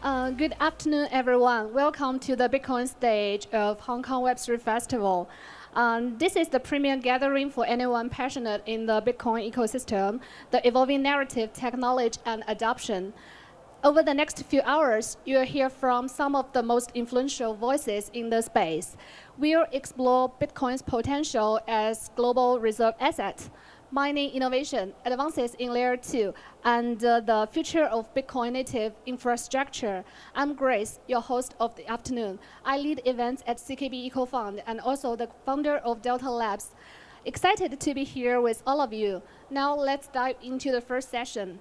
Good afternoon, everyone. Welcome to the Bitcoin stage of Hong Kong Web3 Festival. This is the premier gathering for anyone passionate in the Bitcoin ecosystem, the evolving narrative, technology, and adoption. Over the next few hours, you'll hear from some of the most influential voices in the space. We'll explore Bitcoin's potential as global reserve asset, mining innovation, advances in Layer 2, and the future of Bitcoin native infrastructure. I'm Grace, your host of the afternoon. I lead events at CKB Eco Fund and also the founder of Delta Labs. Excited to be here with all of you. Now let's dive into the first session.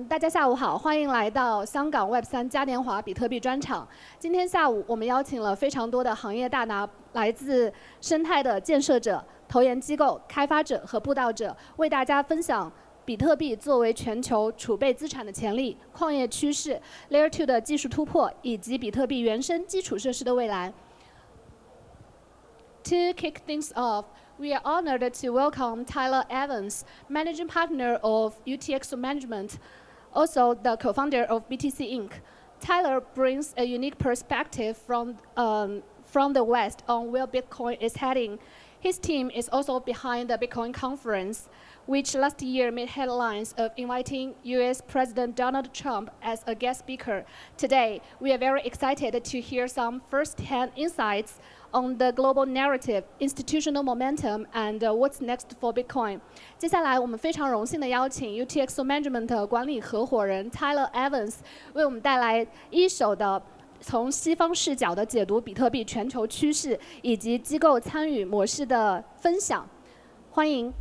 大家下午好，欢迎来到香港 Web3 嘉年华比特币专场。今天下午我们邀请了非常多的行业大拿，来自生态的建设者、投研机构、开发者和布道者，为大家分享比特币作为全球储备资产的潜力、矿业趋势、Layer 2的技术突破，以及比特币原生基础设施的未来。To kick things off, we are honored to welcome Tyler Evans, managing partner of UTXO Management, also the co-founder of BTC Inc. Tyler brings a unique perspective from the West on where Bitcoin is heading. His team is also behind the Bitcoin conference, which last year made headlines of inviting US President Donald Trump as a guest speaker. Today, we are very excited to hear some first-hand insights on the global narrative, institutional momentum, and what's next for Bitcoin. 接下来，我们非常荣幸的邀请 UTXO Management 管理合伙人 Tyler Evans 为我们带来一手的从西方视角的解读比特币全球趋势以及机构参与模式的分享。欢迎。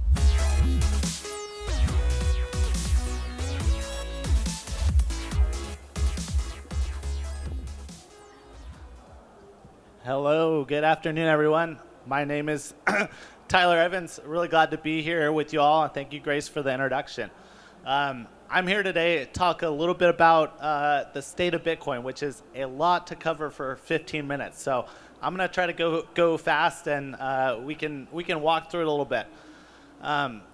Hello, good afternoon, everyone. My name is Tyler Evans. Really glad to be here with you all. Thank you, Grace, for the introduction. I'm here today to talk a little bit about the state of Bitcoin, which is a lot to cover for 15 minutes. So I'm going to try to go fast, and we can walk through it a little bit.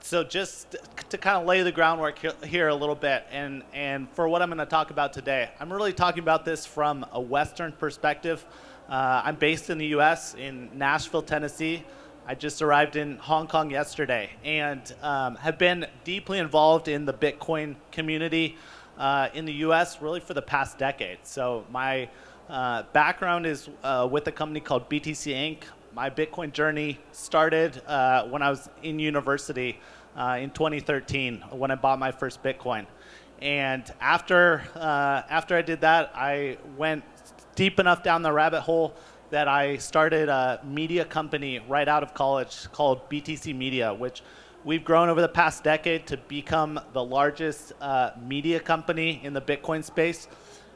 So just to kind of lay the groundwork here a little bit, and for what I'm going to talk about today, I'm really talking about this from a Western perspective. I'm based in the U.S. in Nashville, Tennessee. I just arrived in Hong Kong yesterday and have been deeply involved in the Bitcoin community in the U.S. really for the past decade. So my background is with a company called BTC Inc. My Bitcoin journey started when I was in university in 2013 when I bought my first Bitcoin. And after I did that, I went deep enough down the rabbit hole that I started a media company right out of college called BTC Media, which we've grown over the past decade to become the largest media company in the Bitcoin space.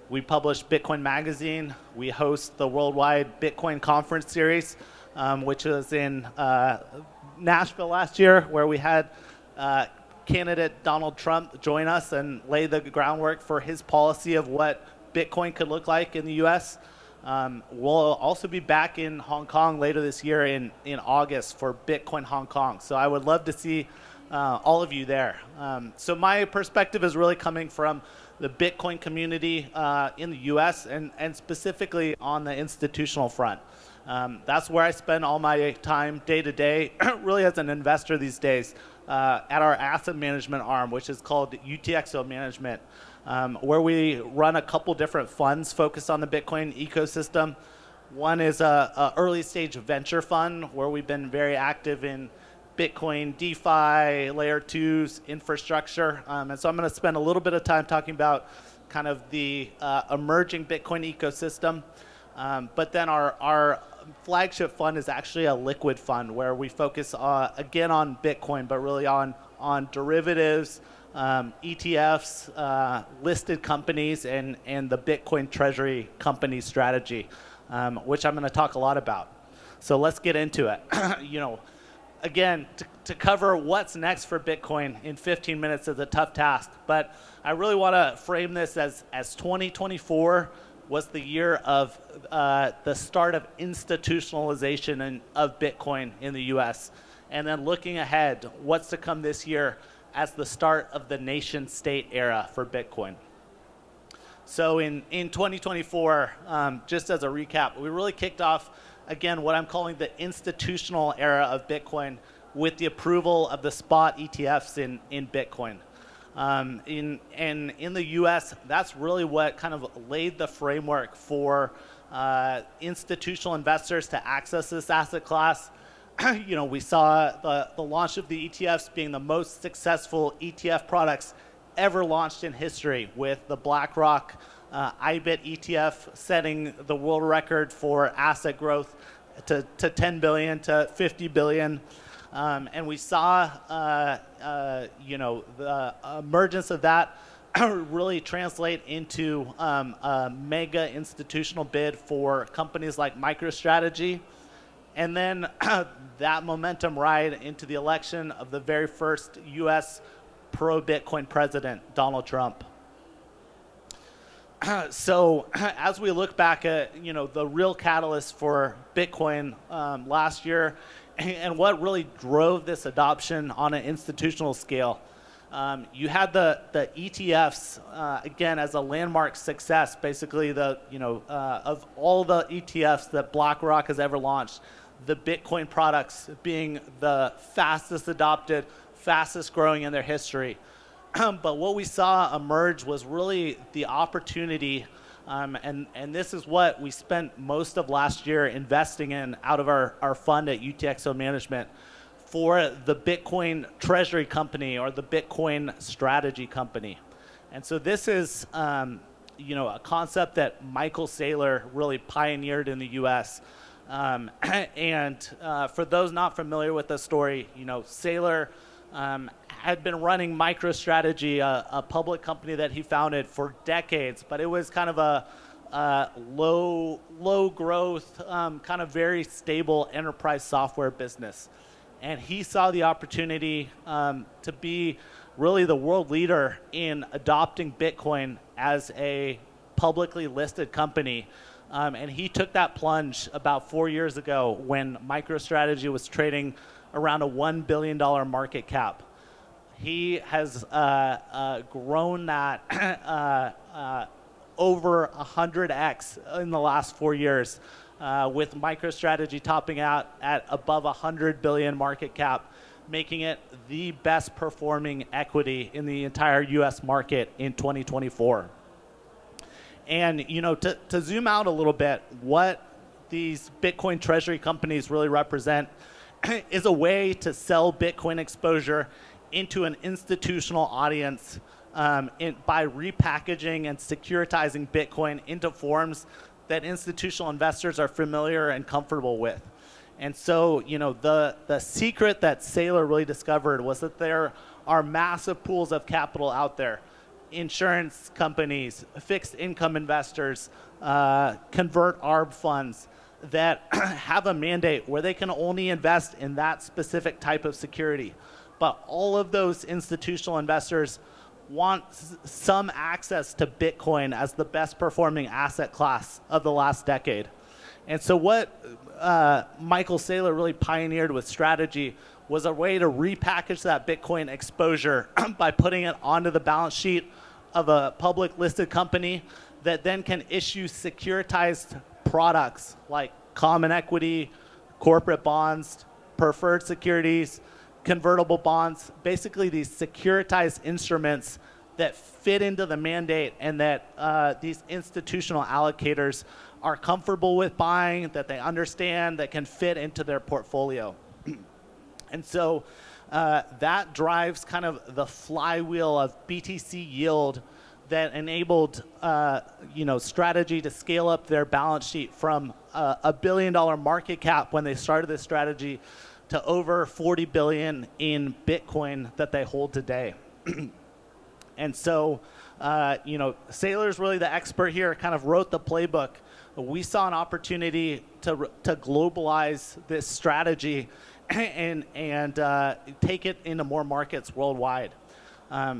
We publish Bitcoin Magazine. We host the worldwide Bitcoin conference series, which was in Nashville last year, where we had candidate Donald Trump join us and lay the groundwork for his policy of what Bitcoin could look like in the U.S. We'll also be back in Hong Kong later this year in August for Bitcoin Hong Kong. So I would love to see all of you there. So my perspective is really coming from the Bitcoin community in the U.S. and specifically on the institutional front. That's where I spend all my time day to day, really as an investor these days, at our asset management arm, which is called UTXO Management. Where we run a couple different funds focused on the Bitcoin ecosystem. One is a early stage venture fund where we've been very active in Bitcoin, DeFi, Layer 2s, infrastructure. And so I'm going to spend a little bit of time talking about kind of the emerging Bitcoin ecosystem. But then our flagship fund is actually a liquid fund where we focus again on Bitcoin, but really on derivatives, ETFs, listed companies, and the Bitcoin treasury company strategy, which I'm going to talk a lot about. So let's get into it. Again, to cover what's next for Bitcoin in 15 minutes is a tough task, but I really want to frame this as 2024 was the year of the start of institutionalization of Bitcoin in the US. And then looking ahead, what's to come this year as the start of the nation state era for Bitcoin. So in 2024, just as a recap, we really kicked off, again, what I'm calling the institutional era of Bitcoin with the approval of the spot ETFs in Bitcoin. In the US, that's really what kind of laid the framework for institutional investors to access this asset class. We saw the launch of the ETFs being the most successful ETF products ever launched in history, with the BlackRock IBIT ETF setting the world record for asset growth to 10 billion to 50 billion. And we saw, the emergence of that really translate into a mega institutional bid for companies like MicroStrategy. And then that momentum ride into the election of the very first U.S. pro-Bitcoin president, Donald Trump. So as we look back at, the real catalyst for Bitcoin last year, and what really drove this adoption on an institutional scale, you had the ETFs, again, as a landmark success, basically of all the ETFs that BlackRock has ever launched, the Bitcoin products being the fastest adopted, fastest growing in their history. But what we saw emerge was really the opportunity, and this is what we spent most of last year investing in out of our fund at UTXO Management, for the Bitcoin Treasury Company, or the Bitcoin Strategy Company. And so this is a concept that Michael Saylor really pioneered in the US. And for those not familiar with the story, Saylor had been running MicroStrategy, a public company that he founded, for decades, but it was kind of a low growth, kind of very stable enterprise software business. And he saw the opportunity to be really the world leader in adopting Bitcoin as a publicly listed company. And he took that plunge about 4 years ago when MicroStrategy was trading around a $1 billion market cap. He has grown that over 100x in the last 4 years, with MicroStrategy topping out at above 100 billion market cap, making it the best performing equity in the entire US market in 2024. And to zoom out a little bit, what these Bitcoin treasury companies really represent is a way to sell Bitcoin exposure into an institutional audience by repackaging and securitizing Bitcoin into forms that institutional investors are familiar and comfortable with. And so, the secret that Saylor really discovered was that there are massive pools of capital out there. Insurance companies, fixed income investors, convert ARB funds that have a mandate where they can only invest in that specific type of security. But all of those institutional investors want some access to Bitcoin as the best performing asset class of the last decade. And so what Michael Saylor really pioneered with Strategy was a way to repackage that Bitcoin exposure by putting it onto the balance sheet of a public listed company that then can issue securitized products like common equity, corporate bonds, preferred securities, convertible bonds, basically these securitized instruments that fit into the mandate and that these institutional allocators are comfortable with buying, that they understand, that can fit into their portfolio. And so that drives kind of the flywheel of BTC yield that enabled Strategy to scale up their balance sheet from a $1 billion market cap when they started this strategy to over 40 billion in Bitcoin that they hold today. And so, Saylor's really the expert here, kind of wrote the playbook. We saw an opportunity to globalize this strategy and take it into more markets worldwide.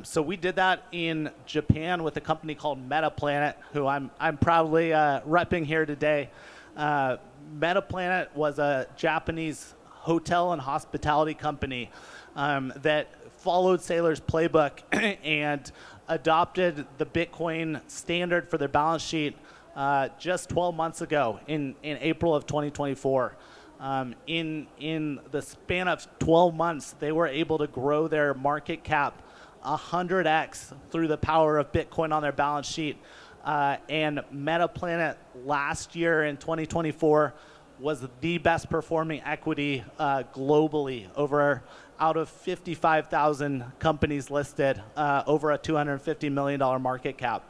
So we did that in Japan with a company called Metaplanet, who I'm proudly repping here today. Metaplanet was a Japanese hotel and hospitality company that followed Saylor's playbook and adopted the Bitcoin standard for their balance sheet just 12 months ago in April of 2024. In the span of 12 months, they were able to grow their market cap 100x through the power of Bitcoin on their balance sheet. And Metaplanet last year in 2024 was the best performing equity globally out of 55,000 companies listed, over a $250 million market cap.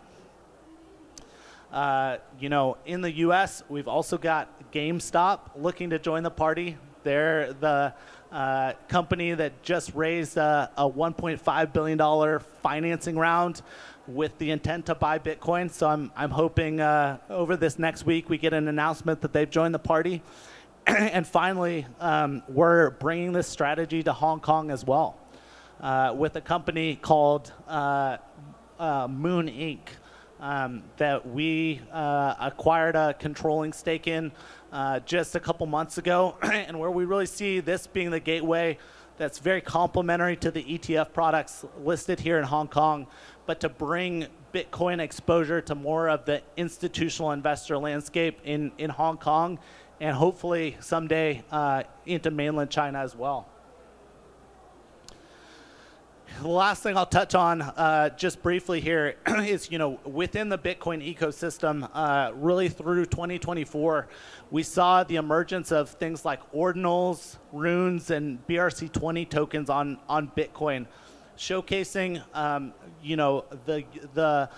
In the US, we've also got GameStop looking to join the party. They're the company that just raised a $1.5 billion financing round with the intent to buy Bitcoin. So I'm hoping over this next week we get an announcement that they've joined the party. And finally, we're bringing this strategy to Hong Kong as well with a company called Moon Inc. That we acquired a controlling stake in just a couple months ago, and where we really see this being the gateway that's very complementary to the ETF products listed here in Hong Kong, but to bring Bitcoin exposure to more of the institutional investor landscape in Hong Kong, and hopefully someday into mainland China as well. The last thing I'll touch on just briefly here is, within the Bitcoin ecosystem, really through 2024, we saw the emergence of things like ordinals, runes, and BRC20 tokens on Bitcoin, showcasing, the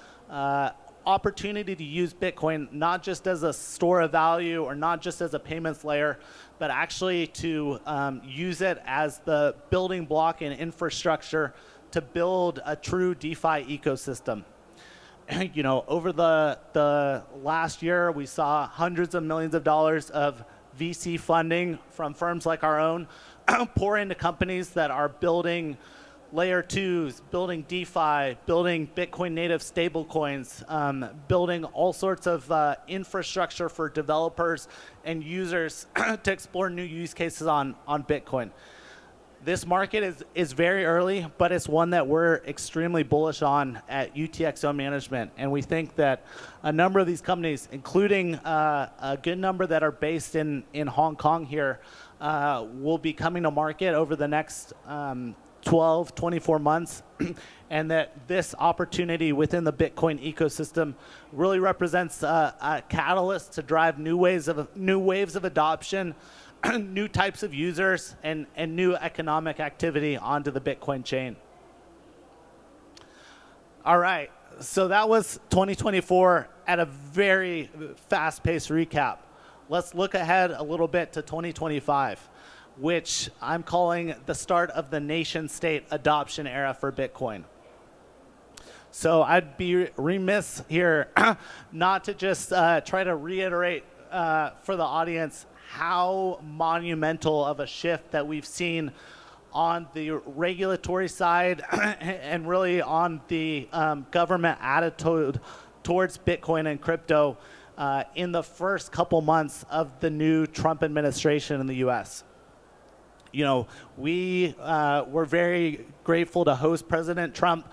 opportunity to use Bitcoin not just as a store of value or not just as a payments layer, but actually to use it as the building block and infrastructure to build a true DeFi ecosystem. Over the last year, we saw hundreds of millions of dollars of VC funding from firms like our own pour into companies that are building layer 2s, building DeFi, building Bitcoin native stablecoins, building all sorts of infrastructure for developers and users to explore new use cases on Bitcoin. This market is very early, but it's one that we're extremely bullish on at UTXO Management. And we think that a number of these companies, including a good number that are based in Hong Kong here, will be coming to market over the next 12, 24 months, and that this opportunity within the Bitcoin ecosystem really represents a catalyst to drive new waves of adoption, new types of users, and new economic activity onto the Bitcoin chain. All right, so that was 2024 at a very fast-paced recap. Let's look ahead a little bit to 2025. Which I'm calling the start of the nation-state adoption era for Bitcoin. So I'd be remiss here not to just try to reiterate for the audience how monumental of a shift that we've seen on the regulatory side and really on the government attitude towards Bitcoin and crypto in the first couple months of the new Trump administration in the US. We were very grateful to host President Trump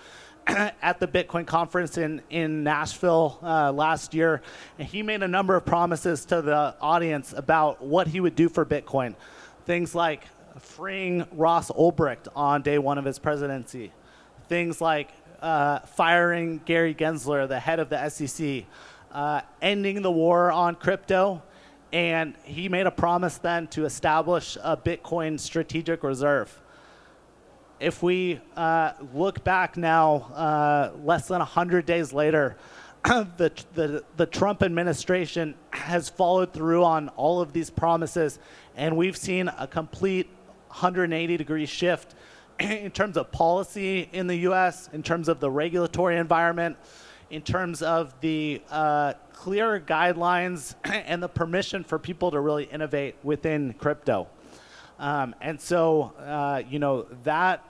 at the Bitcoin conference in Nashville last year. And he made a number of promises to the audience about what he would do for Bitcoin. Things like freeing Ross Ulbricht on day one of his presidency. Things like firing Gary Gensler, the head of the SEC. Ending the war on crypto. And he made a promise then to establish a Bitcoin strategic reserve. If we look back now, less than 100 days later, the Trump administration has followed through on all of these promises, and we've seen a complete 180-degree shift in terms of policy in the US, in terms of the regulatory environment, in terms of the clearer guidelines and the permission for people to really innovate within crypto. And so, that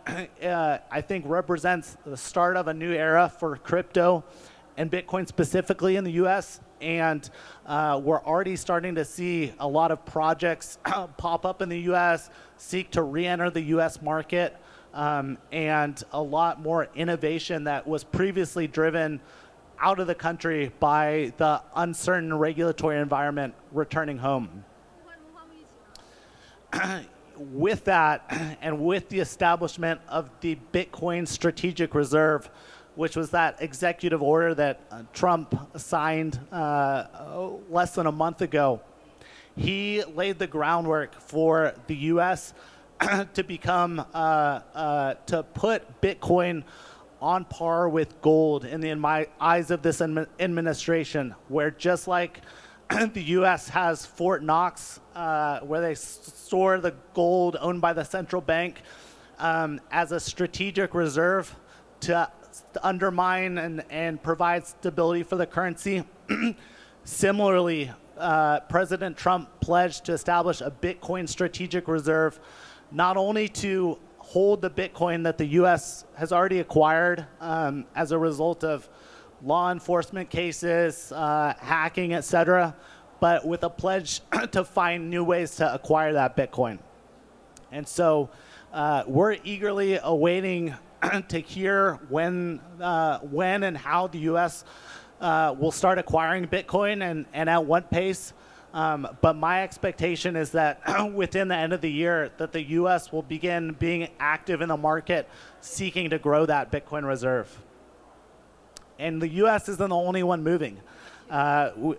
I think represents the start of a new era for crypto and Bitcoin specifically in the US. And we're already starting to see a lot of projects pop up in the US, seek to re-enter the US market and a lot more innovation that was previously driven out of the country by the uncertain regulatory environment returning home. With that, and with the establishment of the Bitcoin Strategic Reserve, which was that executive order that Trump signed less than a month ago, he laid the groundwork for the U.S. to become, to put Bitcoin on par with gold in the eyes of this administration, where just like the U.S. has Fort Knox, where they store the gold owned by the central bank as a strategic reserve to undermine and provide stability for the currency. Similarly, President Trump pledged to establish a Bitcoin strategic reserve, not only to hold the Bitcoin that the U.S. has already acquired as a result of law enforcement cases, hacking, etc., but with a pledge to find new ways to acquire that Bitcoin. And so we're eagerly awaiting to hear when and how the U.S. Will start acquiring Bitcoin and at what pace. But my expectation is that within the end of the year, that the U.S. will begin being active in the market, seeking to grow that Bitcoin reserve. And the U.S. isn't the only one moving.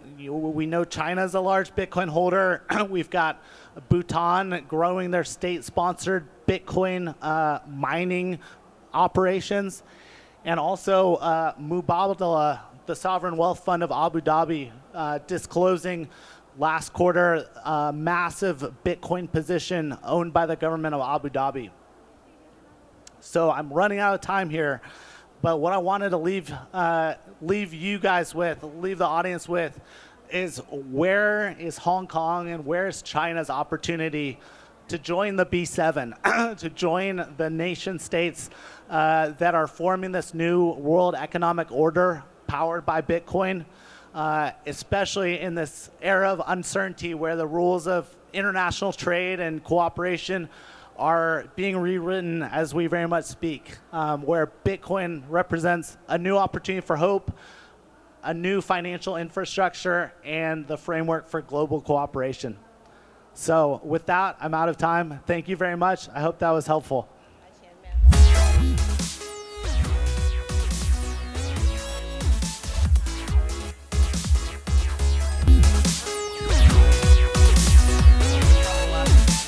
We know China's a large Bitcoin holder. We've got Bhutan growing their state-sponsored Bitcoin mining operations. And also Mubadala, the sovereign wealth fund of Abu Dhabi, disclosing last quarter a massive Bitcoin position owned by the government of Abu Dhabi. So I'm running out of time here. But what I wanted to leave you guys with, leave the audience with, is where is Hong Kong and where is China's opportunity to join the B7, to join the nation states that are forming this new world economic order powered by Bitcoin, especially in this era of uncertainty where the rules of international trade and cooperation are being rewritten as we very much speak, where Bitcoin represents a new opportunity for hope, a new financial infrastructure, and the framework for global cooperation. So with that, I'm out of time. Thank you very much. I hope that was helpful.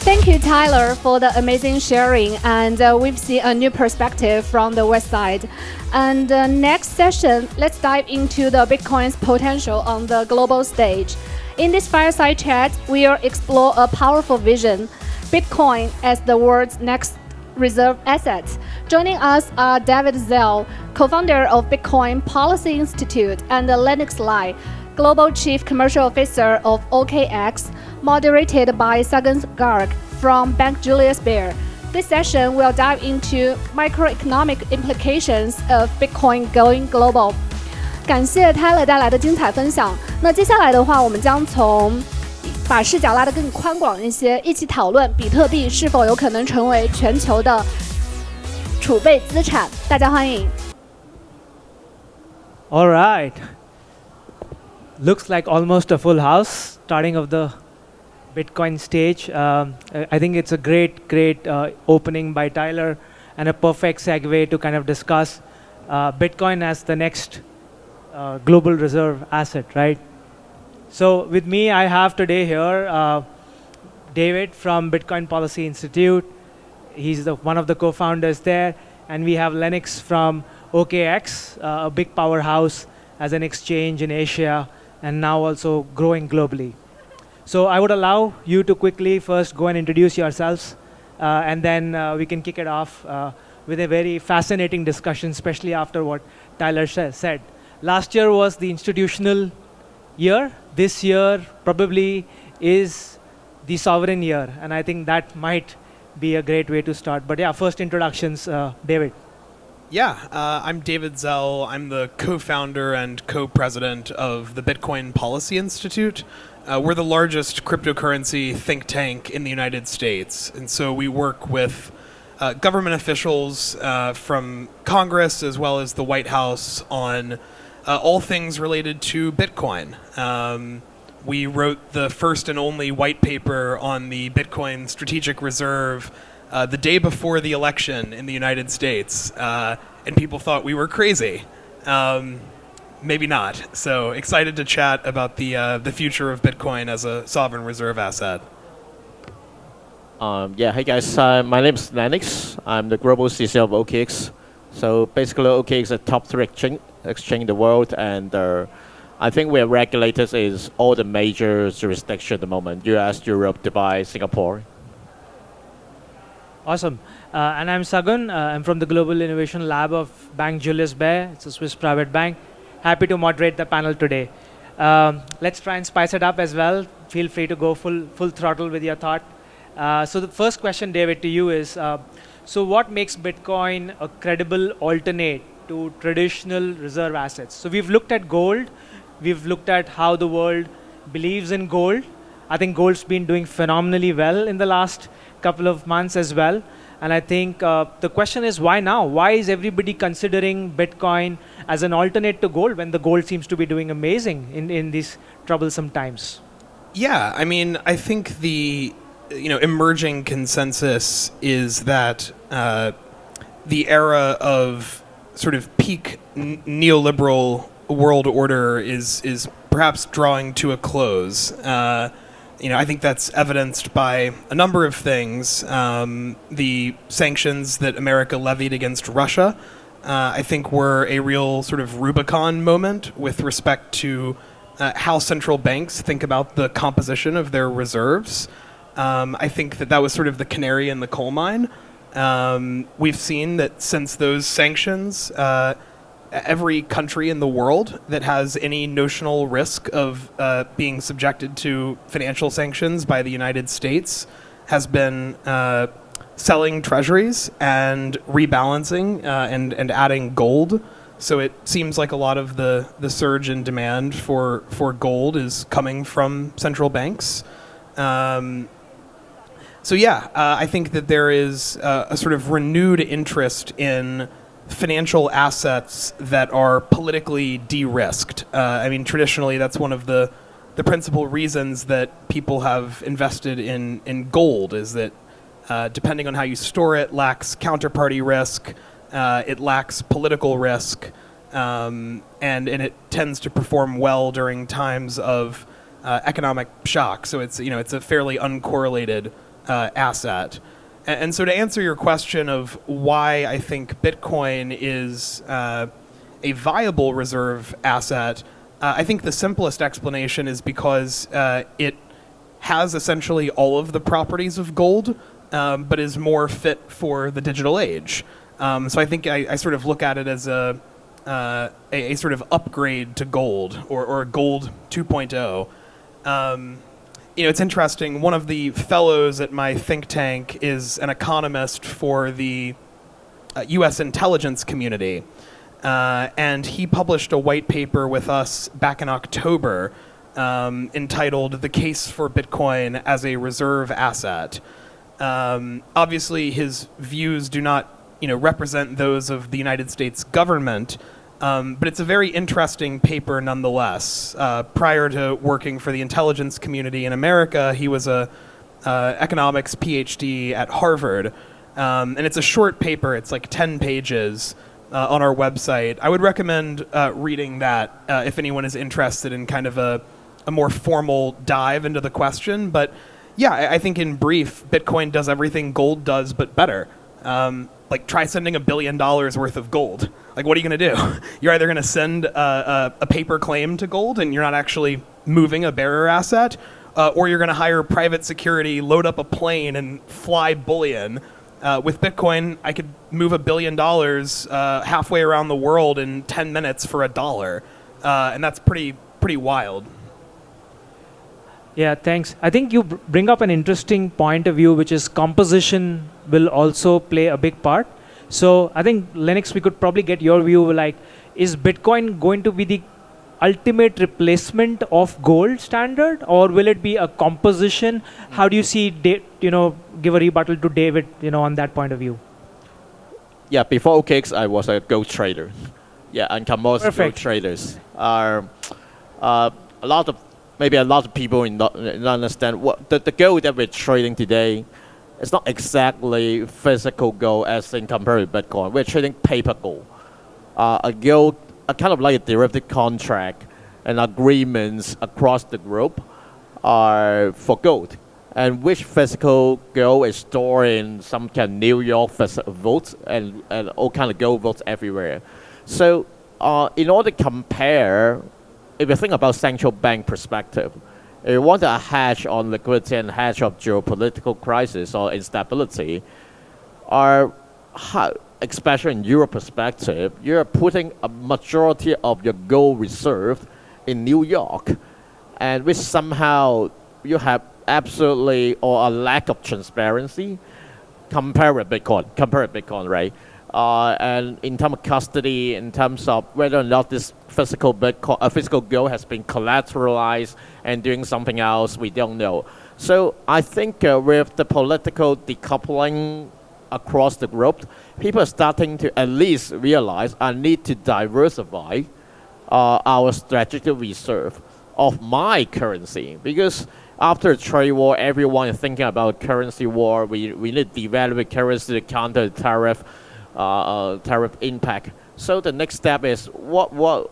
Thank you, Tyler, for the amazing sharing, and we've seen a new perspective from the West side. And next session, let's dive into the Bitcoin's potential on the global stage. In this fireside chat, we'll explore a powerful vision, Bitcoin as the world's next reserve asset. Joining us are David Zell, co-founder of Bitcoin Policy Institute, and Lennox Lai, Global Chief Commercial Officer of OKX, moderated by Sagan Garg from Bank Julius Baer. This session will dive into microeconomic implications of Bitcoin going global. 感谢 Tyler 带来的精彩分享。那接下来的话，我们将把视角拉得更宽广一些，一起讨论比特币是否有可能成为全球的储备资产。大家欢迎。All right. Looks like almost a full house, starting of the Bitcoin stage. I think it's a great opening by Tyler and a perfect segue to kind of discuss Bitcoin as the next global reserve asset, right? So with me, I have today here David from Bitcoin Policy Institute. He's one of the co-founders there. And we have Lennox from OKX, a big powerhouse as an exchange in Asia, and now also growing globally. So I would allow you to quickly first go and introduce yourselves, and then we can kick it off with a very fascinating discussion, especially after what Tyler said. Last year was the institutional year. This year probably is the sovereign year, and I think that might be a great way to start. But yeah, first introductions, David. Yeah, I'm David Zell. I'm the co-founder and co-president of the Bitcoin Policy Institute. We're the largest cryptocurrency think tank in the United States. And so we work with government officials from Congress as well as the White House on all things related to Bitcoin. We wrote the first and only white paper on the Bitcoin strategic reserve the day before the election in the United States, and people thought we were crazy. Maybe not. So excited to chat about the future of Bitcoin as a sovereign reserve asset. Hey guys, my name is Lennox. I'm the global CCO of OKX. So basically, OKX is a top 3 exchange in the world, and I think we're regulated in all the major jurisdictions at the moment: US, Europe, Dubai, Singapore. Awesome. And I'm Sagun. I'm from the Global Innovation Lab of Bank Julius Baer. It's a Swiss private bank. Happy to moderate the panel today. Let's try and spice it up as well. Feel free to go full throttle with your thought. So the first question, David, to you is, so what makes Bitcoin a credible alternate to traditional reserve assets? So we've looked at gold. We've looked at how the world believes in gold. I think gold's been doing phenomenally well in the last couple of months as well. And I think the question is, why now? Why is everybody considering Bitcoin as an alternate to gold when the gold seems to be doing amazing in these troublesome times? Yeah, I mean, I think the emerging consensus is that the era of sort of peak neoliberal world order is perhaps drawing to a close. I think that's evidenced by a number of things. The sanctions that America levied against Russia, I think, were a real sort of Rubicon moment with respect to how central banks think about the composition of their reserves. I think that was sort of the canary in the coal mine. We've seen that since those sanctions, every country in the world that has any notional risk of being subjected to financial sanctions by the United States has been selling treasuries and rebalancing and adding gold. So it seems like a lot of the surge in demand for gold is coming from central banks. I think that there is a sort of renewed interest in financial assets that are politically de-risked. I mean, traditionally, that's one of the principal reasons that people have invested in gold, is that depending on how you store it, lacks counterparty risk, it lacks political risk, and it tends to perform well during times of economic shock. So it's a fairly uncorrelated asset. And so to answer your question of why I think Bitcoin is a viable reserve asset, I think the simplest explanation is because it has essentially all of the properties of gold, but is more fit for the digital age. So I think I sort of look at it as a sort of upgrade to gold, or gold 2.0. It's interesting. One of the fellows at my think tank is an economist for the U.S. intelligence community, and he published a white paper with us back in October entitled "The Case for Bitcoin as a Reserve Asset." Obviously, his views do not, represent those of the United States government. But it's a very interesting paper nonetheless. Prior to working for the intelligence community in America, he was a economics PhD at Harvard. And it's a short paper. It's like 10 pages on our website. I would recommend reading that if anyone is interested in kind of a more formal dive into the question. But yeah, I think in brief, Bitcoin does everything gold does, but better. Try sending $1 billion worth of gold. What are you going to do? You're either going to send a paper claim to gold, and you're not actually moving a bearer asset, or you're going to hire private security, load up a plane, and fly bullion. With Bitcoin, I could move $1 billion halfway around the world in 10 minutes for $1, and that's pretty wild. Yeah, thanks. I think you bring up an interesting point of view, which is composition will also play a big part. So I think, Lennox, we could probably get your view, is Bitcoin going to be the ultimate replacement of gold standard, or will it be a composition? How do you see, give a rebuttal to David, on that point of view? yeah, before OKX, I was a gold trader. Yeah, and commodity gold Perfect. traders are maybe a lot of people not understand what the gold that we're trading today. It's not exactly physical gold as in compared to Bitcoin. We're trading paper gold. A gold, a kind of like a derivative contract and agreements across the globe are for gold. And which physical gold is stored in some kind of New York vaults and all kind of gold vaults everywhere. So in order to compare, if you think about central bank perspective, if you want a hedge on liquidity and hedge of geopolitical crisis or instability, especially in Europe perspective, you're putting a majority of your gold reserve in New York, and which somehow you have absolutely or a lack of transparency compared with Bitcoin, right? And in terms of custody, in terms of whether or not this physical gold has been collateralized and doing something else, we don't know. So I think with the political decoupling across the globe, people are starting to at least realize I need to diversify our strategic reserve of my currency, because after the trade war, everyone is thinking about currency war. We need to devalue currency to counter tariff impact. So the next step is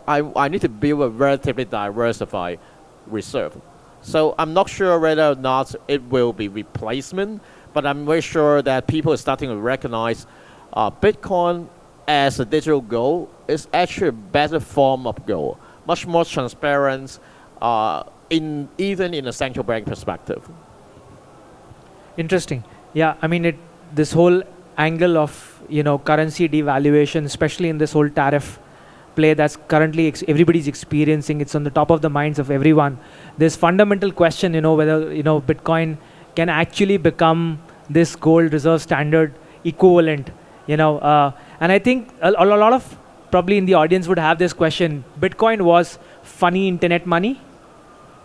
I need to build a relatively diversified reserve. So I'm not sure whether or not it will be replacement, but I'm very sure that people are starting to recognize Bitcoin as a digital gold is actually a better form of gold, much more transparent, even in a central bank perspective. Interesting. Yeah, I mean, this whole angle of currency devaluation, especially in this whole tariff play that's currently everybody's experiencing. It's on the top of the minds of everyone. This fundamental question, whether Bitcoin can actually become this gold reserve standard equivalent. And I think a lot of probably in the audience would have this question. Bitcoin was funny internet money,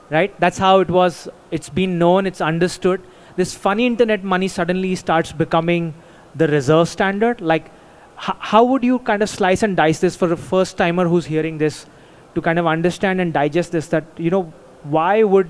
right? That's how it was. It's been known. It's understood. This funny internet money suddenly starts becoming the reserve standard. Like, how would you kind of slice and dice this for a first timer who's hearing this to kind of understand and digest this, that, why would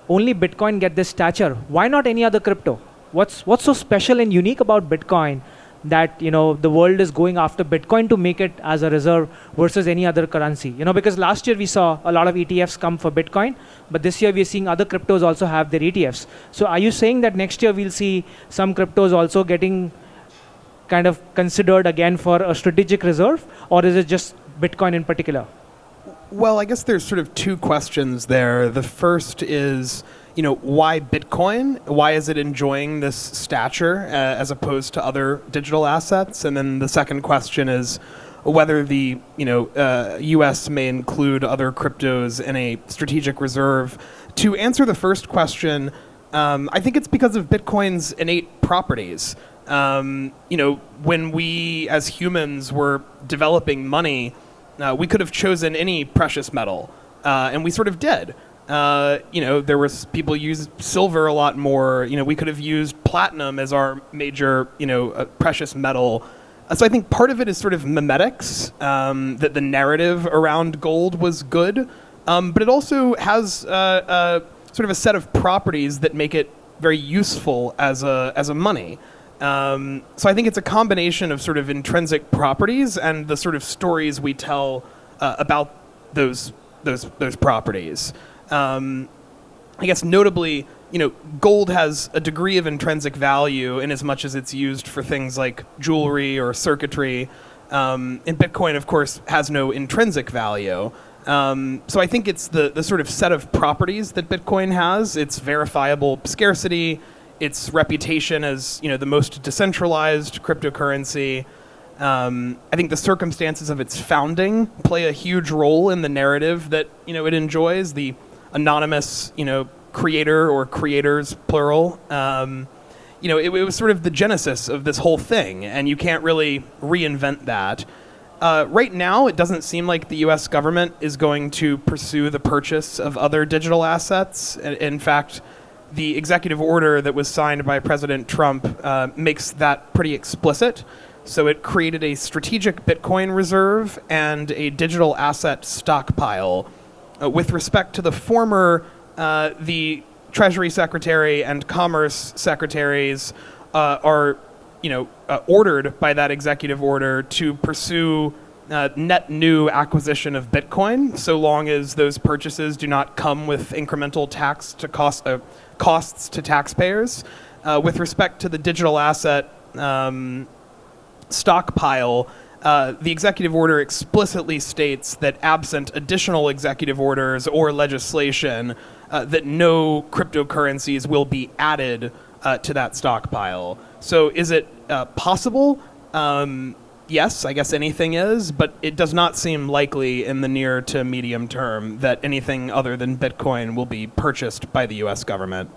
only Bitcoin get this stature? Why not any other crypto? What's so special and unique about Bitcoin that, the world is going after Bitcoin to make it as a reserve versus any other currency? Because last year we saw a lot of ETFs come for Bitcoin, but this year we're seeing other cryptos also have their ETFs. So are you saying that next year we'll see some cryptos also getting kind of considered again for a strategic reserve, or is it just Bitcoin in particular? Well, I guess there's sort of two questions there. The first is, why Bitcoin? Why is it enjoying this stature as opposed to other digital assets? And then the second question is whether the U.S. may include other cryptos in a strategic reserve. To answer the first question, I think it's because of Bitcoin's innate properties. When we as humans were developing money, we could have chosen any precious metal, and we sort of did. There was people used silver a lot more. We could have used platinum as our major, precious metal. So I think part of it is sort of memetics, that the narrative around gold was good, but it also has sort of a set of properties that make it very useful as a money. So I think it's a combination of sort of intrinsic properties and the sort of stories we tell about those properties. I guess notably, gold has a degree of intrinsic value in as much as it's used for things like jewelry or circuitry. And Bitcoin, of course, has no intrinsic value. So I think it's the sort of set of properties that Bitcoin has. Its verifiable scarcity, its reputation as the most decentralized cryptocurrency. I think the circumstances of its founding play a huge role in the narrative that it enjoys. The anonymous creator or creators plural. It was sort of the genesis of this whole thing, and you can't really reinvent that. Right now, it doesn't seem like the U.S. government is going to pursue the purchase of other digital assets. In fact, the executive order that was signed by President Trump makes that pretty explicit. So it created a strategic Bitcoin reserve and a digital asset stockpile. With respect to the former, the Treasury Secretary and Commerce Secretaries are, ordered by that executive order to pursue net new acquisition of Bitcoin, so long as those purchases do not come with incremental costs to taxpayers. With respect to the digital asset stockpile, the executive order explicitly states that absent additional executive orders or legislation, that no cryptocurrencies will be added to that stockpile. So is it possible? Yes, I guess anything is, but it does not seem likely in the near to medium term that anything other than Bitcoin will be purchased by the US government.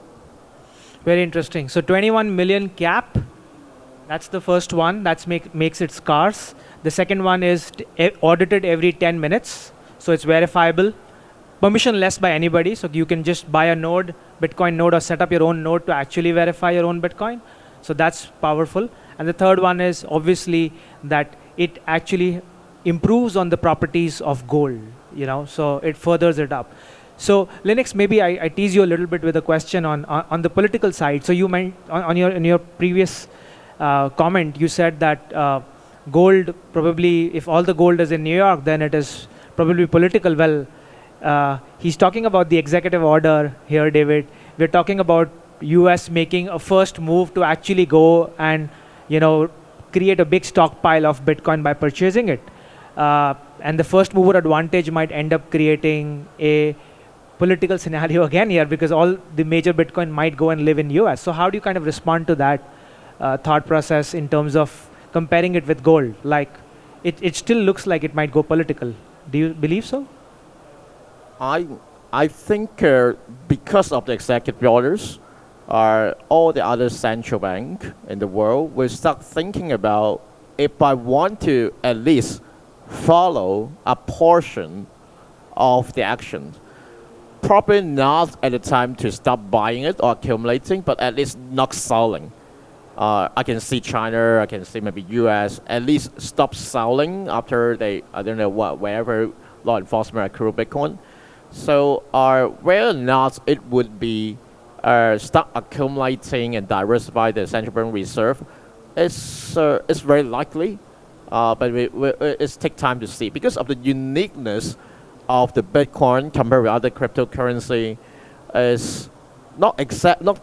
Very interesting. So 21 million cap, that's the first one. That makes it scarce. The second one is audited every 10 minutes. So it's verifiable. Permissionless by anybody. So you can just buy a node, Bitcoin node, or set up your own node to actually verify your own Bitcoin. So that's powerful. And the third one is obviously that it actually improves on the properties of gold, so it furthers it up. So Linux, maybe I tease you a little bit with a question on the political side. So you meant in your previous comment, you said that gold probably, if all the gold is in New York, then it is probably political. Well, he's talking about the executive order here, David. We're talking about US making a first move to actually go and create a big stockpile of Bitcoin by purchasing it. And the first mover advantage might end up creating a political scenario again here, because all the major Bitcoin might go and live in US. So how do you kind of respond to that thought process in terms of comparing it with gold? Like, it still looks like it might go political. Do you believe so? I think because of the executive orders, all the other central bank in the world will start thinking about, if I want to at least follow a portion of the action, probably not at the time to stop buying it or accumulating, but at least not selling. I can see China, I can see maybe US, at least stop selling after they, I don't know what, wherever law enforcement accrue Bitcoin. So whether or not it would be start accumulating and diversify the central bank reserve, it's very likely, but it's take time to see because of the uniqueness of the Bitcoin compared with other cryptocurrency. Is not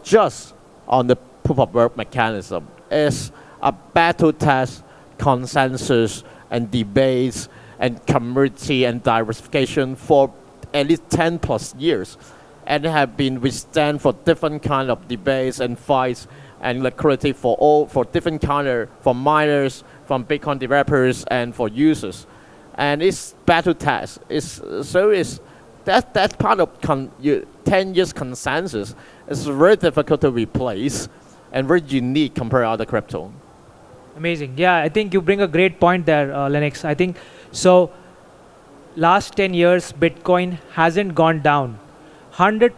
just on the proof of work mechanism. It's a battle test, consensus, and debates, and community and diversification for at least 10 plus years. And have been withstand for different kind of debates and fights and liquidity for different for miners, from Bitcoin developers, and for users. And it's battle test. That part of 10 years consensus is very difficult to replace and very unique compared to other crypto. Amazing. Yeah, I think you bring a great point there, Lennox. I think so. Last 10 years, Bitcoin hasn't gone down. 100%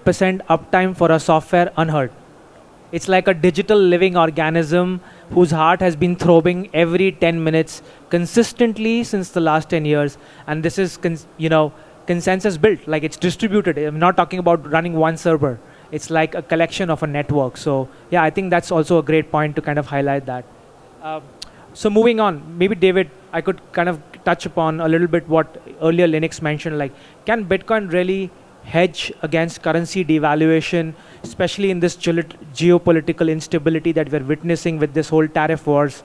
uptime for a software unheard. It's like a digital living organism whose heart has been throbbing every 10 minutes consistently since the last 10 years. And this is, consensus built, like it's distributed. I'm not talking about running one server. It's like a collection of a network. So yeah, I think that's also a great point to kind of highlight that. So moving on, maybe David, I could kind of touch upon a little bit what earlier Linux mentioned, like can Bitcoin really hedge against currency devaluation, especially in this geopolitical instability that we're witnessing with this whole tariff wars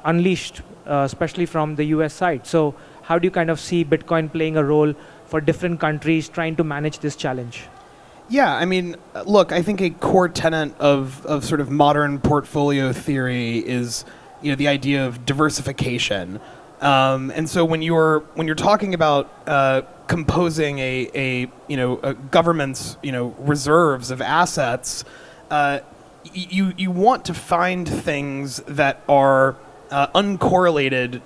unleashed, especially from the US side. So how do you kind of see Bitcoin playing a role for different countries trying to manage this challenge? Yeah, I mean, look, I think a core tenet of sort of modern portfolio theory is, the idea of diversification. And so when you're talking about composing a government's reserves of assets, you want to find things that are uncorrelated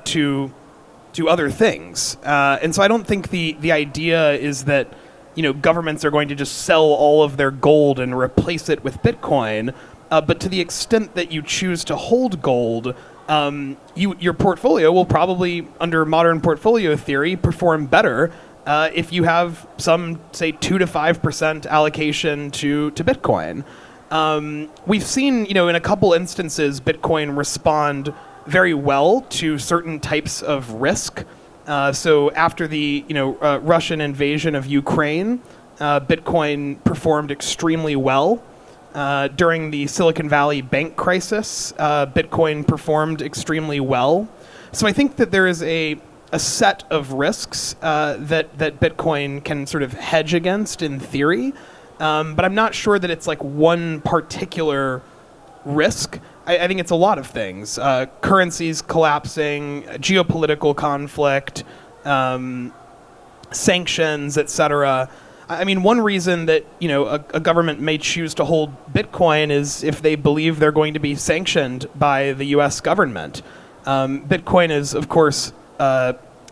to other things. And so I don't think the idea is that governments are going to just sell all of their gold and replace it with Bitcoin. But to the extent that you choose to hold gold, your portfolio will probably, under modern portfolio theory, perform better if you have some, say, 2 to 5% allocation to Bitcoin. We've seen, in a couple instances, Bitcoin respond very well to certain types of risk. So after the Russian invasion of Ukraine, Bitcoin performed extremely well. During the Silicon Valley bank crisis, Bitcoin performed extremely well. So I think that there is a set of risks that Bitcoin can sort of hedge against in theory, but I'm not sure that it's like one particular risk. I think it's a lot of things. Currencies collapsing, geopolitical conflict, sanctions, etc. I mean, one reason that a government may choose to hold Bitcoin is if they believe they're going to be sanctioned by the U.S. government. Bitcoin is, of course,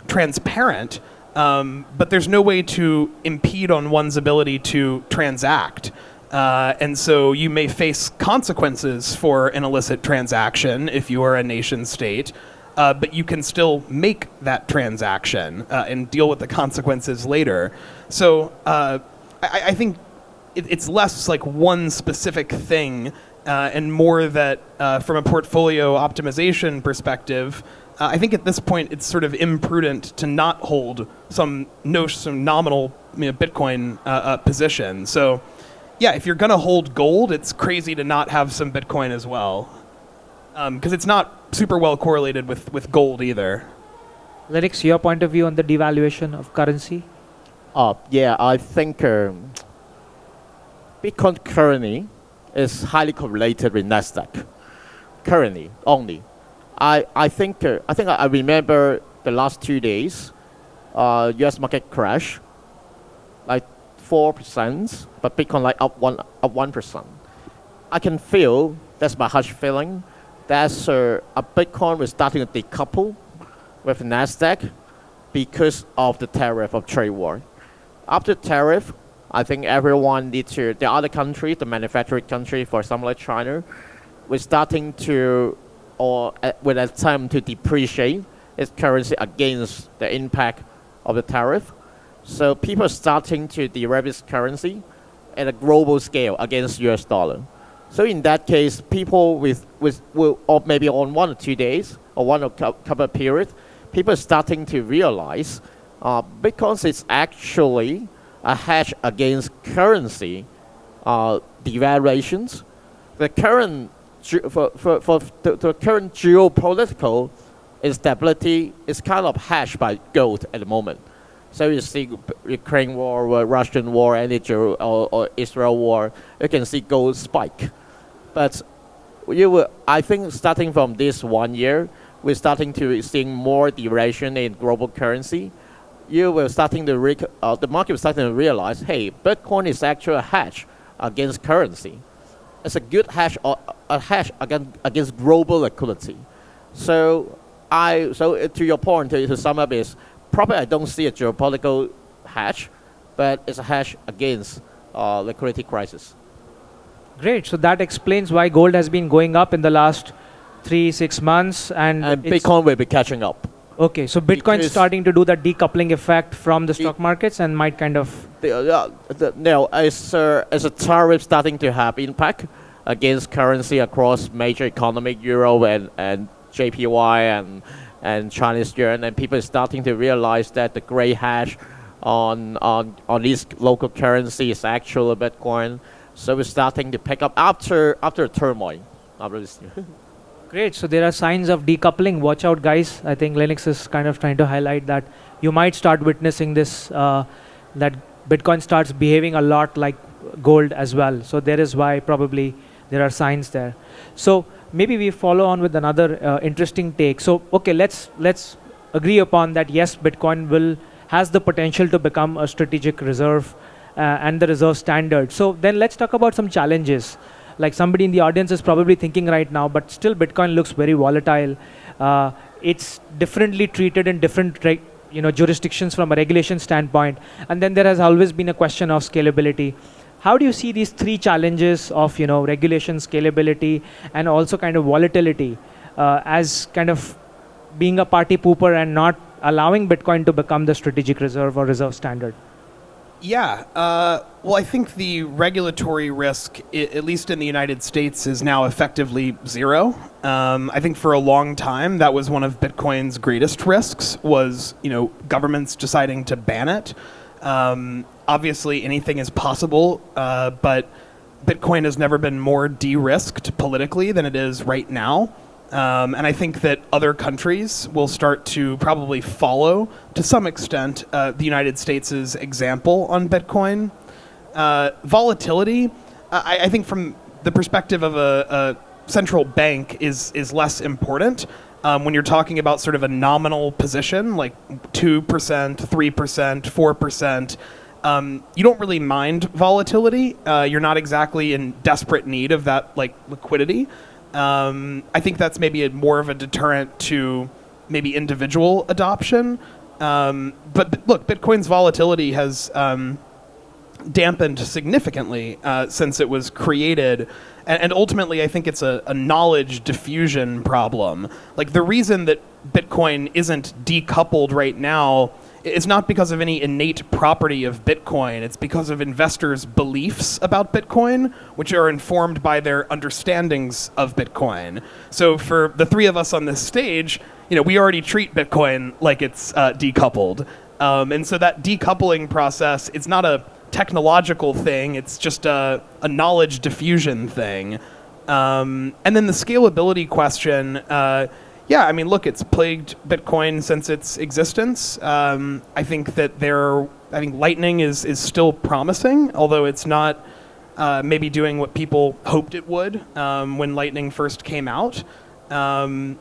transparent, but there's no way to impede on one's ability to transact. And so you may face consequences for an illicit transaction if you are a nation state, but you can still make that transaction and deal with the consequences later. So I think it's less like one specific thing and more that from a portfolio optimization perspective, I think at this point it's sort of imprudent to not hold some nominal Bitcoin position. So yeah, if you're going to hold gold, it's crazy to not have some Bitcoin as well. Because it's not super well correlated with gold either. Lennox, your point of view on the devaluation of currency? Yeah, I think Bitcoin currently is highly correlated with Nasdaq. Currently, only. I think I remember the last 2 days, U.S. market crash, like 4%, but Bitcoin like up 1%. I can feel, that's my hush feeling, that's a Bitcoin was starting to decouple with Nasdaq because of the tariff of trade war. After tariff, I think everyone needs to, the other country, the manufacturing country, for example like China, was starting to, or with a time to depreciate its currency against the impact of the tariff. So people are starting to derive its currency at a global scale against US dollar. So in that case, people or maybe on 1 or 2 days, or one or couple of periods, people are starting to realize because it's actually a hedge against currency devaluations. The current the current geopolitical instability is kind of hedged by gold at the moment. So you see Ukraine war, or Russian war, or Israel war, you can see gold spike. But I think starting from this 1 year, we're starting to see more devaluation in global currency. The market was starting to realize, hey, Bitcoin is actually a hedge against currency. It's a good hedge, or a hedge against global liquidity. So to your point, to sum up is, probably I don't see a geopolitical hedge, but it's a hedge against liquidity crisis. Great. So that explains why gold has been going up in the last 3-6 months, and Bitcoin will be catching up. Okay, so Bitcoin's starting to do that decoupling effect from the stock markets and might kind of... As a tariff starting to have impact against currency across major economy, Euro and JPY and Chinese yuan, and people are starting to realize that the gray hash on these local currency is actually Bitcoin. So we're starting to pick up after turmoil. Great. So there are signs of decoupling. Watch out, guys. I think Lennox is kind of trying to highlight that you might start witnessing this, that Bitcoin starts behaving a lot like gold as well. So there is why probably there are signs there. So maybe we follow on with another interesting take. So, okay, let's agree upon that, yes, Bitcoin has the potential to become a strategic reserve and the reserve standard. So then let's talk about some challenges. Like somebody in the audience is probably thinking right now, but still Bitcoin looks very volatile. It's differently treated in different jurisdictions from a regulation standpoint. And then there has always been a question of scalability. How do you see these three challenges of regulation, scalability, and also kind of volatility as kind of being a party pooper and not allowing Bitcoin to become the strategic reserve or reserve standard? Yeah, well, I think the regulatory risk, at least in the United States, is now effectively zero. I think for a long time that was one of Bitcoin's greatest risks, was governments deciding to ban it. Obviously, anything is possible, but Bitcoin has never been more de-risked politically than it is right now. And I think that other countries will start to probably follow, to some extent, the United States' example on Bitcoin. Volatility, I think from the perspective of a central bank, is less important. When you're talking about sort of a nominal position, like 2%, 3%, 4%, you don't really mind volatility. You're not exactly in desperate need of that liquidity. I think that's maybe more of a deterrent to maybe individual adoption. But look, Bitcoin's volatility has dampened significantly since it was created. And ultimately, I think it's a knowledge diffusion problem. Like, the reason that Bitcoin isn't decoupled right now is not because of any innate property of Bitcoin. It's because of investors' beliefs about Bitcoin, which are informed by their understandings of Bitcoin. So for the three of us on this stage, we already treat Bitcoin like it's decoupled. And so that decoupling process, it's not a technological thing, it's just a knowledge diffusion thing. And then the scalability question, yeah, I mean, look, it's plagued Bitcoin since its existence. I think that Lightning is still promising, although it's not maybe doing what people hoped it would when Lightning first came out. And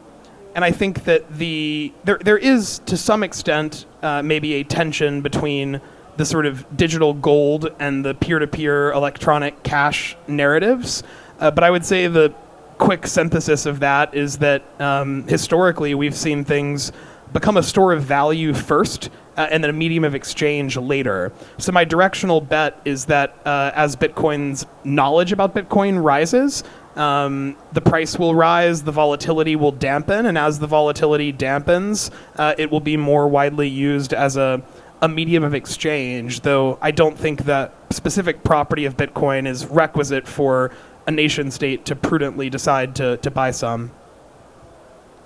I think that there is, to some extent, maybe a tension between the sort of digital gold and the peer-to-peer electronic cash narratives. But I would say the quick synthesis of that is that historically we've seen things become a store of value first and then a medium of exchange later. So my directional bet is that as Bitcoin's knowledge about Bitcoin rises, the price will rise, the volatility will dampen, and as the volatility dampens, it will be more widely used as a medium of exchange, though I don't think that specific property of Bitcoin is requisite for a nation state to prudently decide to buy some.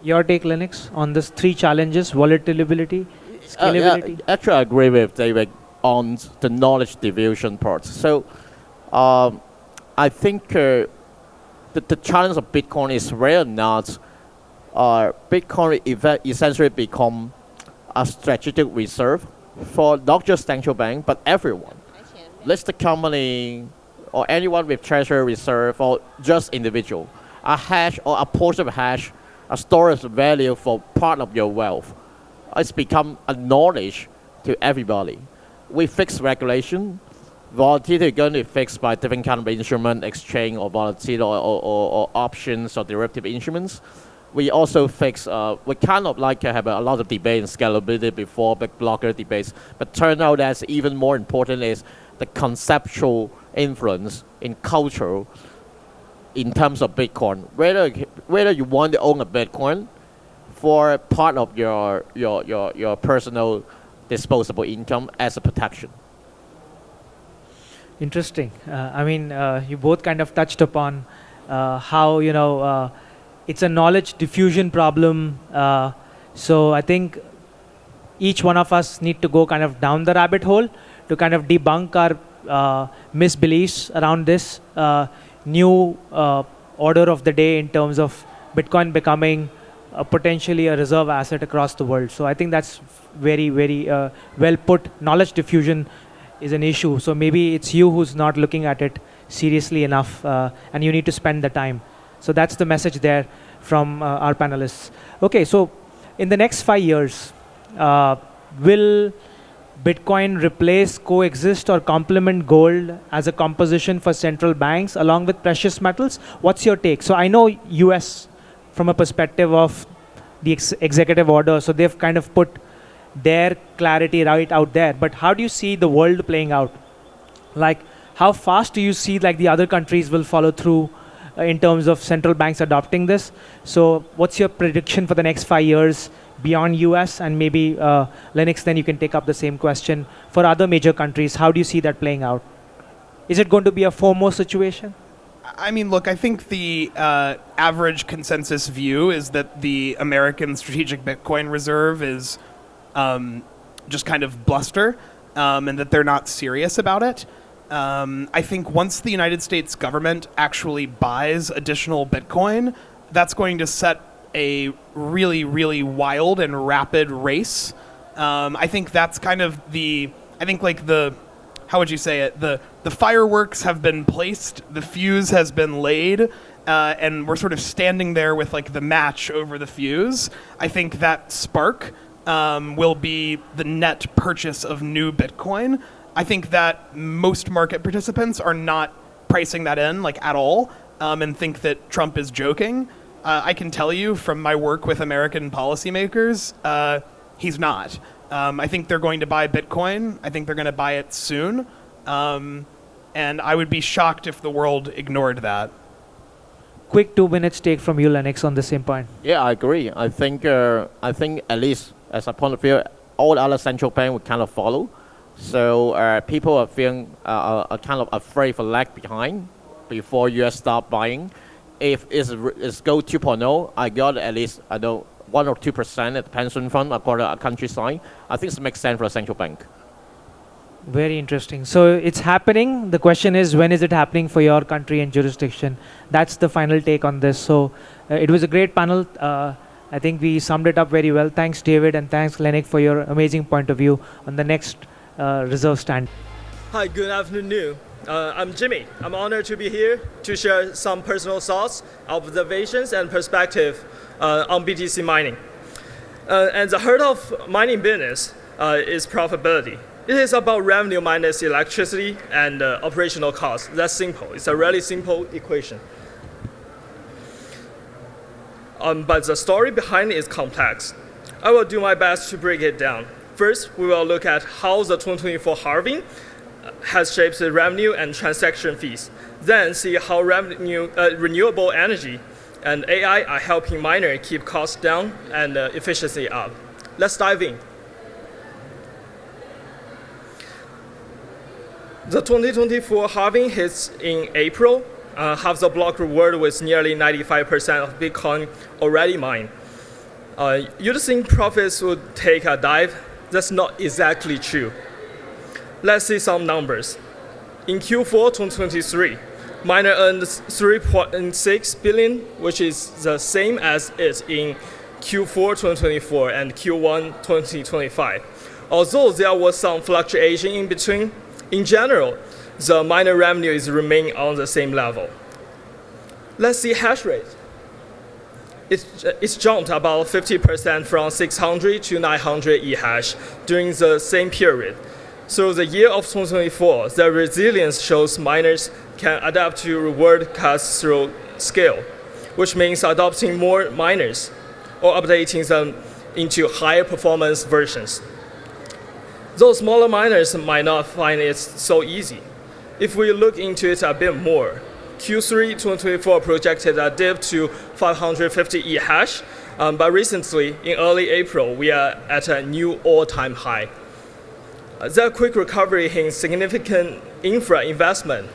Your take, Linux, on these three challenges: volatility, scalability? Actually, I agree with David on the knowledge diffusion part. So I think the challenge of Bitcoin is whether or not Bitcoin essentially become a strategic reserve for not just central bank, but everyone. Listed company or anyone with treasury reserve or just individual. A hash or a portion of hash, a storage value for part of your wealth. It's become a knowledge to everybody. We fix regulation. Volatility is going to be fixed by different kind of instrument, exchange or volatility or options or derivative instruments. We also fix, we kind of have a lot of debate in scalability before, big blocker debates, but turn out that's even more important is the conceptual influence in culture in terms of Bitcoin. Whether you want to own a Bitcoin for part of your personal disposable income as a protection. Interesting. You both kind of touched upon how it's a knowledge diffusion problem. So I think each one of us need to go kind of down the rabbit hole to kind of debunk our misbeliefs around this new order of the day in terms of Bitcoin becoming potentially a reserve asset across the world. So I think that's very, very well put. Knowledge diffusion is an issue. So maybe it's you who's not looking at it seriously enough, and you need to spend the time. So that's the message there from our panelists. Okay, so in the next 5 years, will Bitcoin replace, coexist, or complement gold as a composition for central banks along with precious metals? What's your take? So I know US from a perspective of the executive order, so they've kind of put their clarity right out there. But how do you see the world playing out? Like, how fast do you see like the other countries will follow through in terms of central banks adopting this. So what's your prediction for the next 5 years beyond US? And maybe Lennox, then you can take up the same question. For other major countries, how do you see that playing out? Is it going to be a FOMO situation? I mean, look, I think the average consensus view is that the American Strategic Bitcoin Reserve is just kind of bluster, and that they're not serious about it. I think once the United States government actually buys additional Bitcoin, that's going to set a really, really wild and rapid race. I think that's kind of how would you say it? The fireworks have been placed, the fuse has been laid, and we're sort of standing there with like the match over the fuse. I think that spark will be the net purchase of new Bitcoin. I think that most market participants are not pricing that in like at all, and think that Trump is joking. I can tell you from my work with American policymakers, he's not. I think they're going to buy Bitcoin. I think they're going to buy it soon. And I would be shocked if the world ignored that. Quick 2 minutes take from you, Lennox, on the same point. Yeah, I agree. I think at least as a point of view, all other central banks would kind of follow. So people are feeling are kind of afraid for lag behind before US start buying. If it's go 2.0, I got at least 1 or 2% at the pension fund according to a countryside. I think it makes sense for a central bank. Very interesting. So it's happening. The question is, when is it happening for your country and jurisdiction? That's the final take on this. So it was a great panel. I think we summed it up very well. Thanks, David, and thanks, Lennox, for your amazing point of view on the next reserve stand. Hi, good afternoon. I'm Jimmy. I'm honored to be here to share some personal thoughts, observations, and perspective on BTC mining. And the heart of mining business is profitability. It is about revenue minus electricity and operational costs. That's simple. It's a really simple equation. But the story behind it is complex. I will do my best to break it down. First, we will look at how the 2024 halving has shaped the revenue and transaction fees. Then see how renewable energy and AI are helping miners keep costs down and efficiency up. Let's dive in. The 2024 halving hits in April. Half the block reward with nearly 95% of Bitcoin already mined. You'd think profits would take a dive. That's not exactly true. Let's see some numbers. In Q4 2023, miner earned 3.6 billion, which is the same as it in Q4 2024 and Q1 2025. Although there was some fluctuation in between, in general, the miner revenue is remaining on the same level. Let's see hash rate. It's jumped about 50% from 600 to 900 ehash during the same period. So the year of 2024, the resilience shows miners can adapt to reward cuts through scale, which means adopting more miners or updating them into higher performance versions. Those smaller miners might not find it so easy. If we look into it a bit more, Q3 2024 projected a dip to 550 ehash, but recently, in early April, we are at a new all-time high. That quick recovery hints significant infra investment,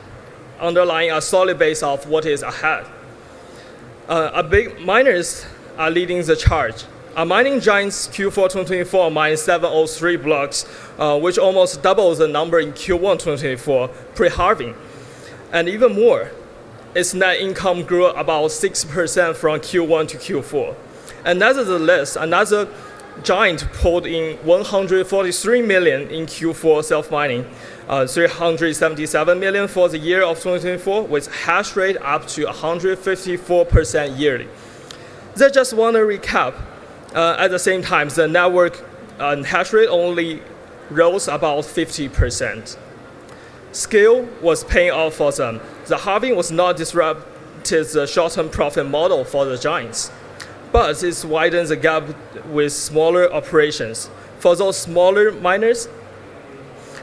underlying a solid base of what is ahead. Big miners are leading the charge. Our mining giants Q4 2024 mined 703 blocks, which almost doubles the number in Q1 2024 pre-halving. And even more, its net income grew about 6% from Q1 to Q4. And nevertheless, another giant pulled in 143 million in Q4 self-mining, 377 million for the year of 2024, with hash rate up to 154% yearly. I just want to recap. At the same time, the network hash rate only rose about 50%. Scale was paying off for them. The halving was not disrupted the short-term profit model for the giants, but it widened the gap with smaller operations. For those smaller miners,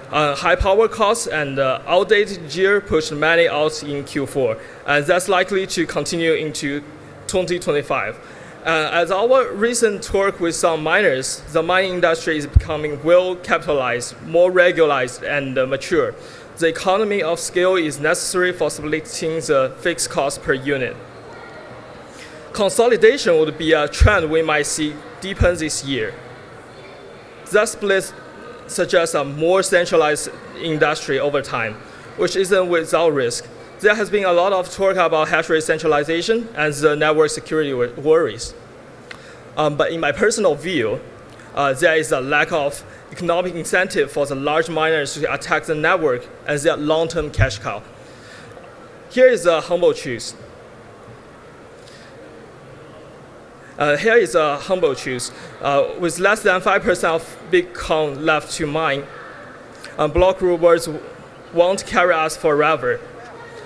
High power costs and outdated gear pushed many out in Q4, and that's likely to continue into 2025. As our recent work with some miners, the mining industry is becoming well capitalized, more regularized, and mature. The economy of scale is necessary for splitting the fixed cost per unit. Consolidation would be a trend we might see deepen this year. That split suggests a more centralized industry over time, which isn't without risk. There has been a lot of talk about hash rate centralization and the network security worries. But in my personal view, there is a lack of economic incentive for the large miners to attack the network as their long-term cash cow. Here is a humble truth. With less than 5% of Bitcoin left to mine, block rewards won't carry us forever.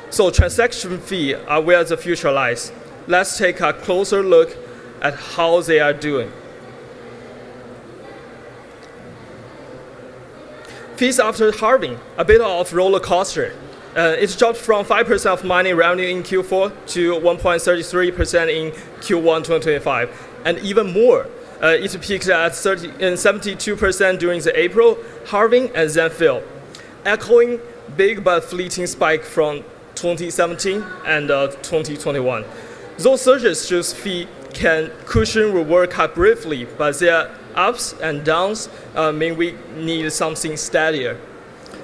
So transaction fees are where the future lies. Let's take a closer look at how they are doing. Fees after halving, a bit of roller coaster. It dropped from 5% of mining revenue in Q4 to 1.33% in Q1 2025, and even more. It peaked at 72% during the April halving and then fell, echoing big but fleeting spike from 2017 and 2021. Those surges show fee can cushion reward cut briefly, but their ups and downs mean we need something steadier.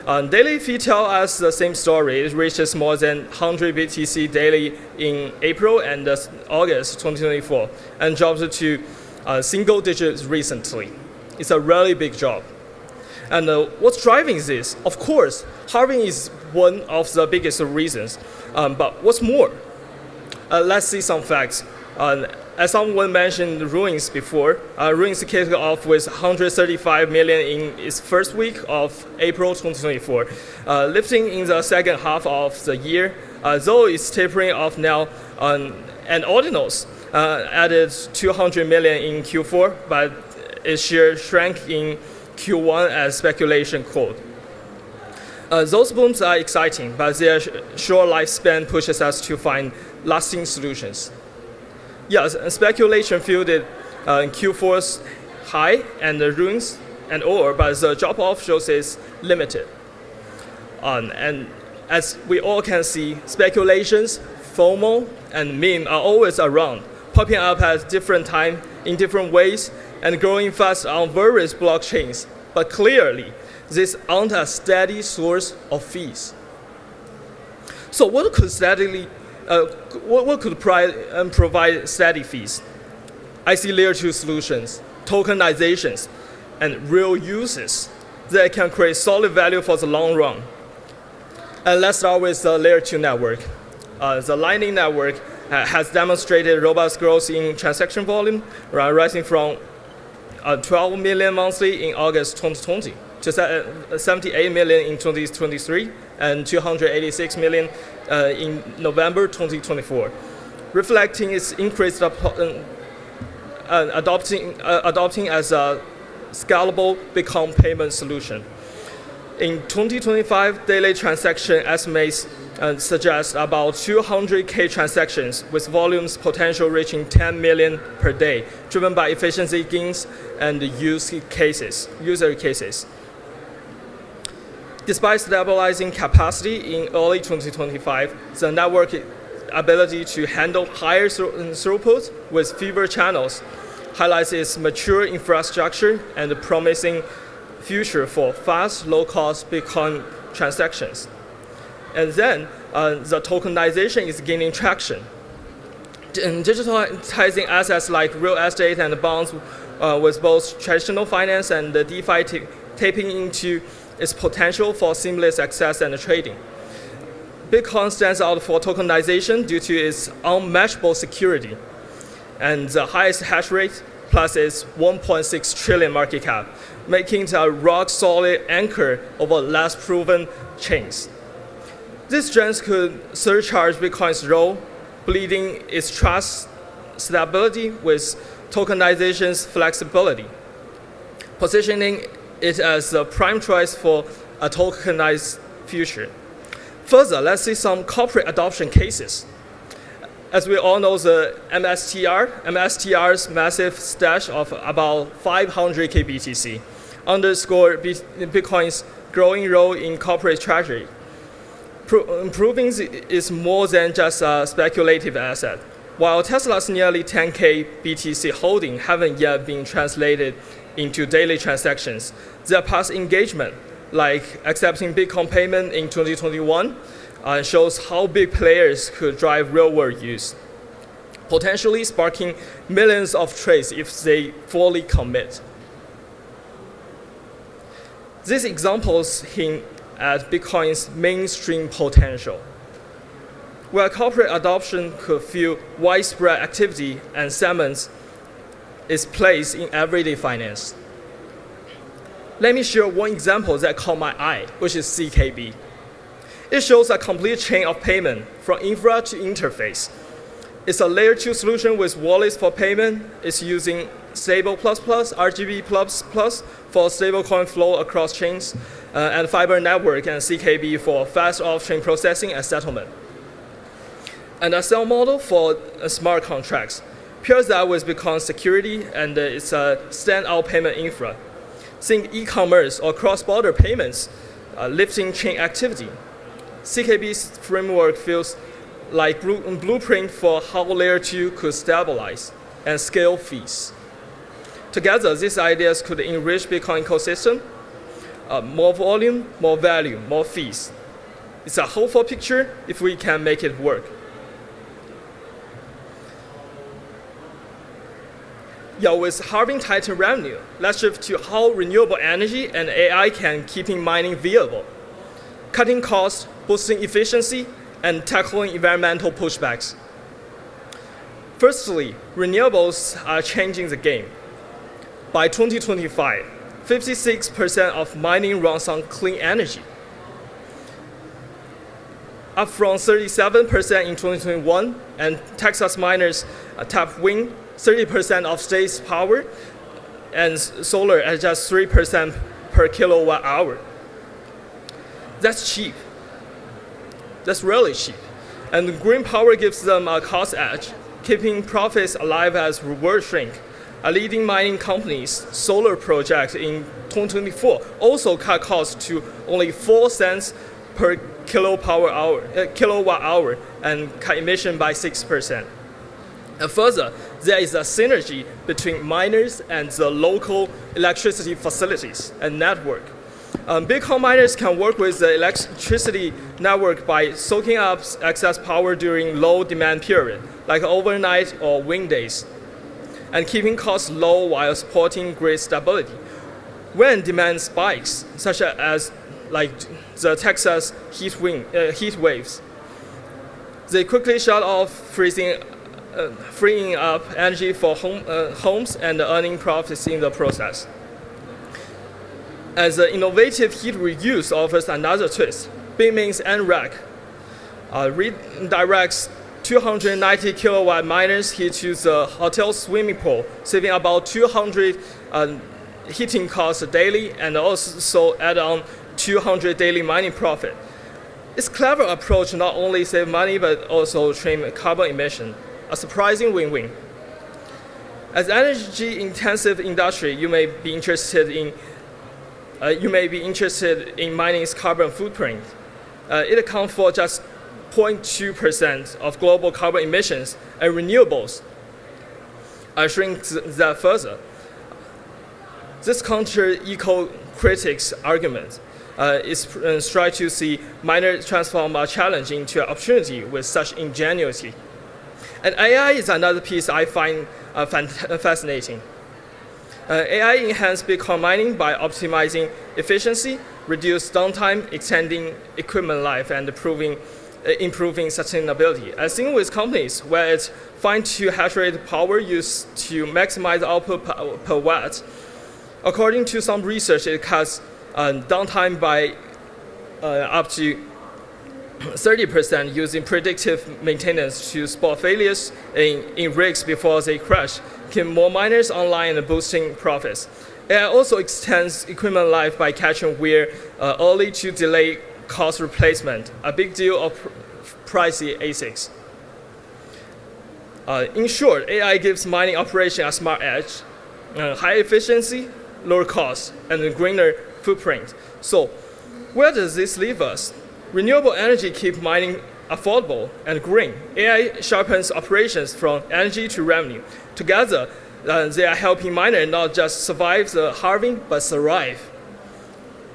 Daily fee tell us the same story. It reaches more than 100 BTC daily in April and August 2024 and dropped to single digits recently. It's a really big drop. And what's driving this? Of course, halving is one of the biggest reasons. But what's more? Let's see some facts. As someone mentioned ruins before, ruins kicked off with 135 million in its first week of April 2024, lifting in the second half of the year, though it's tapering off now, and Ordinals added 200 million in Q4, but its share shrank in Q1 as speculation cooled. Those booms are exciting, but their short lifespan pushes us to find lasting solutions. Yes, speculation fueled Q4's high and the ruins and ore, but the drop-off shows is limited. And as we all can see, speculations, FOMO, and meme are always around, popping up at different times in different ways and growing fast on various blockchains. But clearly, these aren't a steady source of fees. So what could provide steady fees? I see layer 2 solutions, tokenizations, and real uses that can create solid value for the long run. And let's start with the layer 2 network. The Lightning Network has demonstrated robust growth in transaction volume, rising from 12 million monthly in August 2020 to 78 million in 2023 and 286 million in November 2024, reflecting its increased adopting as a scalable Bitcoin payment solution. In 2025, daily transaction estimates suggest about 200K transactions with volumes potential reaching 10 million per day, driven by efficiency gains and user cases. Despite stabilizing capacity in early 2025, the network ability to handle higher throughput with fewer channels highlights its mature infrastructure and promising future for fast, low-cost Bitcoin transactions. And then the tokenization is gaining traction. Digitalizing assets like real estate and bonds with both traditional finance and the DeFi tapping into its potential for seamless access and trading. Bitcoin stands out for tokenization due to its unmatchable security and the highest hash rate plus its 1.6 trillion market cap, making it a rock-solid anchor over less proven chains. These strengths could surcharge Bitcoin's role, bleeding its trust stability with tokenization's flexibility, positioning it as the prime choice for a tokenized future. Further, let's see some corporate adoption cases. As we all know, the MSTR's massive stash of about 500k BTC underscore Bitcoin's growing role in corporate treasury, proving it's more than just a speculative asset. While Tesla's nearly 10k BTC holding haven't yet been translated into daily transactions, their past engagement, like accepting Bitcoin payment in 2021, shows how big players could drive real-world use, potentially sparking millions of trades if they fully commit. These examples hint at Bitcoin's mainstream potential, where corporate adoption could fuel widespread activity and cements its place in everyday finance. Let me share one example that caught my eye, which is CKB. It shows a complete chain of payment from infra to interface. It's a layer 2 solution with wallets for payment. It's using Stable++, RGB++ for stablecoin flow across chains, and Fiber Network and CKB for fast off-chain processing and settlement. And a sell model for smart contracts pairs that with Bitcoin security, and it's a standout payment infra. Think e-commerce or cross-border payments, lifting chain activity. CKB's framework feels like blueprint for how layer 2 could stabilize and scale fees. Together, these ideas could enrich Bitcoin ecosystem, more volume, more value, more fees. It's a hopeful picture if we can make it work. Yeah, with halving Titan revenue, let's shift to how renewable energy and AI can keep mining viable, cutting costs, boosting efficiency, and tackling environmental pushbacks. Firstly, renewables are changing the game. By 2025, 56% of mining runs on clean energy, up from 37% in 2021, and Texas miners tap wind, 30% of state's power, and solar at just 3% per kilowatt hour. That's cheap. That's really cheap. And green power gives them a cost edge, keeping profits alive as reward shrink. A leading mining company's solar project in 2024 also cut costs to only 4 cents per kilowatt hour and cut emission by 6%. And further, there is a synergy between miners and the local electricity facilities and network. Bitcoin miners can work with the electricity network by soaking up excess power during low demand period, like overnight or wind days, and keeping costs low while supporting grid stability. When demand spikes, such as like the Texas heat waves, they quickly shut off, freeing up energy for homes and earning profits in the process. As the innovative heat reuse offers another twist, Bitmain's NRAC redirects 290 kilowatt miners heat to the hotel swimming pool, saving about 200 heating costs daily, and also add on 200 daily mining profit. It's a clever approach not only save money but also trim carbon emission, a surprising win-win. As energy-intensive industry, you may be interested in mining's carbon footprint. It accounts for just 0.2% of global carbon emissions, and renewables shrink that further. This counters eco-critics' argument. Is try to see miners transform a challenge into an opportunity with such ingenuity. And AI is another piece I find fascinating. AI enhances Bitcoin mining by optimizing efficiency, reduce downtime, extending equipment life, and improving sustainability. As seen with companies where it's fine-tune hash rate power used to maximize output per watt. According to some research, it cuts downtime by up to 30% using predictive maintenance to spot failures in rigs before they crash, keep more miners online and boosting profits. AI also extends equipment life by catching wear early to delay cost replacement, a big deal of pricey ASICs. In short, AI gives mining operation a smart edge, high efficiency, lower cost, and a greener footprint. So, where does this leave us? Renewable energy keep mining affordable and green. AI sharpens operations from energy to revenue. Together, they are helping miners not just survive the halving, but thrive.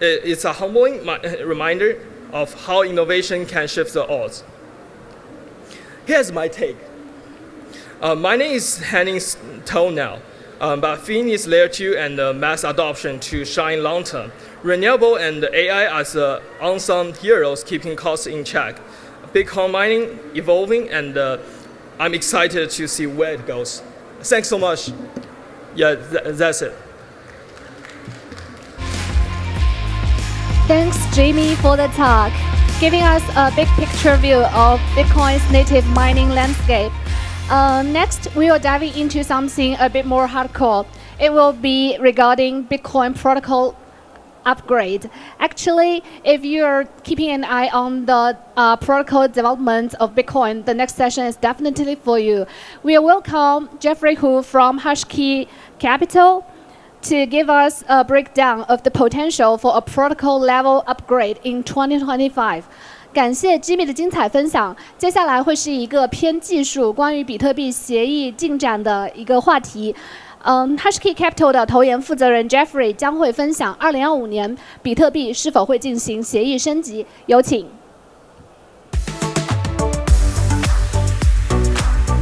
It's a humbling reminder of how innovation can shift the odds. Here's my take. Mining is handing tone now, but Fin is layer 2 and mass adoption to shine long term. Renewable and AI as unsung heroes keeping costs in check. Bitcoin mining evolving, and I'm excited to see where it goes. Thanks so much. Yeah, that's it. Thanks, Jamie, for the talk, giving us a big picture view of Bitcoin's native mining landscape. Next, we will dive into something a bit more hardcore. It will be regarding Bitcoin protocol upgrade. Actually, if you're keeping an eye on the protocol development of Bitcoin, the next session is definitely for you. We welcome Jeffrey Hu from Hashkey Capital to give us a breakdown of the potential for a protocol level upgrade in 2025. 感谢 Jimmy 的精彩分享。接下来会是一个偏技术关于比特币协议进展的一个话题。Hashkey Capital 的投研负责人 Jeffrey 将会分享2025年比特币是否会进行协议升级。有请。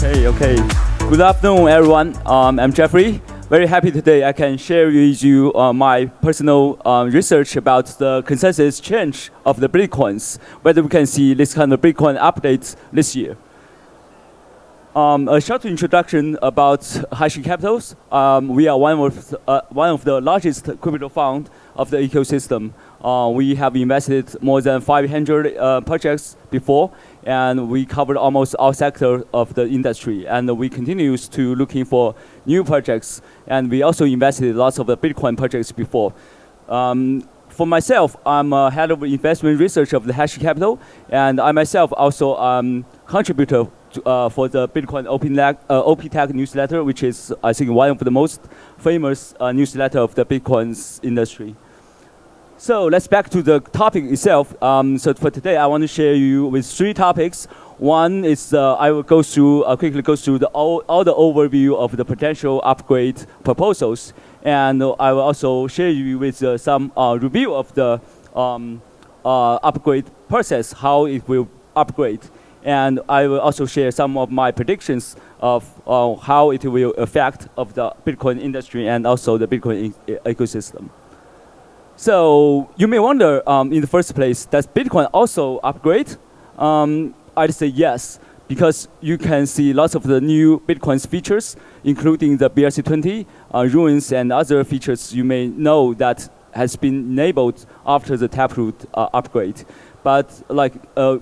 Okay. Good afternoon, everyone. I'm Jeffrey. Very happy today I can share with you my personal research about the consensus change of the Bitcoins, whether we can see this kind of Bitcoin updates this year. A short introduction about Hashkey Capitals. We are one of the largest crypto fund of the ecosystem. We have invested more than 500 projects before, and we covered almost all sectors of the industry. And we continue to looking for new projects, and we also invested lots of the Bitcoin projects before. For myself, I'm a head of investment research of the Hashkey Capital, and I myself also contributor for the Bitcoin OP-Tech newsletter, which is, I think, one of the most famous newsletter of the Bitcoin's industry. So let's back to the topic itself. So for today, I want to share you with 3 topics. One is I will go through quickly go through all the overview of the potential upgrade proposals, and I will also share you with some review of the upgrade process, how it will upgrade. And I will also share some of my predictions of how it will affect of the Bitcoin industry and also the Bitcoin ecosystem. So you may wonder, in the first place, does Bitcoin also upgrade? I'd say yes, because you can see lots of the new Bitcoin's features, including the BRC20, ruins, and other features you may know that has been enabled after the Taproot upgrade. But like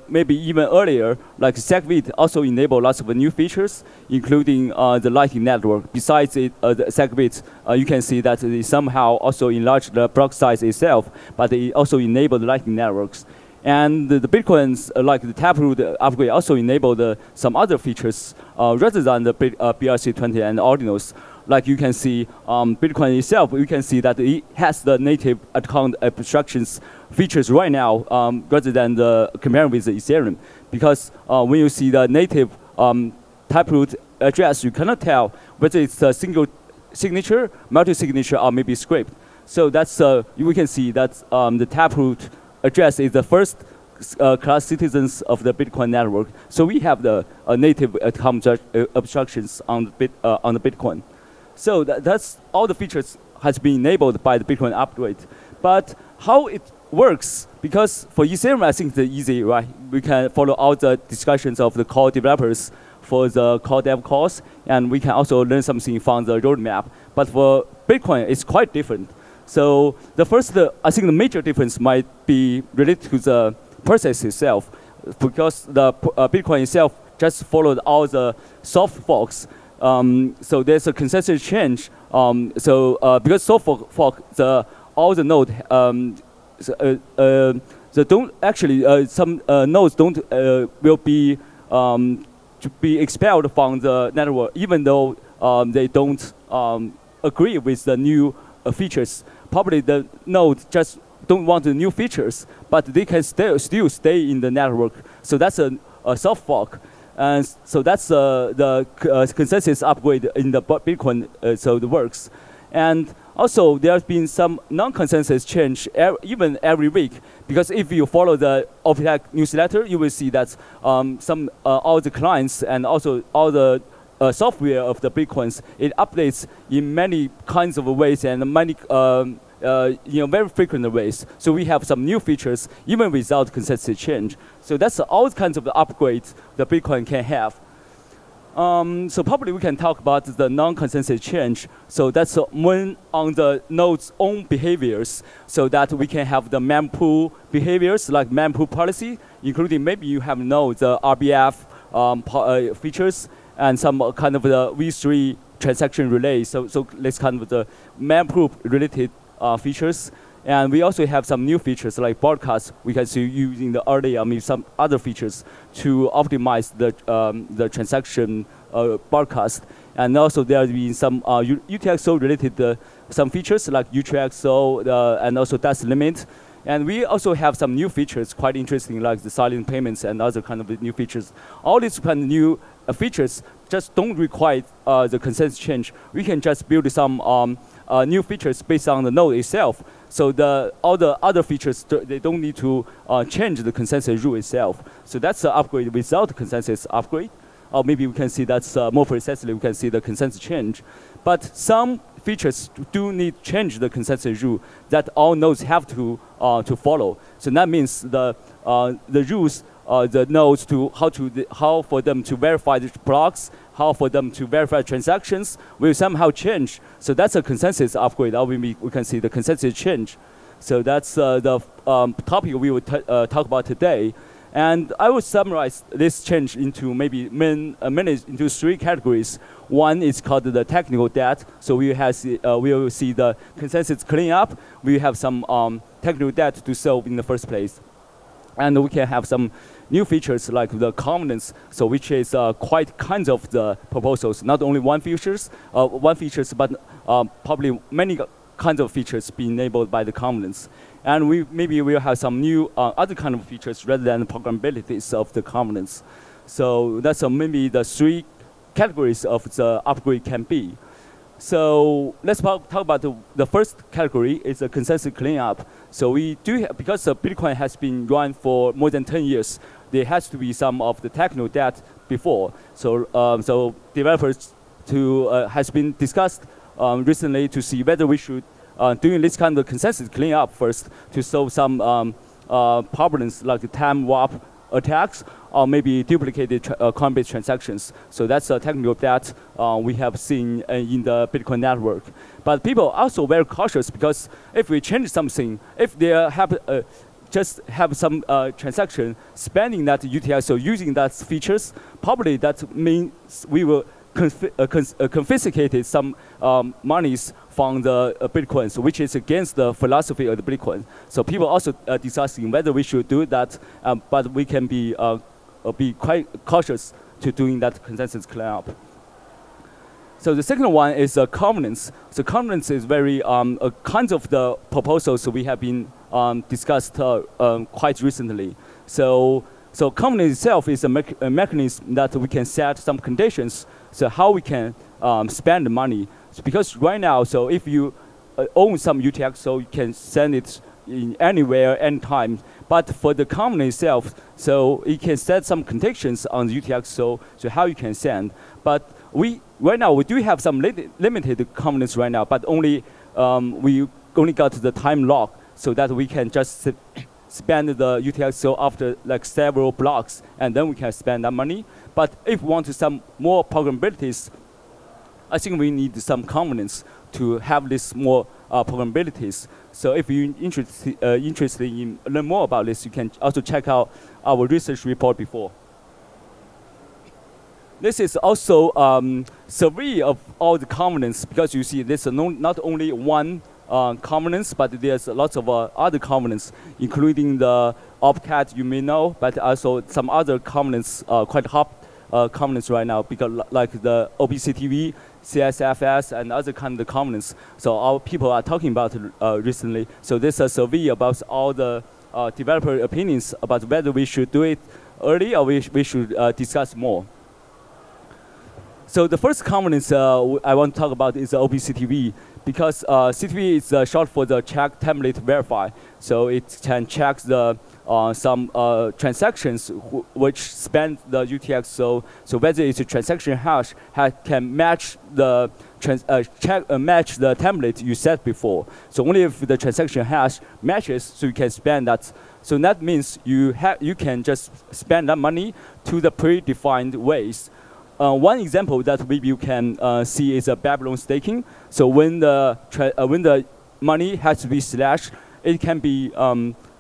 maybe even earlier, like CKB also enabled lots of new features, including the Lightning Network. Besides the CKB, you can see that it somehow also enlarged the block size itself, but it also enabled the Lightning Networks. And the Bitcoins, like the Taproot upgrade, also enabled some other features rather than the BRC20 and Ordinals. Like you can see, Bitcoin itself, you can see that it has the native account abstractions features right now, rather than comparing with the Ethereum. Because when you see the native Taproot address, you cannot tell whether it's a single signature, multi-signature, or maybe script. So that's we can see that the Taproot address is the first class citizens of the Bitcoin network. So we have the native account abstractions on the Bitcoin. So that's all the features has been enabled by the Bitcoin upgrade. But how it works, because for Ethereum, I think it's easy, right? We can follow all the discussions of the core developers for the core dev course, and we can also learn something from the roadmap. But for Bitcoin, it's quite different. So the first, I think the major difference might be related to the process itself, because the Bitcoin itself just followed all the soft forks. so there's a consensus change. Because so for all the node, the don't actually some nodes don't will be to be expelled from the network, even though they don't agree with the new features. Probably the node just don't want the new features, but they can still stay in the network. So that's a soft fork. And so that's the consensus upgrade in the Bitcoin, so it works. And also, there has been some non-consensus change even every week, because if you follow the OPTEC newsletter, you will see that all the clients and also all the software of the Bitcoins, it updates in many kinds of ways and many very frequent ways. So we have some new features even without consensus change. So that's all kinds of the upgrades the Bitcoin can have. So probably we can talk about the non-consensus change. So that's when on the node's own behaviors, so that we can have the mempool behaviors like mempool policy, including maybe you have the RBF features and some kind of the V3 transaction relay. So let's kind of the mempool related features. And we also have some new features like broadcast. We can see using the early, some other features to optimize the transaction broadcast. And also there have been some UTXO related some features like UTXO and also dust limit. And we also have some new features, quite interesting, like the silent payments and other kind of new features. All these kind of new features just don't require the consensus change. We can just build some new features based on the node itself. So all the other features, they don't need to change the consensus rule itself. So that's the upgrade without consensus upgrade. Or maybe we can see that's more precisely, we can see the consensus change. But some features do need change the consensus rule that all nodes have to follow. So that means the rules, the nodes to how for them to verify the blocks, how for them to verify transactions will somehow change. So that's a consensus upgrade. We can see the consensus change. So that's the topic we will talk about today. And I will summarize this change into maybe into three categories. One is called the technical debt. So we will see the consensus clean up. We have some technical debt to solve in the first place. And we can have some new features like the covenants, so which is quite kinds of the proposals, not only one features, but probably many kinds of features being enabled by the covenants. And maybe we'll have some new other kind of features rather than the programmabilities of the covenants. So that's maybe the three categories of the upgrade can be. So let's talk about the first category is the consensus cleanup. So we do because Bitcoin has been run for more than 10 years, there has to be some of the technical debt before. So developers has been discussed recently to see whether we should doing this kind of consensus cleanup first to solve some problems like time warp attacks or maybe duplicated coin-based transactions. So that's a technical that we have seen in the Bitcoin network. But people are also very cautious because if we change something, if they just have some transaction spending that UTXO using that features, probably that means we will confiscated some monies from the Bitcoins, which is against the philosophy of the Bitcoin. So people also discussing whether we should do that, but we can be quite cautious to doing that consensus cleanup. So the second one is covenants. So covenants is very kinds of the proposals we have been discussed quite recently. So covenant itself is a mechanism that we can set some conditions. So how we can spend the money. So because right now, so if you own some UTX, so you can send it in anywhere, anytime. But for the covenant itself, so it can set some conditions on the UTX, so how you can send. But right now we do have some limited covenants right now, but we only got the time lock so that we can just spend the UTXO after like several blocks, and then we can spend that money. But if we want some more programmabilities, I think we need some covenants to have this more programmabilities. So if you're interested in learn more about this, you can also check out our research report before. this is also survey of all the covenants, because you see there's not only one covenants, but there's lots of other covenants, including the OPCAT you may know, but also some other covenants, quite hot covenants right now, because like the OPCTV, CSFS, and other kind of covenants. So our people are talking about recently. So there's a survey about all the developer opinions about whether we should do it early or we should discuss more. So the first covenant I want to talk about is the OPCTV, because CTV is short for the check template verify. So it can check the some transactions which span the UTX. So whether it's a transaction hash can match the match the template you set before. So only if the transaction hash matches, so you can spend that. So that means you can just spend that money to the predefined ways. One example that maybe you can see is a Babylon staking. So when the money has to be slashed, it can be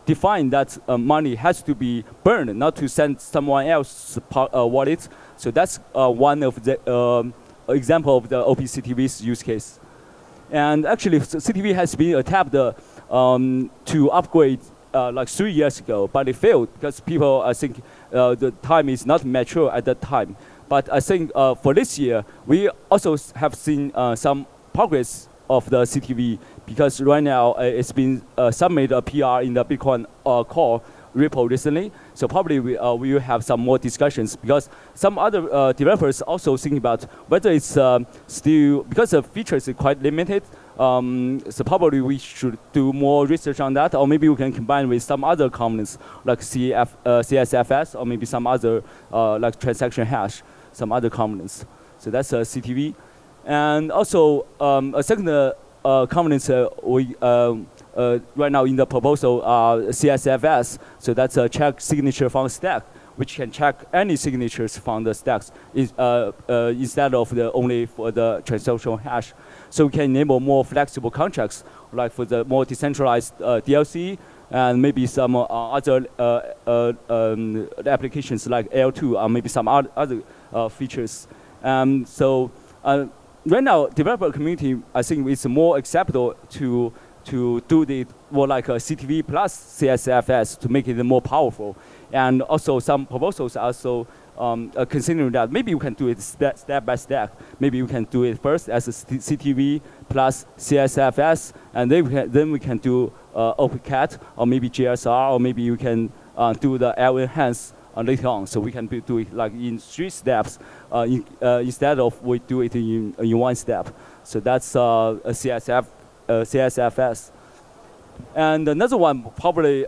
defined that money has to be burned, not to send someone else's wallet. So that's one of the example of the OPCTV's use case. And actually, CTV has been attacked to upgrade like 3 years ago, but it failed because people, I think, the time is not mature at that time. But I think for this year, we also have seen some progress of the CTV, because right now it's been submitted a PR in the Bitcoin core repo recently. So probably we will have some more discussions, because some other developers also thinking about whether it's still, because the features are quite limited. So probably we should do more research on that, or maybe we can combine with some other components like CSFS, or maybe some other like transaction hash, some other components. So that's CTV. And also a second component we right now in the proposal CSFS. So that's a check signature from stack, which can check any signatures from the stacks instead of the only for the transaction hash. So we can enable more flexible contracts, like for the more decentralized DLC, and maybe some other applications like L2, or maybe some other features. So right now, developer community, I think it's more acceptable to do the more like a CTV plus CSFS to make it more powerful. And also some proposals are also considering that maybe you can do it step by step. Maybe you can do it first as a CTV plus CSFS, and then we can do OpenCat, or maybe GSR, or maybe you can do the L enhance later on. So we can do it like in 3 steps instead of we do it in 1 step. So that's a CSFS. And another one probably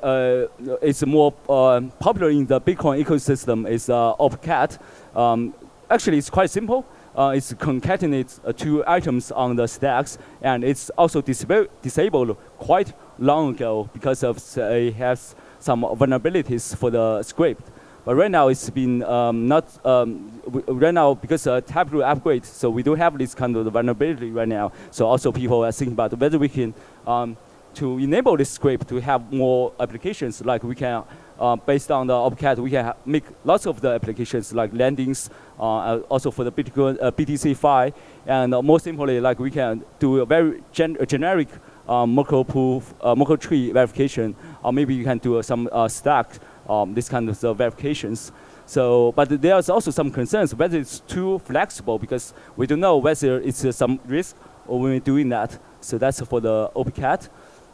is more popular in the Bitcoin ecosystem is OpenCat. Actually, it's quite simple. It's concatenates 2 items on the stacks, and it's also disabled quite long ago because of it has some vulnerabilities for the script. But right now it's been right now because Taproot upgrade, so we don't have this kind of vulnerability right now. So also people are thinking about whether we can to enable this script to have more applications, like we can, based on the OpenCat, we can make lots of the applications like landings, also for the Bitcoin BTC file, and most importantly, like we can do a very generic Merkle proof, Merkle tree verification, or maybe you can do some stack, this kind of verifications. So, but there's also some concerns whether it's too flexible, because we don't know whether it's some risk when we're doing that. So that's for the OpenCat.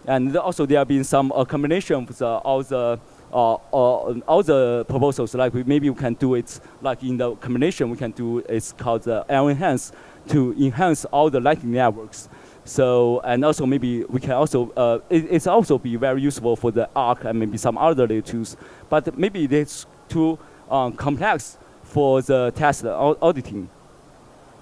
And also there have been some combination of all the proposals. Like maybe we can do it like in the combination. We can do it's called the L enhance to enhance all the Lightning networks. So, and also maybe we can also it's also be very useful for the ARC and maybe some other layer tools. But maybe it's too complex for the test auditing.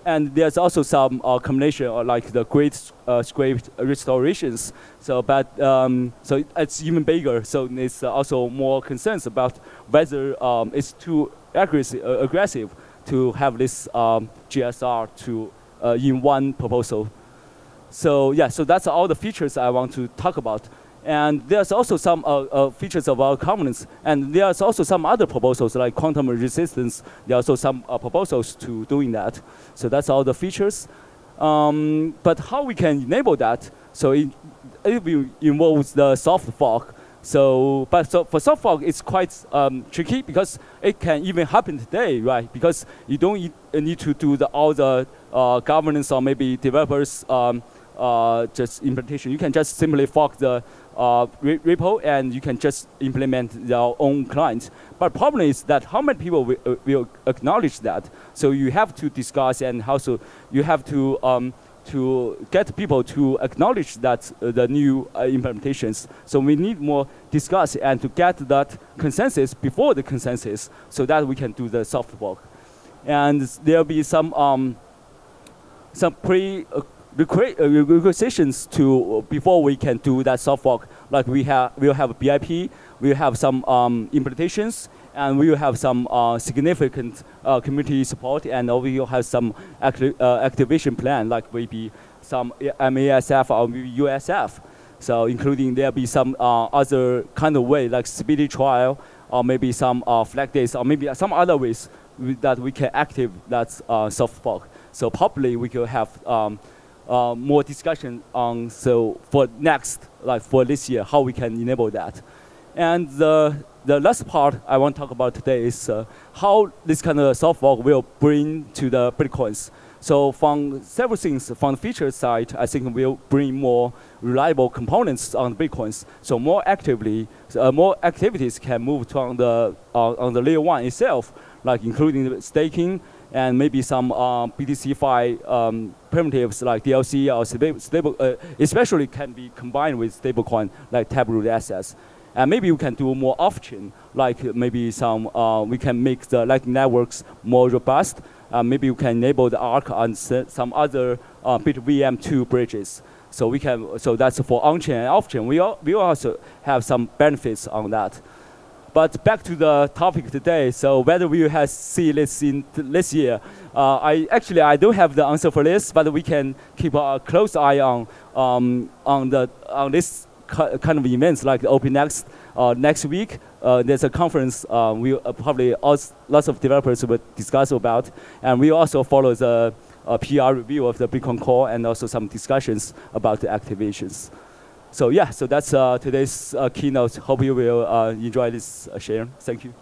And there's also some combination of like the great script restorations. So, but so it's even bigger. So it's also more concerns about whether it's too aggressive to have this GSR to in one proposal. So yeah, so that's all the features I want to talk about. And there's also some features of our governance, and there's also some other proposals like quantum resistance. There are also some proposals to doing that. So that's all the features. But how we can enable that? So it involves the soft fork. So for soft fork, it's quite tricky because it can even happen today, right? Because you don't need to do all the governance or maybe developers just implementation. You can just simply fork the repo and you can just implement your own client. But problem is that how many people will acknowledge that? So you have to discuss and also you have to get people to acknowledge that the new implementations. So we need more discuss and to get that consensus before the consensus so that we can do the soft fork. And there'll be some requisitions to before we can do that soft fork. Like we'll have a BIP, we'll have some implementations, and we will have some significant community support, and we will have some activation plan, like maybe some MASF or maybe USF. So including there'll be some other kind of way, like speedy trial, or maybe some flag days, or maybe some other ways that we can active that soft fork. So probably we could have more discussion on for next, like for this year, how we can enable that. And the last part I want to talk about today is how this kind of soft fork will bring to the Bitcoins. So from several things, from the feature side, I think we'll bring more reliable components on Bitcoins. So more activities can move to on the layer one itself, like including the staking and maybe some BTC-Fi primitives like DLC or stable, especially can be combined with stablecoin like Taproot assets. And maybe we can do more off-chain, like maybe some, we can make the Lightning networks more robust. Maybe we can enable the ARC on some other BitVM2 bridges. So we can, so that's for on-chain and off-chain. We also have some benefits on that. But back to the topic today. So whether we have see this in this year, I don't have the answer for this, but we can keep a close eye on this kind of events like the Open Next next week. There's a conference we probably lots of developers will discuss about, and we also follow the PR review of the Bitcoin Core and also some discussions about the activations. So yeah, so that's today's keynote. Hope you will enjoy this share. Thank you.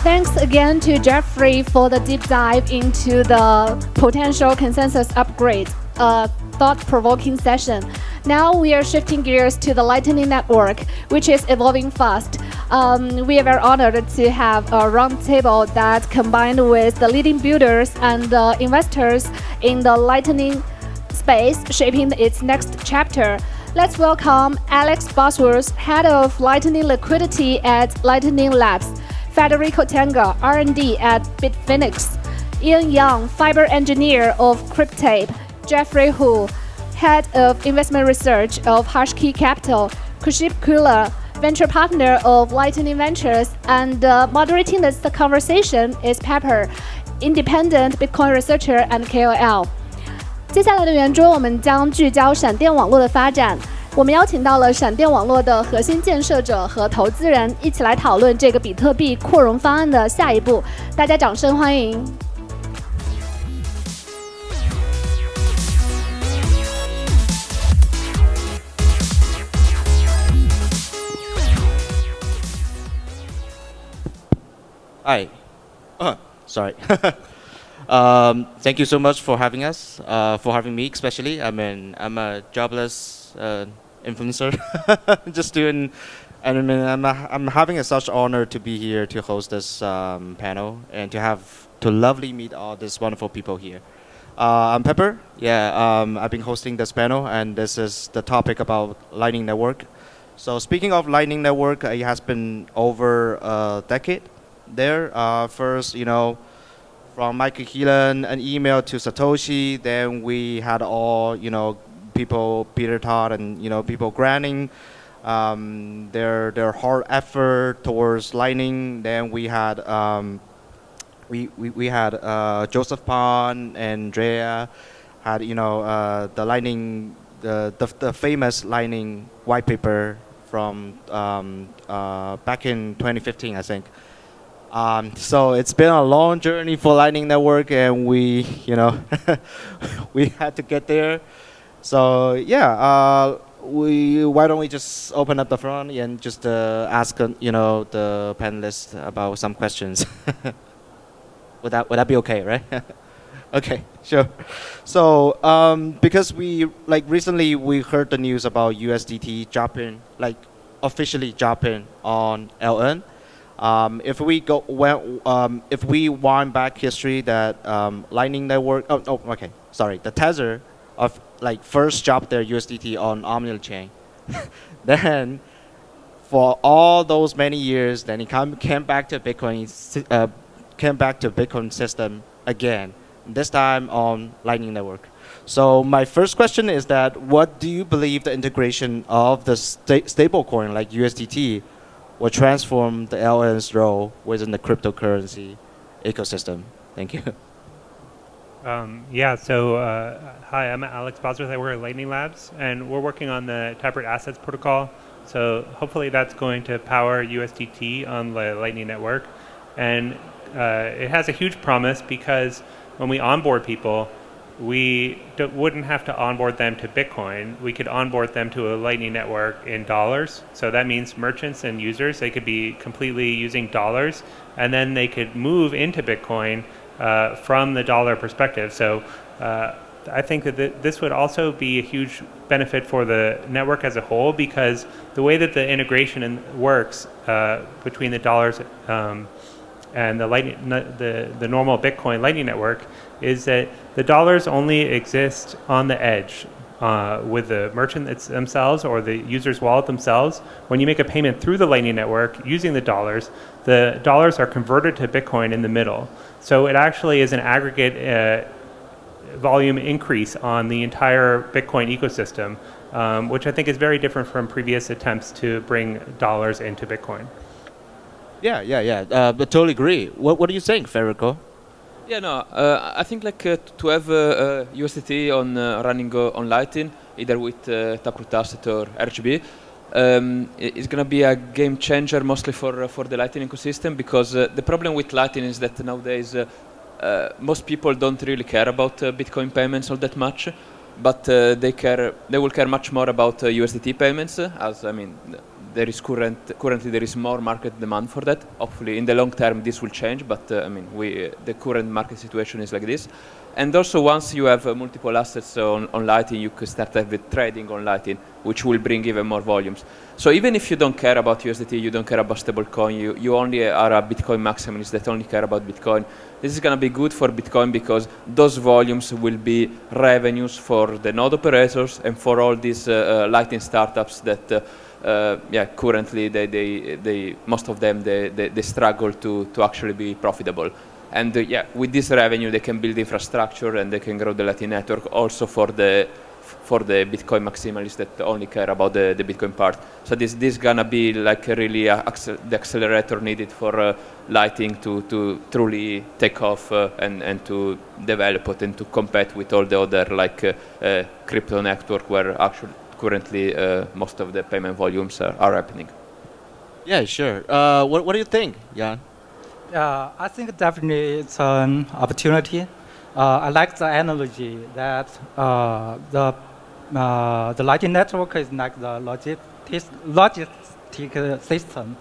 Thanks again to Jeffrey for the deep dive into the potential consensus upgrade, thought-provoking session. Now we are shifting gears to the Lightning Network, which is evolving fast. We are very honored to have a roundtable that combined with the leading builders and investors in the Lightning space, shaping its next chapter. Let's welcome Alex Bosworth, Head of Lightning Liquidity at Lightning Labs, Federico Tenga, R&D at Bitfinex, Ian Young, Fiber Engineer of Cryptape, Jeffrey Hu, Head of Investment Research of Hashkey Capital, Kuship Kula, Venture Partner of Lightning Ventures, and moderating this conversation is Pepper, Independent Bitcoin Researcher and KOL. 接下来的圆桌，我们将聚焦闪电网络的发展。我们邀请到了闪电网络的核心建设者和投资人，一起来讨论这个比特币扩容方案的下一步。大家掌声欢迎！ Hi. Sorry. Thank you so much for having us, for having me especially. I'm a jobless influencer, just doing, and I'm having such honor to be here to host this panel and to lovely meet all these wonderful people here. I'm Pepper. Yeah, I've been hosting this panel, and this is the topic about Lightning Network. So speaking of Lightning Network, it has been over a decade. There, first, from Michael Heelan, an email to Satoshi. Then we had all, people, Peter Todd, and people granting their hard effort towards Lightning. Then we had we had Joseph Pond and Drea had the the famous Lightning white paper from back in 2015, I think. So it's been a long journey for Lightning Network, and we, we had to get there. So yeah, why don't we just open up the front and just ask the panelists about some questions? Would that be okay, right? Okay, sure. So because recently we heard the news about USDT dropping, officially dropping on LN. If we wind back history, that Lightning Network, the Tether of first dropped their USDT on Omni chain, then for all those many years, then it came back to Bitcoin system again. This time on Lightning Network. So my first question is that what do you believe the integration of the stablecoin like USDT will transform the LN's role within the cryptocurrency ecosystem? Thank you. Hi, I'm Alex Bosworth. I work at Lightning Labs, and we're working on the Taproot Assets protocol. So hopefully that's going to power USDT on the Lightning Network. And it has a huge promise because when we onboard people, we wouldn't have to onboard them to Bitcoin. We could onboard them to a Lightning Network in dollars. So that means merchants and users, they could be completely using dollars, and then they could move into Bitcoin from the dollar perspective. So I think that this would also be a huge benefit for the network as a whole, because the way that the integration works between the dollars and the normal Bitcoin Lightning Network is that the dollars only exist on the edge with the merchant themselves or the user's wallet themselves. When you make a payment through the Lightning Network using the dollars are converted to Bitcoin in the middle. So it actually is an aggregate volume increase on the entire Bitcoin ecosystem, which I think is very different from previous attempts to bring dollars into Bitcoin. Yeah. But totally agree. What do you think, Federico? Yeah, no, I think to have USDT on running on Lightning, either with Taproot Asset or RGB, it's going to be a game changer mostly for the Lightning ecosystem, because the problem with Lightning is that nowadays most people don't really care about Bitcoin payments all that much, but they will care much more about USDT payments, currently there is more market demand for that. Hopefully in the long term this will change, but the current market situation is like this. And also once you have multiple assets on Lightning, you can start having trading on Lightning, which will bring even more volumes. So even if you don't care about USDT, you don't care about stablecoin, you only are a Bitcoin maximalist that only care about Bitcoin, this is going to be good for Bitcoin, because those volumes will be revenues for the node operators and for all these Lightning startups that currently they most of them they struggle to actually be profitable. And with this revenue they can build infrastructure and they can grow the Lightning Network also for the Bitcoin maximalists that only care about the Bitcoin part. So this gonna be really the accelerator needed for Lightning to truly take off and to develop it and to compete with all the other crypto network where actually currently most of the payment volumes are happening. Yeah, sure. What do you think, Jan? I think definitely it's an opportunity. I like the analogy that the Lightning Network is like the logistic system,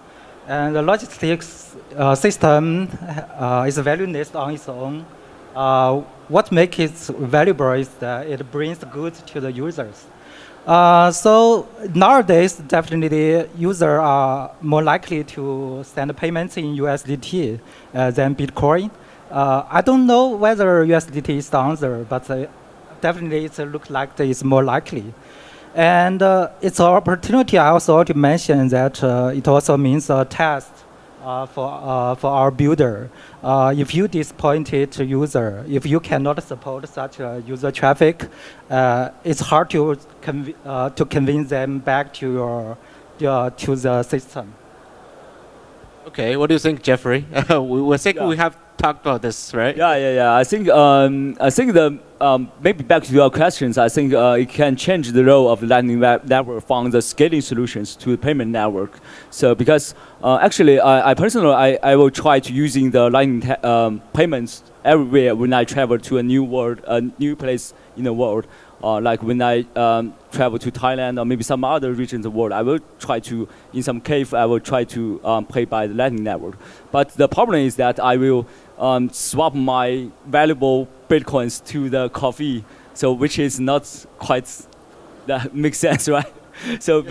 and the logistics system is valueless on its own. What makes it valuable is that it brings goods to the users. So nowadays, definitely, users are more likely to send payments in USDT than Bitcoin. I don't know whether USDT is the answer, but definitely it looks like it's more likely. And it's an opportunity. I also want to mention that it also means a test for our builder. If you disappointed user, if you cannot support such user traffic, it's hard to convince them back to the system. Okay, what do you think, Jeffrey? we think we have talked about this, right? Yeah. I think the maybe back to your questions. I think it can change the role of the Lightning Network from the scaling solutions to the payment network. So because actually, I personally I will try to using the Lightning payments everywhere when I travel to a new place in the world. Like when I travel to Thailand or maybe some other regions of the world, I will try to, in some case, I will try to pay by the Lightning Network. But the problem is that I will swap my valuable Bitcoins to the coffee, so which is not quite, that makes sense, right? So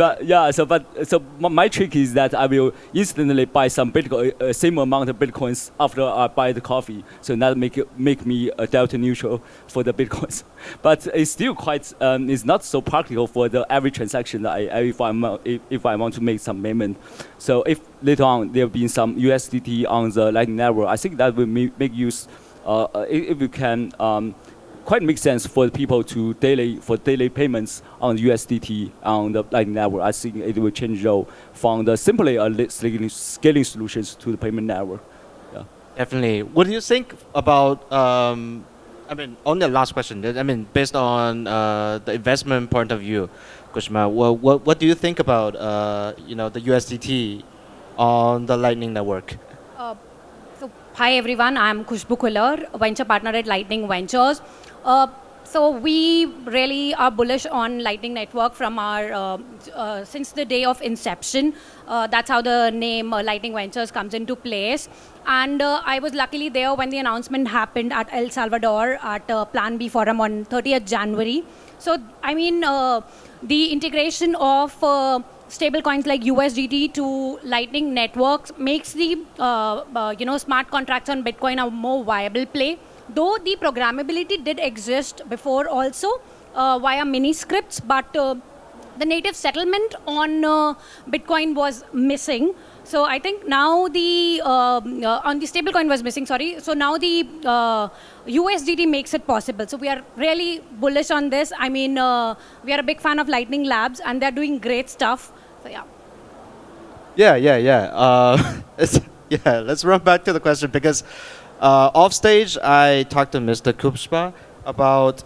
my trick is that I will instantly buy some Bitcoin, same amount of Bitcoins after I buy the coffee. So that make me a delta neutral for the Bitcoins. But it's still quite, it's not so practical for the every transaction if I want to make some payment. So if later on there be some USDT on the Lightning Network, I think that will make use, if you can, quite makes sense for people to daily payments on USDT on the Lightning Network. I think it will change role from the simply scaling solutions to the payment network. Yeah. Definitely. What do you think about? I mean, on the last question. I mean, based on the investment point of view, Kushma, what do you think about the USDT on the Lightning Network? Hi everyone, I'm Khushbu Kular, venture partner at Lightning Ventures. So we really are bullish on Lightning Network from our since the day of inception. That's how the name Lightning Ventures comes into place. And I was luckily there when the announcement happened at El Salvador at Plan B Forum on 30th January. So I mean, the integration of stablecoins like USDT to Lightning networks makes the smart contracts on Bitcoin a more viable play. Though the programmability did exist before also via mini scripts, but the native settlement on Bitcoin was missing. So I think now the on the stablecoin was missing. Sorry. So now the USDT makes it possible. So we are really bullish on this. I mean, we are a big fan of Lightning Labs, and they're doing great stuff. So yeah. Yeah. Let's run back to the question because off stage I talked to Mr. Kupspa about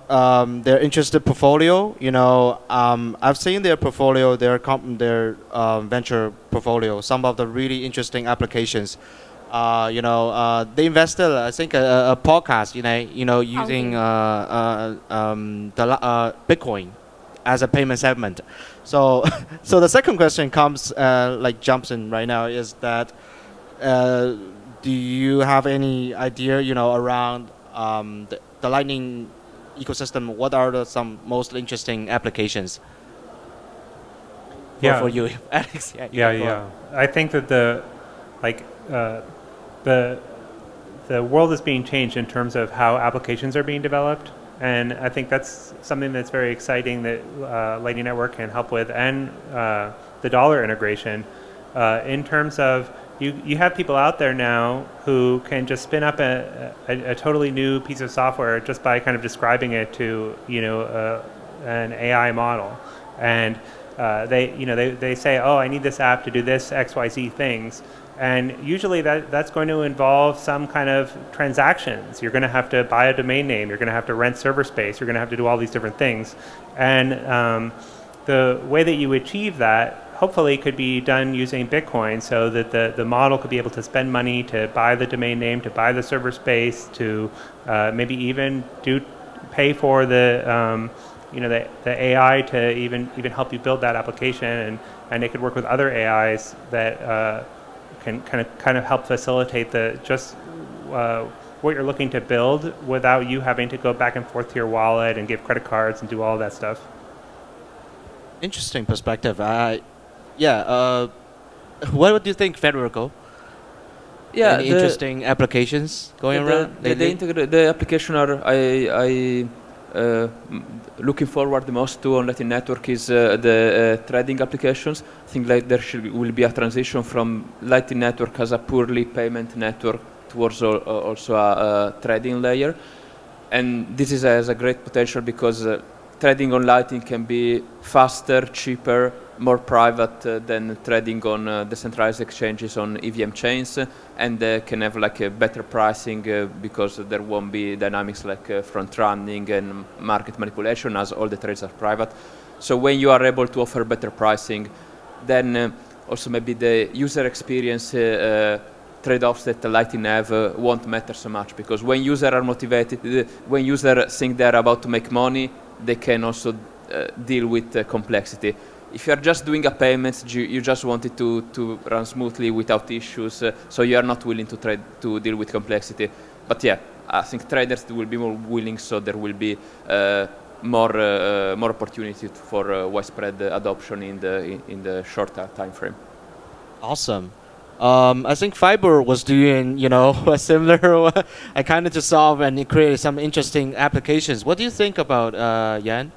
their interested portfolio. I've seen their portfolio, their venture portfolio, some of the really interesting applications. They invested, I think, a podcast. Using the Bitcoin as a payment segment. So the second question comes, jumps in right now, is that do you have any idea, around the Lightning ecosystem? What are some most interesting applications for you, Alex? Yeah. I think that the world is being changed in terms of how applications are being developed. And I think that's something that's very exciting that Lightning Network can help with, and the dollar integration. In terms of, you have people out there now who can just spin up a totally new piece of software just by kind of describing it to an AI model, and they say, oh, I need this app to do this XYZ things. And usually that's going to involve some kind of transactions. You're going to have to buy a domain name. You're going to have to rent server space. You're going to have to do all these different things. And the way that you achieve that hopefully could be done using Bitcoin, so that the model could be able to spend money to buy the domain name, to buy the server space, to maybe even pay for the AI to even help you build that application, and it could work with other AIs that can kind of help facilitate what you're looking to build without you having to go back and forth to your wallet and give credit cards and do all that stuff. Interesting perspective. What do you think, Federico? Yeah, any interesting applications going around lately? The application I looking forward the most to on Lightning Network is the trading applications. I think there will be a transition from Lightning Network as a purely payment network towards also a trading layer. And this has a great potential because trading on Lightning can be faster, cheaper, more private than trading on decentralized exchanges on EVM chains, and can have like a better pricing because there won't be dynamics like front running and market manipulation, as all the trades are private. So when you are able to offer better pricing, then also maybe the user experience trade-offs that the Lightning have won't matter so much, because when users are motivated, when users think they're about to make money, they can also deal with complexity. If you are just doing a payment, you just want it to run smoothly without issues, so you are not willing to deal with complexity. But yeah, I think traders will be more willing, so there will be more opportunity for widespread adoption in the shorter time frame. Awesome. I think Fiber was doing, a similar. I kind of just solved and it created some interesting applications. What do you think about Yan?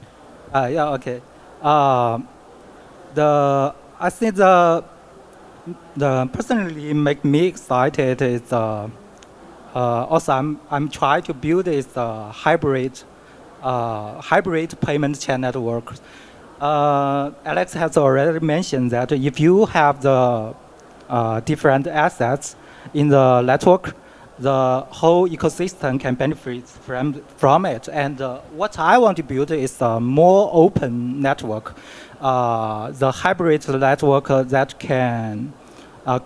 Yeah, okay. I think the personally make me excited is also I'm trying to build this hybrid payment chain network. Alex has already mentioned that if you have the different assets in the network, the whole ecosystem can benefit from it. And what I want to build is a more open network, the hybrid network that can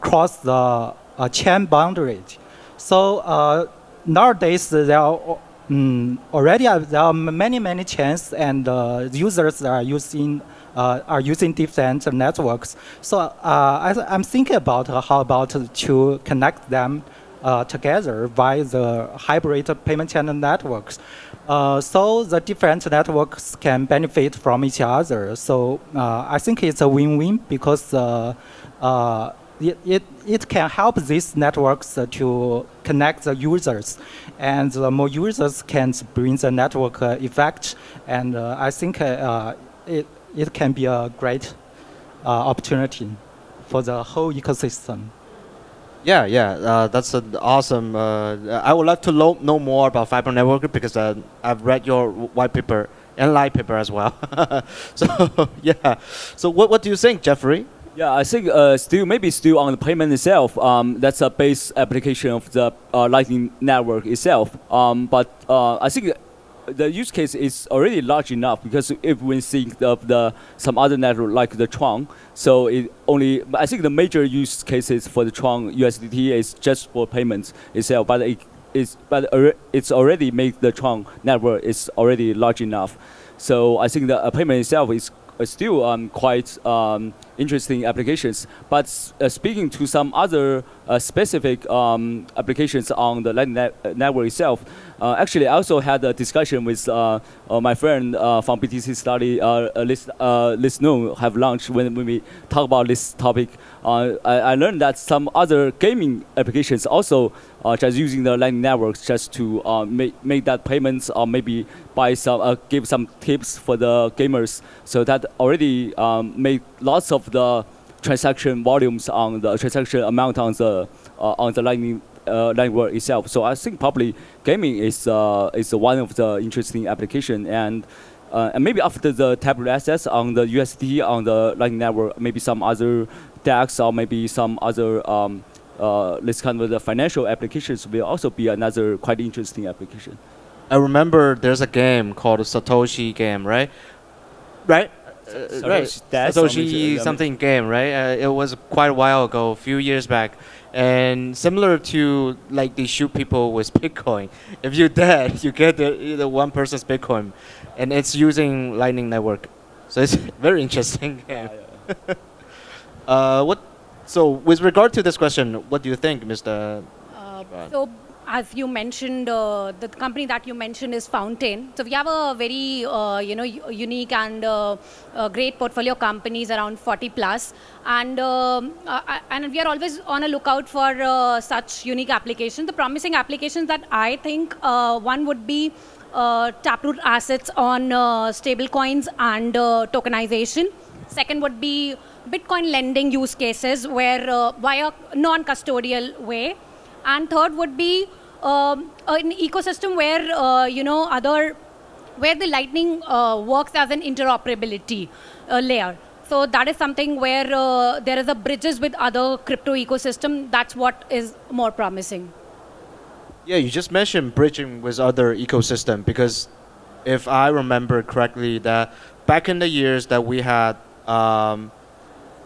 cross the chain boundaries. So nowadays there are there are many chains, and users are using different networks. So I'm thinking about how about to connect them together via the hybrid payment channel networks. So the different networks can benefit from each other. So I think it's a win-win, because it can help these networks to connect the users, and the more users can bring the network effect. And I think it can be a great opportunity for the whole ecosystem. Yeah, that's an awesome. I would like to know more about fiber networking, because I've read your white paper and light paper as well. So yeah, so what do you think, Jeffrey? Yeah, I think still on the payment itself, that's a base application of the Lightning Network itself. But I think the use case is already large enough, because if we think of some other network like the Tron, so but I think the major use cases for the Tron USDT is just for payments itself. But it's already made the Tron network is already large enough. So I think the payment itself is still quite interesting applications. But speaking to some other specific applications on the Lightning Network itself, actually I also had a discussion with my friend from BTC Study, Liz Noon, have lunch when we talk about this topic. I learned that some other gaming applications also just using the Lightning Networks just to make that payments, or maybe give some tips for the gamers. So that already made lots of the transaction volumes on the transaction amount on the Lightning Network itself. So I think probably gaming is one of the interesting application, and maybe after the tablet assets on the USDT on the Lightning Network, maybe some other DAX or maybe some other this kind of the financial applications will also be another quite interesting application. I remember there's a game called Satoshi game, right? Right? Right. Satoshi something game, right? It was quite a while ago, a few years back. And similar to like they shoot people with Bitcoin. If you're dead, you get the one person's Bitcoin. And it's using Lightning Network. So it's very interesting game. So with regard to this question, what do you think, Mr. So as you mentioned, the company that you mentioned is Fountain. So we have a very unique and great portfolio companies, around 40 plus, and we are always on a lookout for such unique applications. The promising applications that I think one would be taproot assets on stablecoins and tokenization. Second would be Bitcoin lending use cases where via non-custodial way. And third would be an ecosystem where where the Lightning works as an interoperability layer. So that is something where there is a bridges with other crypto ecosystem. That's what is more promising. Yeah, you just mentioned bridging with other ecosystem because if I remember correctly, that back in the years that we had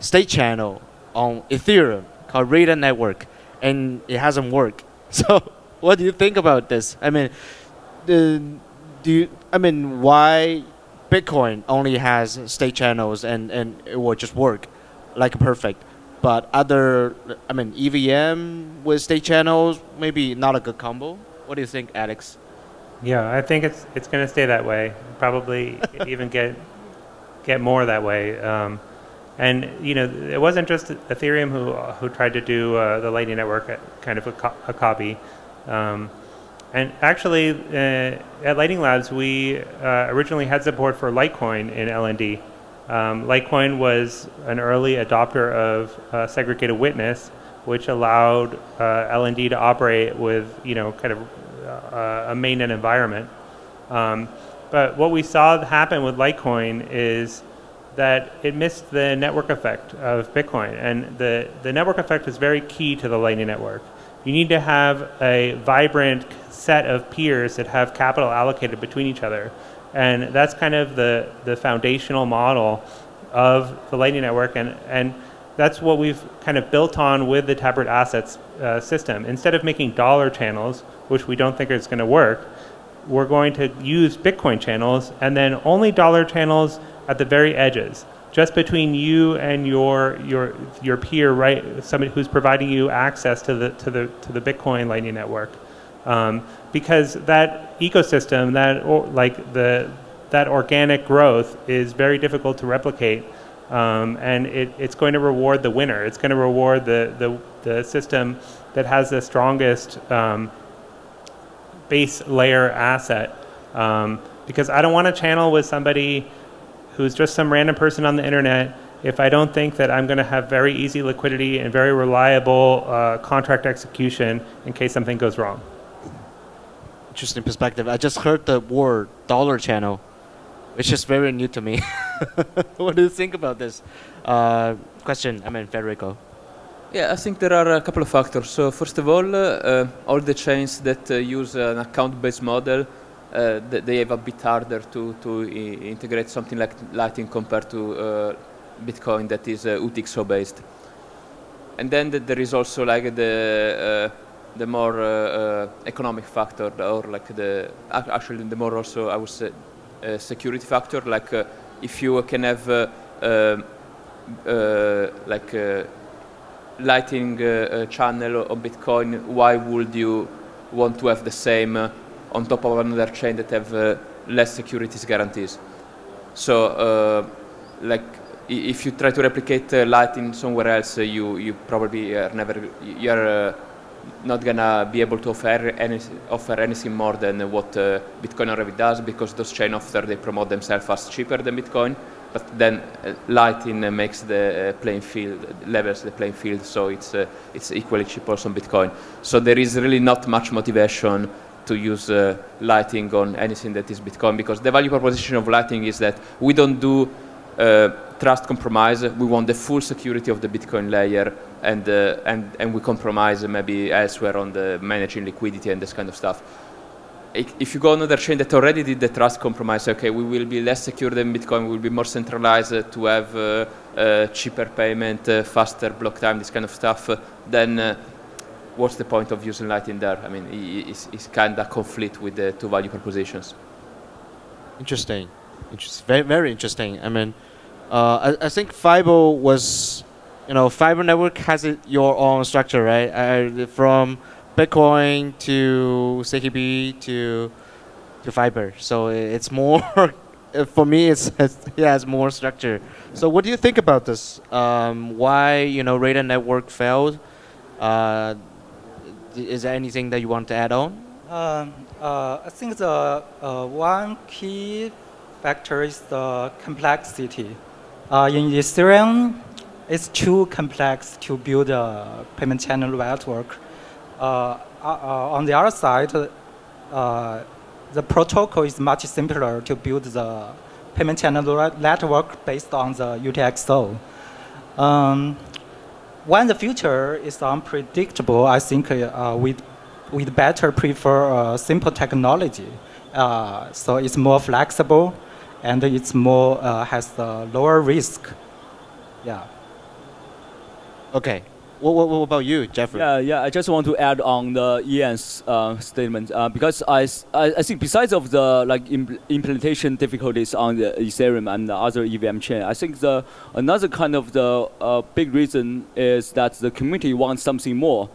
state channel on Ethereum called Rita Network, and it hasn't worked. So, what do you think about this? I mean, why Bitcoin only has state channels and it will just work like perfect, but other, EVM with state channels, maybe not a good combo? What do you think, Alex? Yeah, I think it's going to stay that way. Probably even get more that way. And it wasn't just Ethereum who tried to do the Lightning Network kind of a copy. And actually, at Lightning Labs, we originally had support for Litecoin in LND. Litecoin was an early adopter of segregated witness, which allowed LND to operate with kind of a mainnet environment. But what we saw happen with Litecoin is that it missed the network effect of Bitcoin. And the network effect is very key to the Lightning Network. You need to have a vibrant set of peers that have capital allocated between each other. And that's kind of the foundational model of the Lightning Network. And that's what we've kind of built on with the Taproot Assets system. Instead of making dollar channels, which we don't think is going to work, we're going to use Bitcoin channels and then only dollar channels at the very edges, just between you and your peer, right? Somebody who's providing you access to the Bitcoin Lightning Network, because that ecosystem, that organic growth is very difficult to replicate, and it's going to reward the winner. It's going to reward the system that has the strongest base layer asset, because I don't want to channel with somebody who's just some random person on the internet if I don't think that I'm going to have very easy liquidity and very reliable contract execution in case something goes wrong. Interesting perspective. I just heard the word dollar channel, which is very new to me. What do you think about this question? Federico. Yeah, I think there are a couple of factors. So first of all the chains that use an account-based model, they have a bit harder to integrate something like Lightning compared to Bitcoin that is UTXO based. And then there is also like the more economic factor, or like actually the more also I would say security factor. Like if you can have Lightning channel on Bitcoin, why would you want to have the same on top of another chain that have less securities guarantees? So if you try to replicate Lightning somewhere else, you probably are not gonna be able to offer anything more than what Bitcoin already does, because those chains they promote themselves as cheaper than Bitcoin. But then Lightning makes the playing field, levels the playing field, so it's equally cheap also on Bitcoin. So there is really not much motivation to use Lightning on anything that is Bitcoin, because the value proposition of Lightning is that we don't do trust compromise. We want the full security of the Bitcoin layer, and we compromise maybe elsewhere on the managing liquidity and this kind of stuff. If you go on another chain that already did the trust compromise, okay, we will be less secure than Bitcoin, we will be more centralized to have cheaper payment, faster block time, this kind of stuff, then what's the point of using Lightning there? I mean, it's kind of conflict with the two value propositions. Interesting. Very, very interesting. I mean, I think Fibo was, Fibo Network has your own structure, right? From Bitcoin to CKB to Fiber. So it's more, for me, it has more structure. So what do you think about this? Why, Rita Network failed? Is there anything that you want to add on? I think the one key factor is the complexity. In Ethereum, it's too complex to build a payment channel network. On the other side, the protocol is much simpler to build the payment channel network based on the UTXO. When the future is unpredictable, I think we'd better prefer simple technology. So it's more flexible, and it's more has a lower risk. Yeah. Okay. What about you, Jeffrey? Yeah. I just want to add on the Ian's statement because I think besides of the implementation difficulties on the Ethereum and the other EVM chain, I think another kind of the big reason is that the community wants something more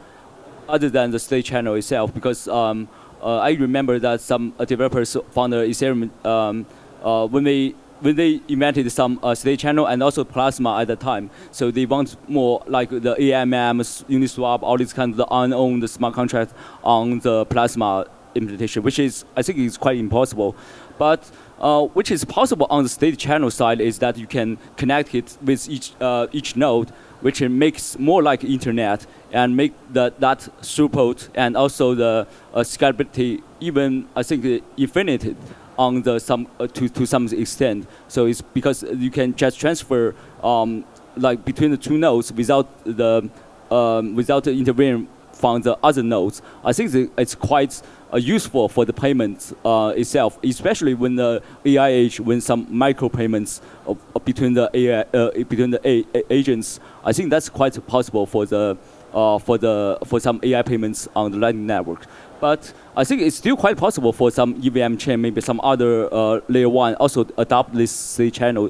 other than the state channel itself. Because I remember that some developers found the Ethereum when they invented some state channel and also Plasma at the time. So they want more like the AMM, Uniswap, all these kinds of the unowned smart contracts on the Plasma implementation, which is, I think, is quite impossible. But which is possible on the state channel side is that you can connect it with each node, which makes more like internet and make that throughput and also the scalability even, I think, infinite on the to some extent. So it's because you can just transfer like between the two nodes without the intervening from the other nodes. I think it's quite useful for the payments itself, especially when the AI age, when some micro payments between the agents. I think that's quite possible for some AI payments on the Lightning Network. But I think it's still quite possible for some EVM chain, maybe some other layer one, also adopt this state channel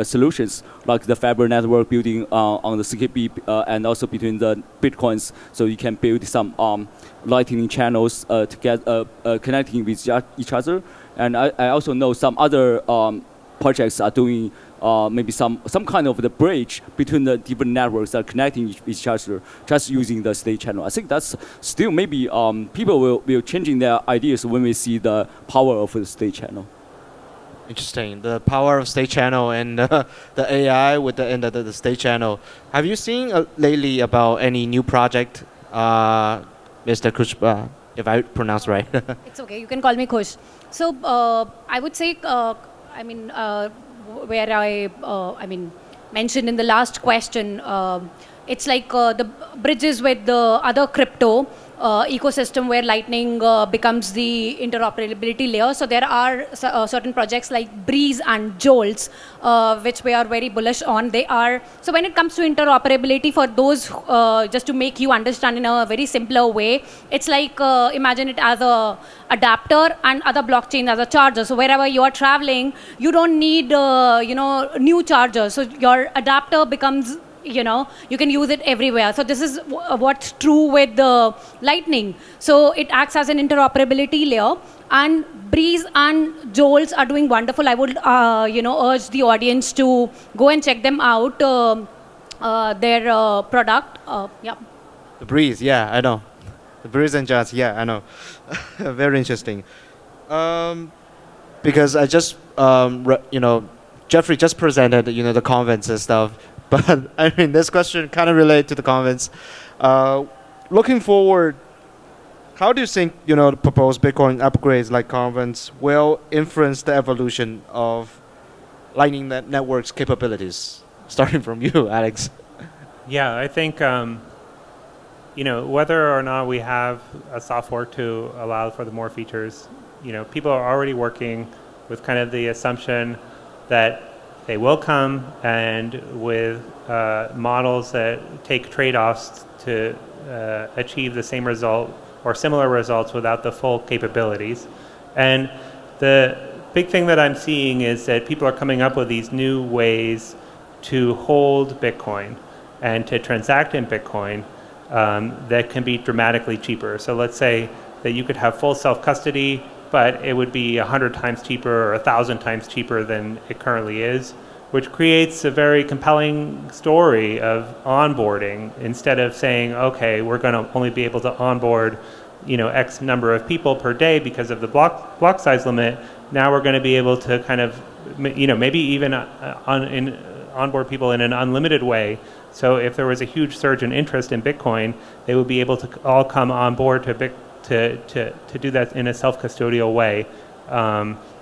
solutions, like the Fabric network building on the CKB and also between the Bitcoins. So you can build some Lightning channels to get connecting with each other. And I also know some other projects are doing maybe some kind of the bridge between the different networks that are connecting each other, just using the state channel. I think that's still maybe people will changing their ideas when we see the power of the state channel. Interesting. The power of state channel and the AI with the state channel. Have you seen lately about any new project, Mr. Kush, if I pronounce right? It's okay. You can call me Kush. So I would say, where I mentioned in the last question, it's like the bridges with the other crypto ecosystem where Lightning becomes the interoperability layer. So there are certain projects like Breeze and Jolts, which we are very bullish on. So when it comes to interoperability, for those, just to make you understand in a very simpler way, it's like imagine it as a adapter and other blockchain as a charger. So wherever you are traveling, you don't need new chargers. So your adapter becomes, you can use it everywhere. So this is what's true with the Lightning. So it acts as an interoperability layer, and Breeze and Jolts are doing wonderful. I would urge the audience to go and check them out, their product. Yeah. The Breeze, yeah, I know. The Breeze and Jolts, yeah, I know. Very interesting. Because I just, Jeffrey just presented, the convents and stuff. But I mean, this question kind of related to the convents. Looking forward, how do you think the proposed Bitcoin upgrades like convents will influence the evolution of Lightning Network's capabilities? Starting from you, Alex. Yeah, I think whether or not we have a soft fork to allow for the more features, people are already working with kind of the assumption that they will come, and with models that take trade-offs to achieve the same result or similar results without the full capabilities. And the big thing that I'm seeing is that people are coming up with these new ways to hold Bitcoin and to transact in Bitcoin that can be dramatically cheaper. So let's say that you could have full self-custody, but it would be 100 times cheaper or 1,000 times cheaper than it currently is, which creates a very compelling story of onboarding. Instead of saying, okay, we're going to only be able to onboard, X number of people per day because of the block size limit. Now we're going to be able to kind of, maybe even onboard people in an unlimited way. So if there was a huge surge in interest in Bitcoin, they would be able to all come on board to do that in a self-custodial way,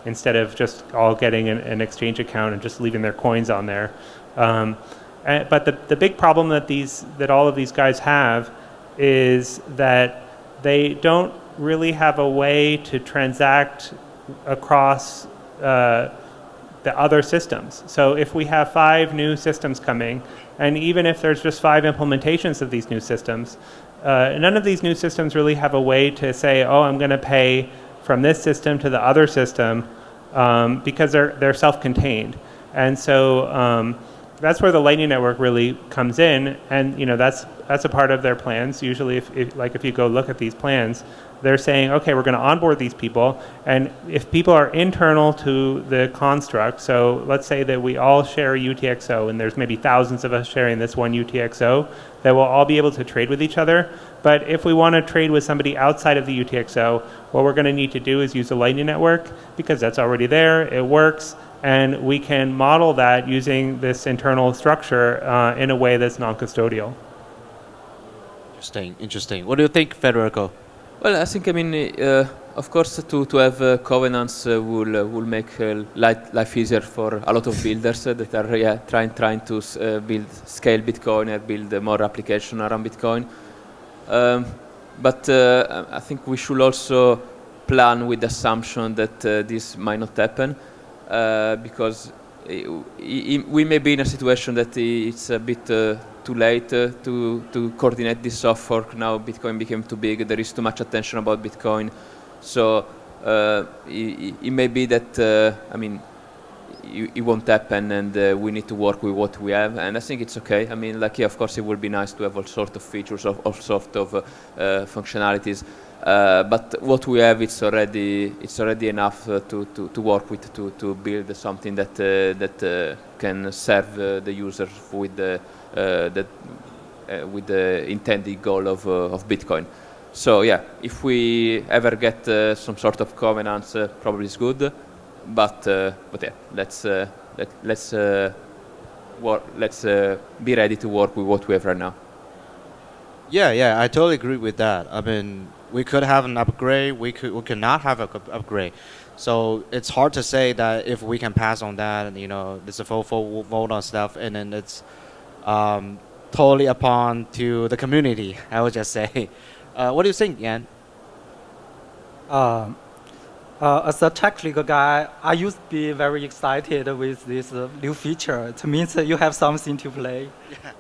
instead of just all getting an exchange account and just leaving their coins on there. But the big problem that all of these guys have is that they don't really have a way to transact across the other systems. So if we have 5 new systems coming, and even if there's just 5 implementations of these new systems, none of these new systems really have a way to say, oh, I'm going to pay from this system to the other system, because they're self-contained. And so that's where the Lightning Network really comes in, and that's a part of their plans. Usually, if you go look at these plans, they're saying, okay, we're going to onboard these people, and if people are internal to the construct, so let's say that we all share a UTXO, and there's maybe thousands of us sharing this one UTXO, that we'll all be able to trade with each other. But if we want to trade with somebody outside of the UTXO, what we're going to need to do is use the Lightning Network, because that's already there, it works, and we can model that using this internal structure in a way that's non-custodial. Interesting. What do you think, Federico? Well, I think, of course, to have covenants will make life easier for a lot of builders that are trying to scale Bitcoin or build more application around Bitcoin. But I think we should also plan with the assumption that this might not happen, because we may be in a situation that it's a bit too late to coordinate this soft fork. Now Bitcoin became too big, there is too much attention about Bitcoin. So it may be that, it won't happen, and we need to work with what we have, and I think it's okay. Of course it would be nice to have all sorts of features, all sorts of functionalities, but what we have, it's already enough to work with, to build something that can serve the users with the intended goal of Bitcoin. So yeah, if we ever get some sort of covenants, probably it's good. But yeah, let's be ready to work with what we have right now. Yeah, I totally agree with that. We could have an upgrade, we could not have an upgrade. So it's hard to say that if we can pass on that, and there's a full vote on stuff, and then it's totally upon to the community, I would just say. What do you think, Yan? As a technical guy, I used to be very excited with this new feature. It means that you have something to play.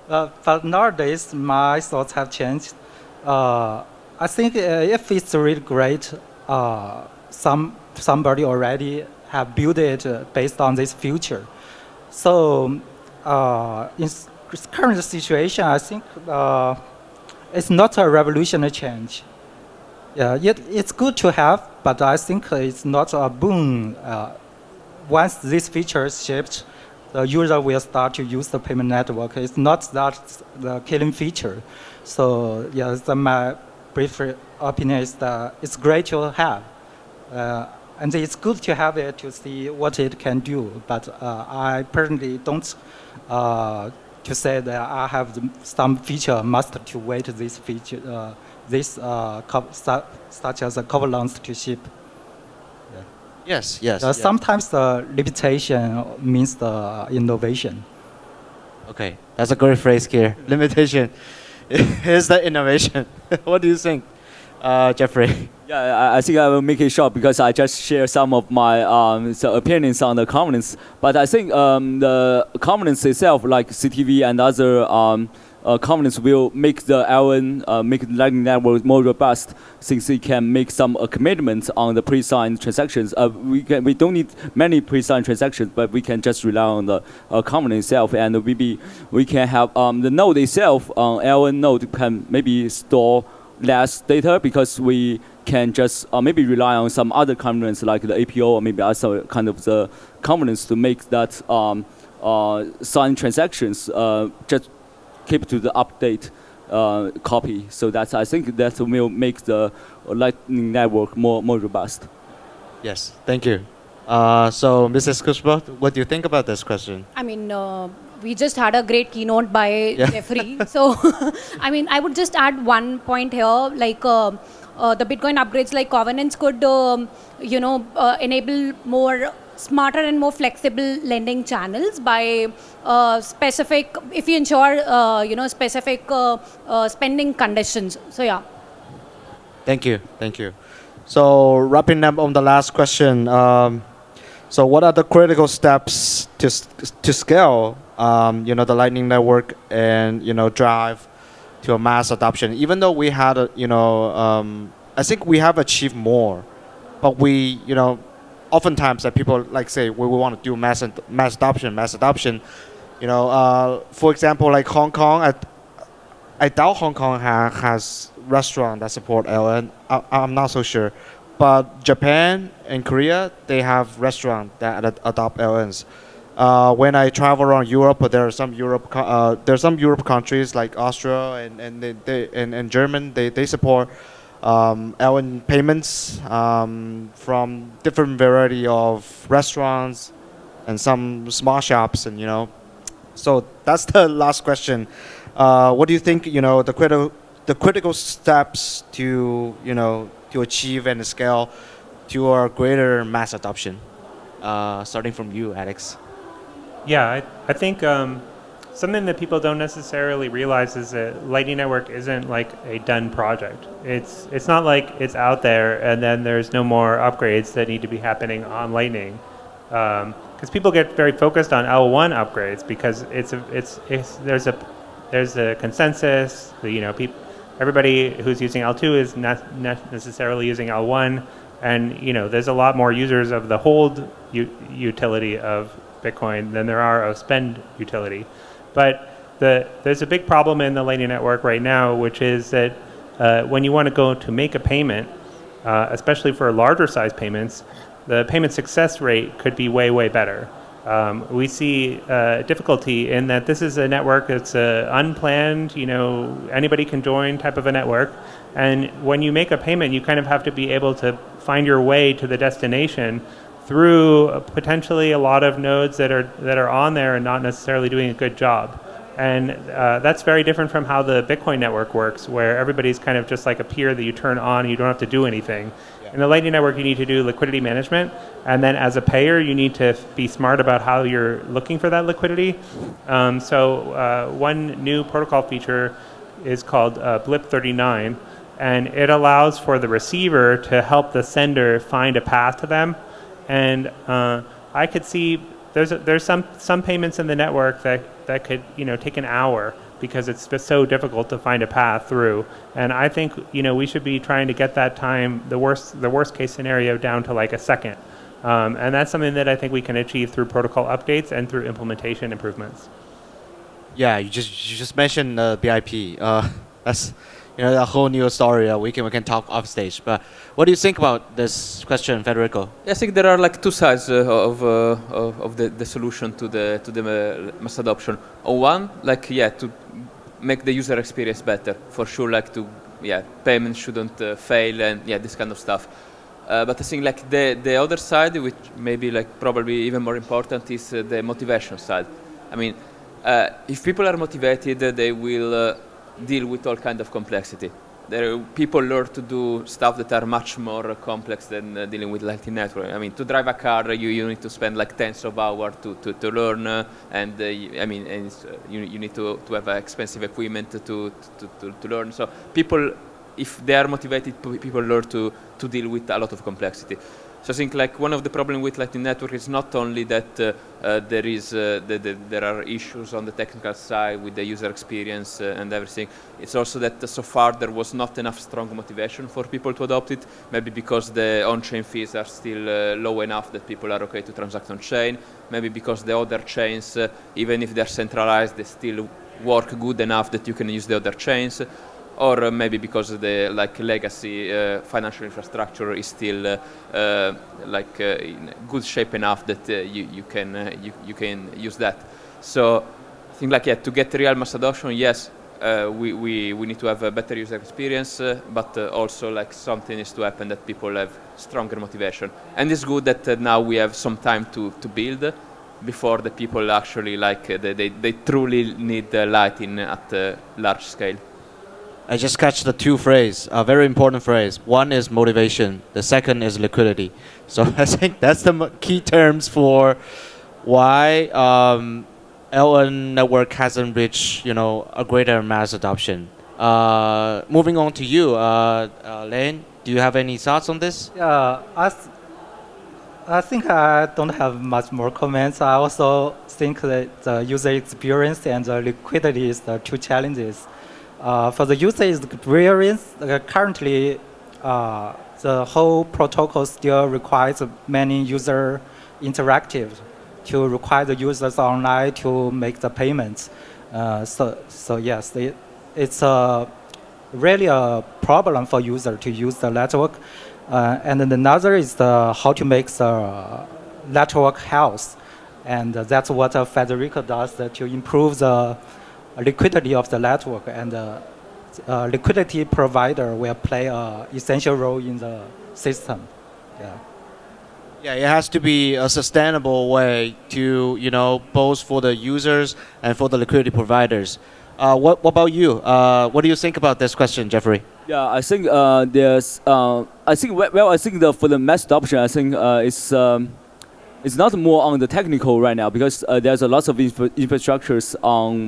Yeah. But nowadays, my thoughts have changed. I think if it's really great, somebody already have built it based on this feature. So in this current situation, I think it's not a revolutionary change. Yeah, it's good to have, but I think it's not a boom. Once this feature is shipped, the user will start to use the payment network. It's not that the killing feature. So yeah, my brief opinion is that it's great to have. And it's good to have it to see what it can do. But I personally don't to say that I have some feature must to wait this feature. Such as a covenants to ship. Yeah. Yes. Sometimes the limitation means the innovation. Okay, that's a great phrase here. Limitation is the innovation. What do you think, Jeffrey? Yeah, I think I will make it short because I just share some of my opinions on the covenants. But I think the covenants itself, like CTV and other covenants, will make the Lightning Network more robust, since it can make some commitments on the pre-signed transactions. We don't need many pre-signed transactions, but we can just rely on the covenant itself, and we can have the node itself. LN node can maybe store less data, because we can just maybe rely on some other covenants like the APO, or maybe other kind of the covenants to make that signed transactions just keep to the update copy. So I think that will make the Lightning Network more robust. Yes, thank you. So Mrs. Kushba, what do you think about this question? we just had a great keynote by Jeffrey. So, I mean, I would just add one point here, like the Bitcoin upgrades like Covenants could, enable more smarter and more flexible lending channels by specific, if you ensure, specific spending conditions. So, yeah. Thank you. Thank you. So wrapping up on the last question. So what are the critical steps to scale, the Lightning Network and, drive to a mass adoption? Even though we had, I think we have achieved more, but we, oftentimes that people like say we want to do mass adoption. For example, like Hong Kong, I doubt Hong Kong has restaurant that support LN. I'm not so sure. But Japan and Korea, they have restaurants that adopt LNs. When I travel around Europe, there are some Europe countries like Austria and German. They support LN payments from different variety of restaurants and some small shops, and So that's the last question. What do you think? The critical steps to to achieve and scale to a greater mass adoption. Starting from you, Alex. Yeah, I think something that people don't necessarily realize is that Lightning Network isn't like a done project. It's not like it's out there and then there's no more upgrades that need to be happening on Lightning. Because people get very focused on L1 upgrades because there's a consensus. Everybody who's using L2 is not necessarily using L1, and there's a lot more users of the hold utility of Bitcoin than there are of spend utility. But there's a big problem in the Lightning Network right now, which is that when you want to go to make a payment, especially for larger size payments, the payment success rate could be way, way better. We see difficulty in that this is a network that's unplanned, anybody can join type of a network. And when you make a payment, you kind of have to be able to find your way to the destination through potentially a lot of nodes that are on there and not necessarily doing a good job. And that's very different from how the Bitcoin network works, where everybody's kind of just like a peer that you turn on and you don't have to do anything. In the Lightning Network, you need to do liquidity management, and then as a payer, you need to be smart about how you're looking for that liquidity. So one new protocol feature is called Blip39, and it allows for the receiver to help the sender find a path to them. And I could see there's some payments in the network that could take an hour, because it's just so difficult to find a path through. And I think we should be trying to get that time, the worst case scenario, down to like a second. And that's something that I think we can achieve through protocol updates and through implementation improvements. Yeah, you just mentioned BIP. That's a whole new story. We can talk off stage. But what do you think about this question, Federico? I think there are like two sides of the solution to the mass adoption. One, to make the user experience better, for sure. Payments shouldn't fail, and this kind of stuff. But I think the other side, which maybe probably even more important, is the motivation side. I mean, if people are motivated, they will deal with all kind of complexity. People learn to do stuff that are much more complex than dealing with Lightning Network. I mean, to drive a car, you need to spend tens of hours to learn, and you need to have expensive equipment to learn. So people, if they are motivated, people learn to deal with a lot of complexity. So I think one of the problems with Lightning Network is not only that there are issues on the technical side with the user experience and everything. It's also that so far there was not enough strong motivation for people to adopt it. Maybe because the on-chain fees are still low enough that people are okay to transact on-chain. Maybe because the other chains, even if they're centralized, they still work good enough that you can use the other chains. Or maybe because the legacy financial infrastructure is still in good shape enough that you can use that. So I think to get real mass adoption, yes, we need to have a better user experience, but also something needs to happen that people have stronger motivation. And it's good that now we have some time to build. before the people actually they truly need the lighting at a large scale. I just catch the two phrases, a very important phrase. One is motivation. The second is liquidity. So I think that's the key terms for why LN network hasn't reached, a greater mass adoption. Moving on to you, Lane, do you have any thoughts on this? Yeah, I think I don't have much more comments. I also think that the user experience and the liquidity is the two challenges. For the user experience, currently the whole protocol still requires many user interactive to require the users online to make the payments. So yes, it's really a problem for user to use the network. And then another is how to make the network health. And that's what Federico does to improve the liquidity of the network. And liquidity provider will play an essential role in the system. Yeah, it has to be a sustainable way to, both for the users and for the liquidity providers. What about you? What do you think about this question, Jeffrey? Yeah, I think there's. I think for the mass adoption, I think it's not more on the technical right now because there's a lot of infrastructures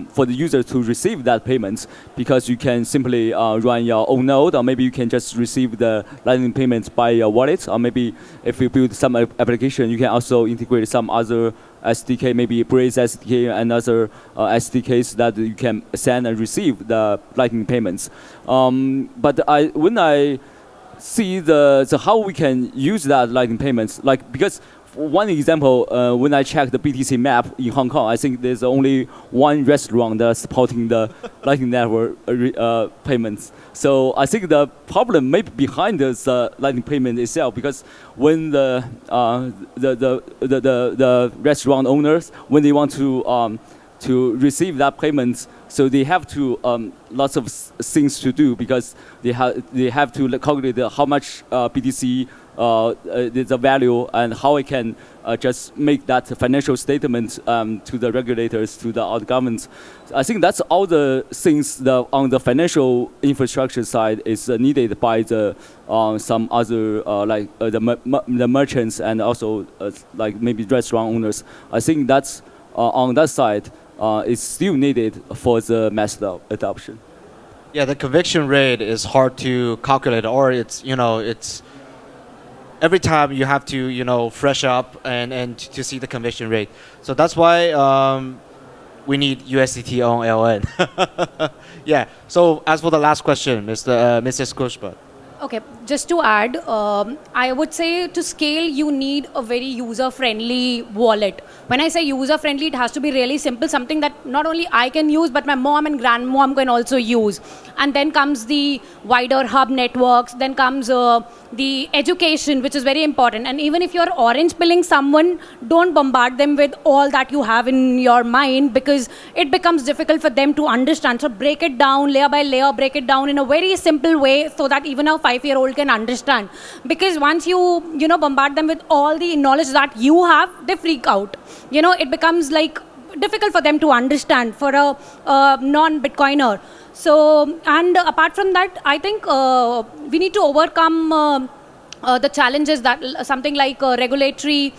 for the user to receive that payment because you can simply run your own node or maybe you can just receive the Lightning payments by your wallet or maybe if you build some application, you can also integrate some other SDK, maybe Braze SDK and other SDKs that you can send and receive the Lightning payments. But when I see how we can use that Lightning payments, because one example, when I check the BTC map in Hong Kong, I think there's only one restaurant that's supporting the Lightning Network payments. So I think the problem maybe behind this Lightning payment itself, because when the restaurant owners, when they want to receive that payment, so they have to lots of things to do because they have to calculate how much BTC the value and how I can just make that financial statement to the regulators, to the governments. I think that's all the things that on the financial infrastructure side is needed by the some other the merchants and also like maybe restaurant owners. I think that's on that side is still needed for the mass adoption. Yeah, the conviction rate is hard to calculate, or it's every time you have to fresh up and to see the conviction rate. So that's why we need USDT on LN. Yeah. So as for the last question, Mrs. Kushba. Okay, just to add, I would say to scale, you need a very user-friendly wallet. When I say user-friendly, it has to be really simple, something that not only I can use, but my mom and grandmom can also use. And then comes the wider hub networks, then comes the education, which is very important. And even if you're orange pilling someone, don't bombard them with all that you have in your mind because it becomes difficult for them to understand. So break it down layer by layer, break it down in a very simple way so that even a 5-year-old can understand. Because once you bombard them with all the knowledge that you have, they freak out. It becomes like difficult for them to understand for a non-Bitcoiner. So, and apart from that, I think we need to overcome the challenges that something like regulatory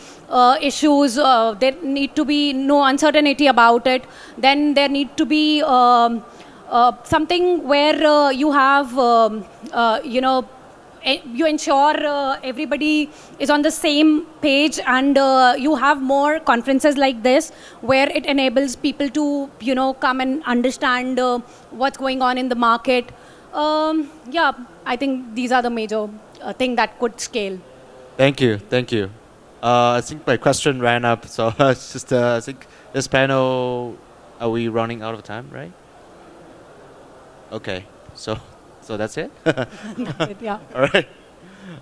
issues, there need to be no uncertainty about it. Then there need to be something where you have, you ensure everybody is on the same page and you have more conferences like this where it enables people to, come and understand what's going on in the market. Yeah, I think these are the major thing that could scale. Thank you. I think my question ran up, so it's just I think this panel, are we running out of time, right? Okay, so that's it? Yeah.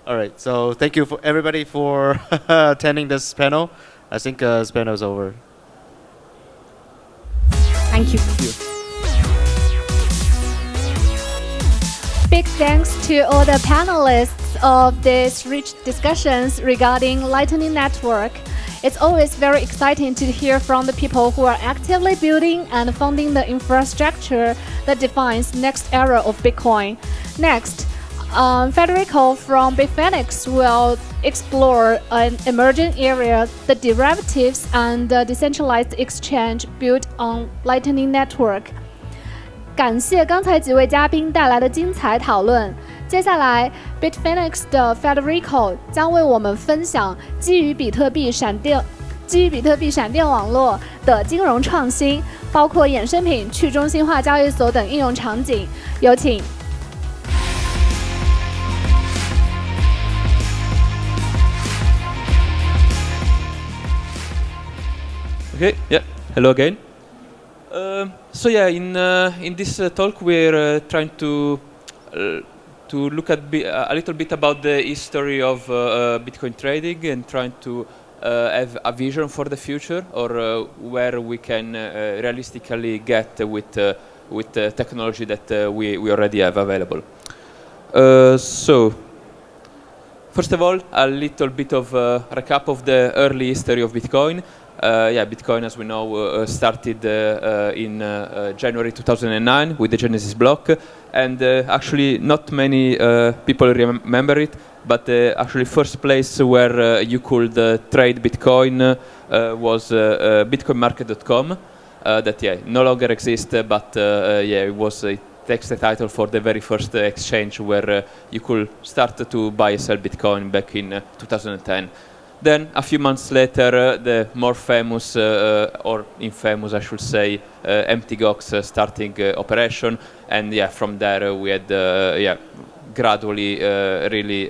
All right. So thank you for everybody for attending this panel. I think this panel is over. Thank you. Big thanks to all the panelists of these rich discussions regarding Lightning Network. It's always very exciting to hear from the people who are actively building and funding the infrastructure that defines next era of Bitcoin. Next, Federico from Bitfinex will explore an emerging area, the derivatives and the decentralized exchange built on Lightning Network. 感谢刚才几位嘉宾带来的精彩讨论。接下来 ，Bitfinex 的 Federico 将为我们分享基于比特币闪电网络的金融创新，包括衍生品、去中心化交易所等应用场景。有请。Okay. Yeah. Hello again. So yeah, in this talk we're trying to look at a little bit about the history of Bitcoin trading and trying to have a vision for the future, or where we can realistically get with the technology that we already have available. So first of all, a little bit of a recap of the early history of Bitcoin. Bitcoin, as we know, started in January 2009 with the Genesis block, and actually not many people remember it, but actually first place where you could trade Bitcoin was bitcoinmarket.com, that no longer exists, but it takes the title for the very first exchange where you could start to buy and sell Bitcoin back in 2010. Then a few months later, the more famous, or infamous I should say, MTGOX starting operation, and from there we had gradually really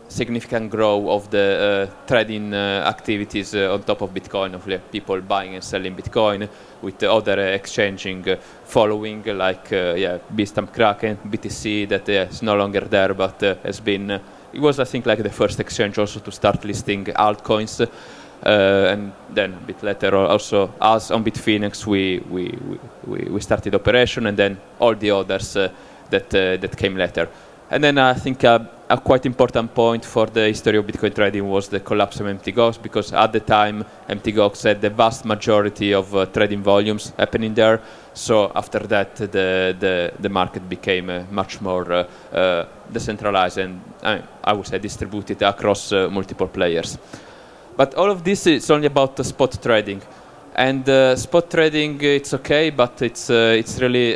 significant growth of the trading activities on top of Bitcoin, of people buying and selling Bitcoin, with other exchanging following, like Bitstamp Kraken, BTC, that is no longer there, but has been. It was, I think, like the first exchange also to start listing altcoins, and then a bit later also us on Bitfinex we started operation, and then all the others that came later. And then I think a quite important point for the history of Bitcoin trading was the collapse of MTGOX, because at the time MTGOX had the vast majority of trading volumes happening there. So after that, the market became much more decentralized and I would say distributed across multiple players. But all of this is only about spot trading, and spot trading it's okay, but it's really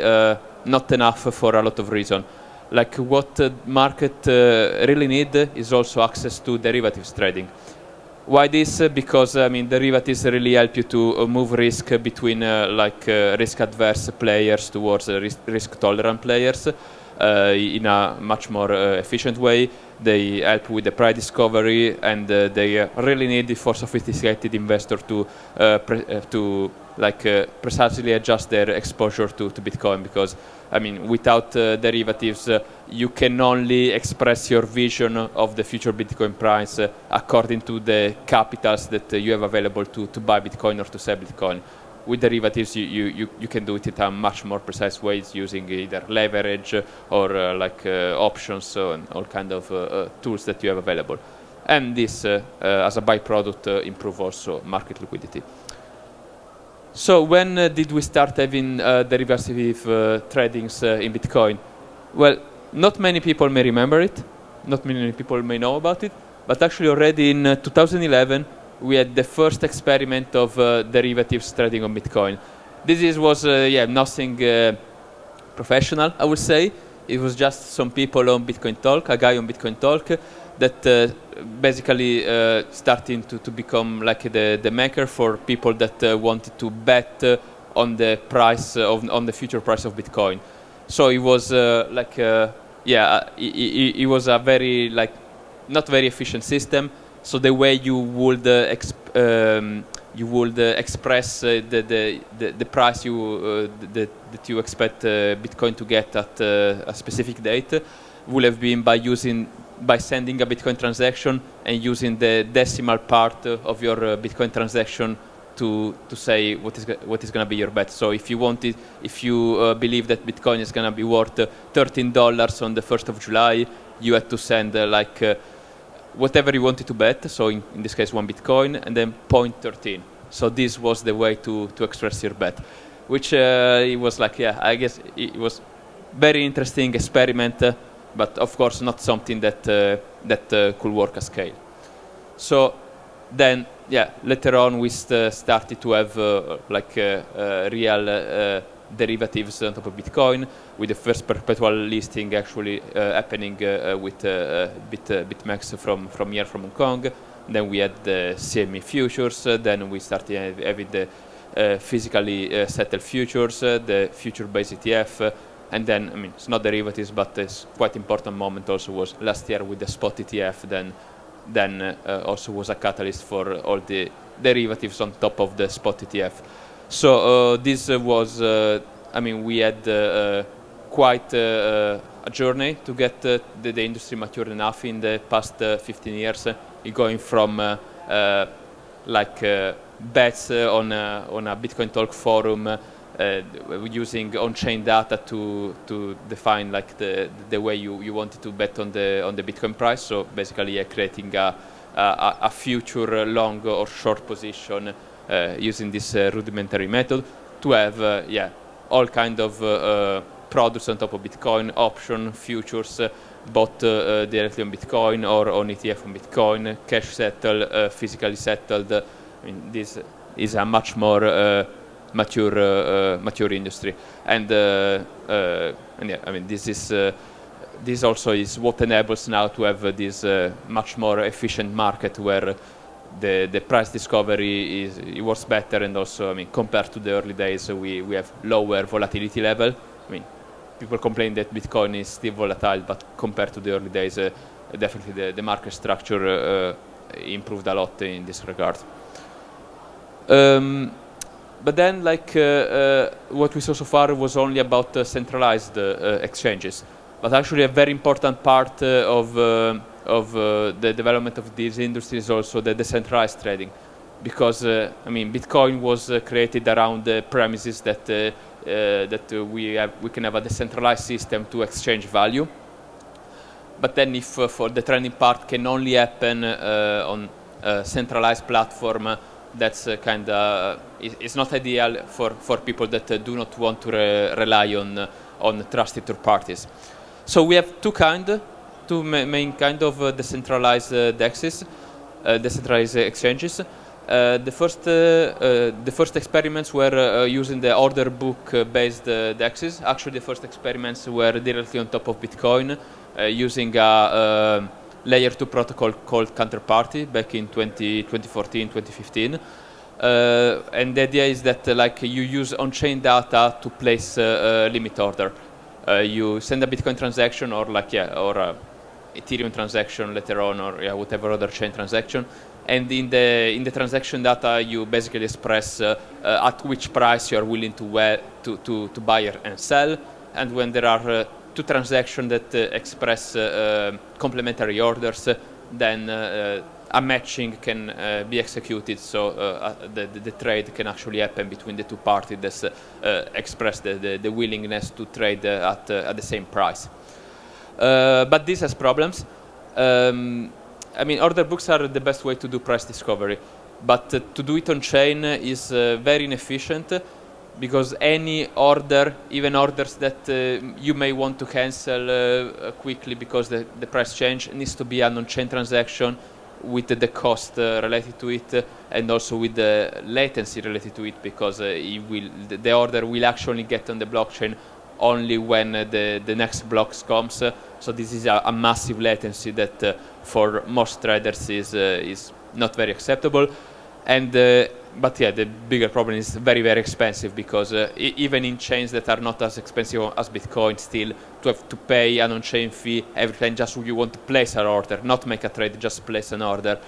not enough for a lot of reasons. Like what the market really need is also access to derivatives trading. Why this? Because derivatives really help you to move risk between risk-adverse players towards risk-tolerant players in a much more efficient way. They help with the price discovery, and they really need for sophisticated investors to precisely adjust their exposure to Bitcoin, because without derivatives you can only express your vision of the future Bitcoin price according to the capitals that you have available to buy Bitcoin or to sell Bitcoin. With derivatives you can do it in a much more precise ways, using either leverage or options and all kind of tools that you have available, and this as a byproduct improve also market liquidity. So when did we start having derivative tradings in Bitcoin? Well, not many people may remember it, not many people may know about it, but actually already in 2011 we had the first experiment of derivatives trading on Bitcoin. This was nothing professional, I would say. It was just some people on Bitcoin Talk, a guy on Bitcoin Talk, that basically starting to become like the maker for people that wanted to bet on the price on the future price of Bitcoin. So it was it was a very not very efficient system. So the way you would express the price that you expect Bitcoin to get at a specific date would have been by sending a Bitcoin transaction and using the decimal part of your Bitcoin transaction to say what is going to be your bet. So if you believe that Bitcoin is going to be worth $13 on the 1st of July, you had to send whatever you wanted to bet, so in this case 1 Bitcoin, and then 0.13. So this was the way to express your bet, which it was like, yeah, I guess it was very interesting experiment, but of course not something that could work at scale. So then, yeah, later on we started to have real derivatives on top of Bitcoin, with the first perpetual listing actually happening with BitMEX from here, from Hong Kong. Then we had the CME futures. Then we started having the physically settled futures, the future-based ETF. And then, I mean, it's not derivatives, but it's quite important moment also was last year with the spot ETF. Then also was a catalyst for all the derivatives on top of the spot ETF. So this was, I mean, we had quite a journey to get the industry mature enough in the past 15 years, going from bets on a Bitcoin Talk forum, using on-chain data to define like the way you wanted to bet on the Bitcoin price. So basically, creating a future long or short position using this rudimentary method to have all kind of products on top of Bitcoin, option, futures, both directly on Bitcoin or on ETF on Bitcoin, cash settled, physically settled. I mean, this is a much more mature industry, and yeah, I mean, this also is what enables now to have this much more efficient market where the price discovery it works better, and also, I mean, compared to the early days, we have lower volatility level. I mean, people complain that Bitcoin is still volatile, but compared to the early days, definitely the market structure improved a lot in this regard. But then, like, what we saw so far was only about centralized exchanges. But actually, a very important part of the development of these industries is also the decentralized trading, because I mean, Bitcoin was created around the premises that we can have a decentralized system to exchange value. But then, if for the trading part can only happen on a centralized platform, that's kind of it's not ideal for people that do not want to rely on trusted third parties. So we have two main kind of decentralized DEXs, decentralized exchanges. The first experiments were using the order book based DEXs. Actually, the first experiments were directly on top of Bitcoin, using a layer 2 protocol called Counterparty back in 2014, 2015. And the idea is that like you use on-chain data to place a limit order. You send a Bitcoin transaction or a Ethereum transaction later on, or whatever other chain transaction. And in the transaction data, you basically express at which price you are willing to buy and sell. And when there are two transactions that express complementary orders, then a matching can be executed, so the trade can actually happen between the two parties that express the willingness to trade at the same price. But this has problems. I mean, order books are the best way to do price discovery, but to do it on chain is very inefficient, because any order, even orders that you may want to cancel quickly because the price change, needs to be an on-chain transaction with the cost related to it, and also with the latency related to it, because the order will actually get on the blockchain only when the next block comes. So this is a massive latency that for most traders is not very acceptable. And but yeah, the bigger problem is very, very expensive, because even in chains that are not as expensive as Bitcoin, still to have to pay an on-chain fee every time just you want to place an order, not make a trade, just place an order.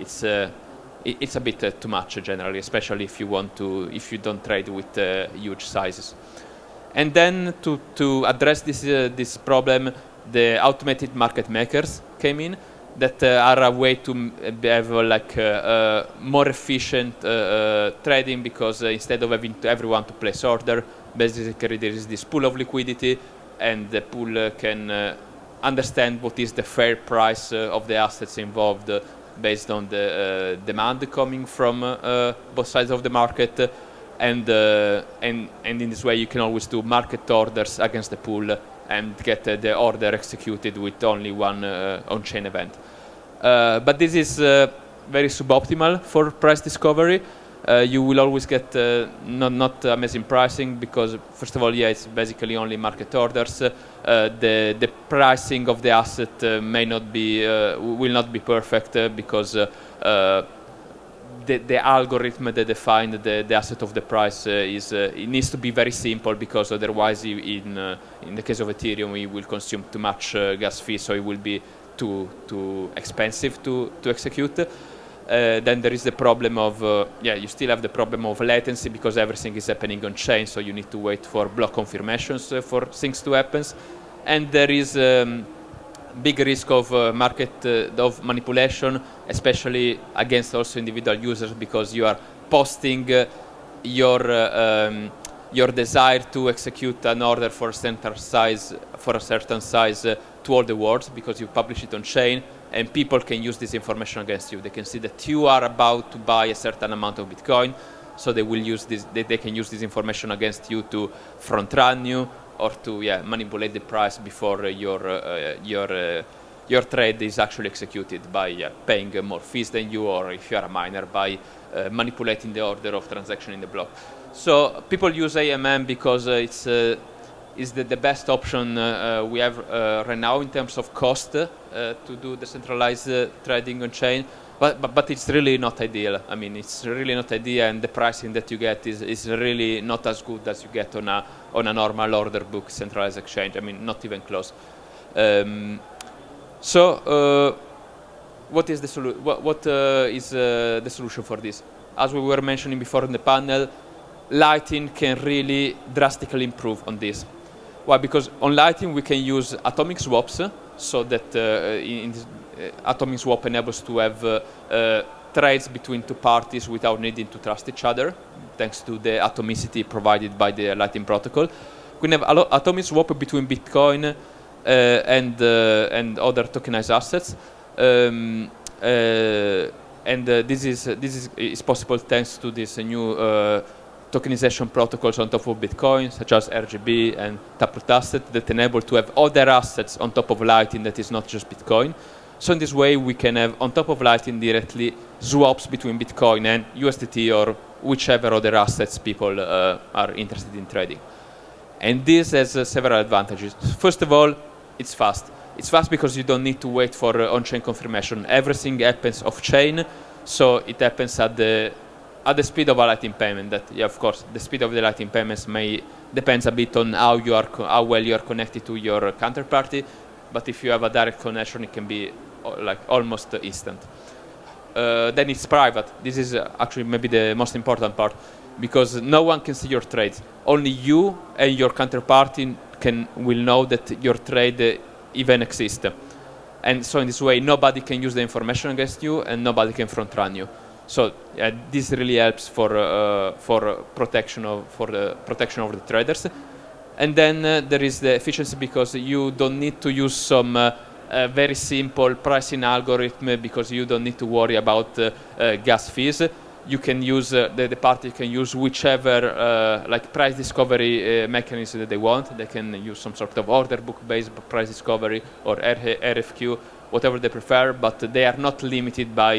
It's a bit too much generally, especially if you don't trade with huge sizes. And then to address this problem, the automated market makers came in, that are a way to have like more efficient trading, because instead of having everyone to place order, basically there is this pool of liquidity, and the pool can understand what is the fair price of the assets involved based on the demand coming from both sides of the market, and in this way you can always do market orders against the pool and get the order executed with only one on-chain event. But this is very suboptimal for price discovery. You will always get not amazing pricing because, first of all, yeah, it's basically only market orders. The pricing of the asset may not be will not be perfect because the algorithm that defines the asset of the price it needs to be very simple, because otherwise, in the case of Ethereum, it will consume too much gas fee, so it will be too expensive to execute. Then there is the problem of you still have the problem of latency because everything is happening on chain, so you need to wait for block confirmations for things to happen, and there is big risk of market of manipulation, especially against also individual users, because you are posting your desire to execute an order for a certain size to all the world, because you publish it on chain, and people can use this information against you. They can see that you are about to buy a certain amount of Bitcoin, so they will use this. They can use this information against you to front run you, or to manipulate the price before your trade is actually executed by paying more fees than you, or if you are a miner, by manipulating the order of transaction in the block. So people use AMM because it's the best option we have right now in terms of cost to do decentralized trading on chain. But it's really not ideal. I mean, it's really not ideal, and the pricing that you get is really not as good as you get on a normal order book centralized exchange. I mean, not even close. What is the solution for this? As we were mentioning before in the panel, Lightning can really drastically improve on this. Why? Because on Lightning we can use atomic swaps, so that atomic swap enables to have trades between two parties without needing to trust each other, thanks to the atomicity provided by the Lightning protocol. We can have atomic swap between Bitcoin and other tokenized assets, and this is possible thanks to this new tokenization protocols on top of Bitcoin, such as RGB and Taproot Asset, that enable to have other assets on top of Lightning that is not just Bitcoin. So in this way, we can have on top of Lightning directly swaps between Bitcoin and USDT or whichever other assets people are interested in trading. And this has several advantages. First of all, it's fast. It's fast because you don't need to wait for on-chain confirmation. Everything happens off-chain, so it happens at the speed of a Lightning payment. That, of course, the speed of the Lightning payments depends a bit on how well you are connected to your counterparty. But if you have a direct connection, it can be like almost instant. Then it's private. This is actually maybe the most important part, because no one can see your trades. Only you and your counterparty will know that your trade even exists. And so in this way, nobody can use the information against you, and nobody can front run you. So this really helps for the protection of the traders. And then there is the efficiency, because you don't need to use some very simple pricing algorithm, because you don't need to worry about gas fees. You can use the party can use whichever like price discovery mechanism that they want. They can use some sort of order book based price discovery or RFQ, whatever they prefer. But they are not limited by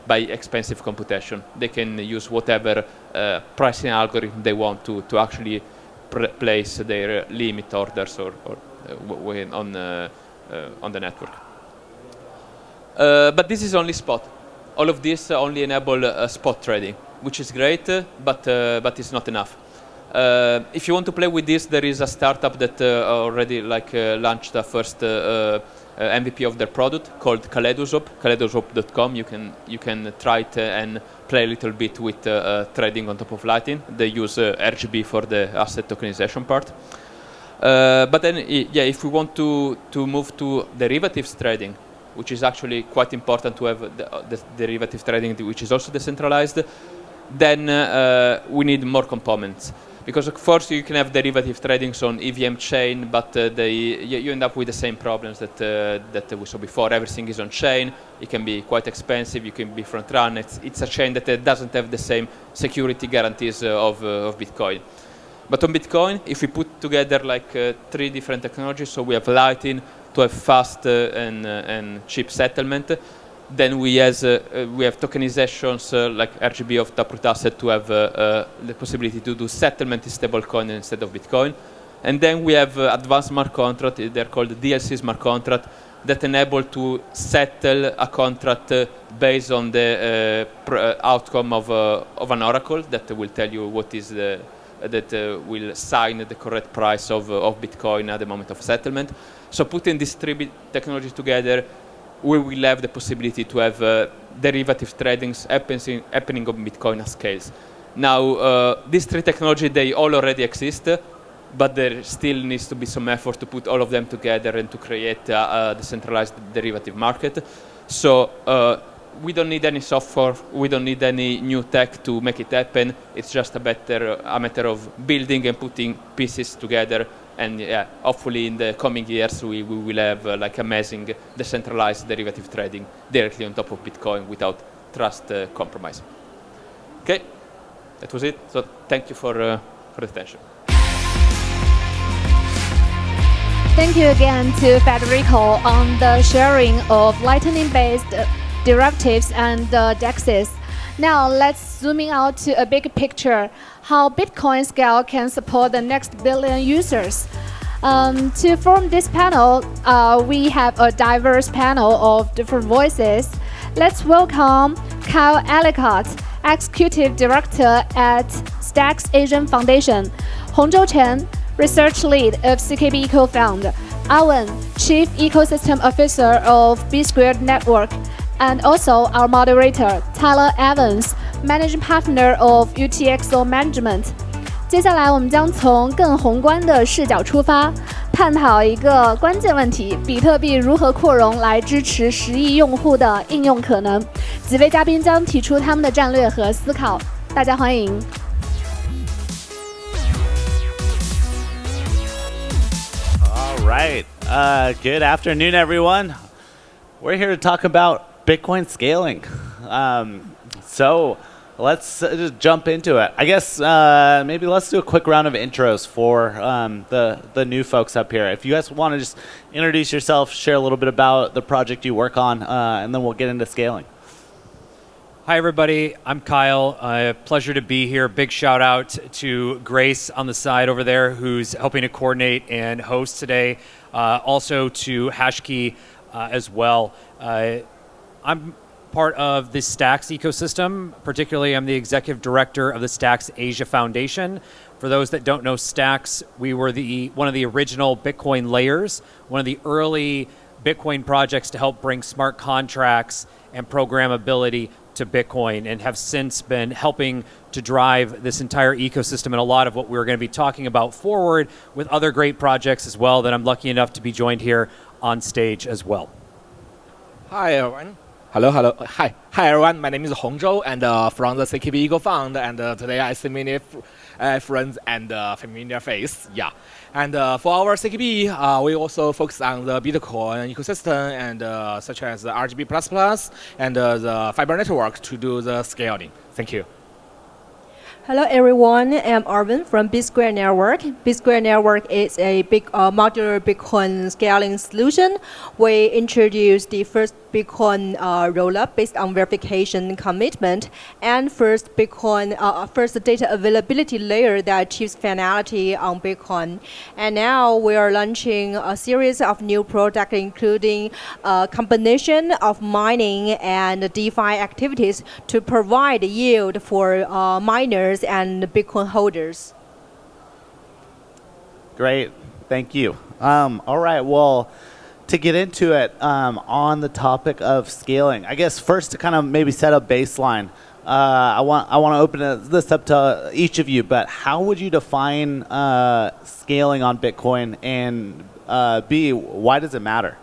expensive computation. They can use whatever pricing algorithm they want to actually place their limit orders or on the network. But this is only spot. All of this only enable spot trading, which is great, but it's not enough. If you want to play with this, there is a startup that already launched the first MVP of their product called Kaleidoswap, kaleidoswap.com. You can try it and play a little bit with trading on top of Lightning. They use RGB for the asset tokenization part. But then, if we want to move to derivatives trading, which is actually quite important to have the derivative trading, which is also decentralized, then we need more components. Because of course you can have derivative tradings on EVM chain, but you end up with the same problems that we saw before. Everything is on chain. It can be quite expensive. You can be front run. It's a chain that doesn't have the same security guarantees of Bitcoin. But on Bitcoin, if we put together like 3 different technologies, so we have Lightning to have fast and cheap settlement. Then we have tokenizations like RGB of Taproot asset to have the possibility to do settlement in stablecoin instead of Bitcoin. And then we have advanced smart contract. They're called DLC smart contract that enable to settle a contract based on the outcome of an oracle that will tell you what is will sign the correct price of Bitcoin at the moment of settlement. So putting these 3 technologies together, we will have the possibility to have derivative tradings happening on Bitcoin at scales. Now, these 3 technologies, they all already exist, but there still needs to be some effort to put all of them together and to create a decentralized derivative market. So we don't need any software, we don't need any new tech to make it happen. It's just a matter of building and putting pieces together. And yeah, hopefully in the coming years we will have like amazing decentralized derivative trading directly on top of Bitcoin without trust compromise. Okay, that was it. So thank you for the attention. Thank you again to Federico on the sharing of Lightning-based derivatives and DEXs. Now let's zoom out to a big picture, how Bitcoin Scale can support the next billion users. To form this panel, we have a diverse panel of different voices. Let's welcome Kyle Ellicott, Executive Director at Stacks Asian Foundation, Hongzhou Chen, Research Lead of CKB Eco Fund, Alan, Chief Ecosystem Officer of B Squared Network, and also our moderator, Tyler Evans, Managing Partner of UTXO Management. 接下来我们将从更宏观的视角出发，探讨一个关键问题：比特币如何扩容来支持10亿用户的应用可能。几位嘉宾将提出他们的战略和思考，大家欢迎。All right. Good afternoon, everyone. We're here to talk about Bitcoin scaling. So let's just jump into it. I guess maybe let's do a quick round of intros for the new folks up here. If you guys want to just introduce yourself, share a little bit about the project you work on, and then we'll get into scaling. Hi, everybody. I'm Kyle. Pleasure to be here. Big shout out to Grace on the side over there, who's helping to coordinate and host today. Also to Hashkey as well. I'm part of the Stacks ecosystem. Particularly, I'm the executive director of the Stacks Asia Foundation. For those that don't know Stacks, we were one of the original Bitcoin layers, one of the early Bitcoin projects to help bring smart contracts and programmability to Bitcoin, and have since been helping to drive this entire ecosystem and a lot of what we're going to be talking about forward with other great projects as well that I'm lucky enough to be joined here on stage as well. Hi, everyone. Hello. Hi, everyone. My name is Hongzhou, and from the CKB Eco Fund. And today I see many friends and familiar face. Yeah. And for our CKB, we also focus on the Bitcoin ecosystem and such as the RGB++ and the fiber network to do the scaling. Thank you. Hello everyone, I'm Arvin from B Squared Network. B Squared Network is a big modular Bitcoin scaling solution. We introduced the first Bitcoin rollup based on verification commitment and first data availability layer that achieves finality on Bitcoin. And now we are launching a series of new products, including a combination of mining and DeFi activities to provide yield for miners and Bitcoin holders. Great, thank you. All right, well, to get into it, on the topic of scaling, I guess first to kind of maybe set a baseline, I want to open this up to each of you, but how would you define scaling on Bitcoin, and B, why does it matter?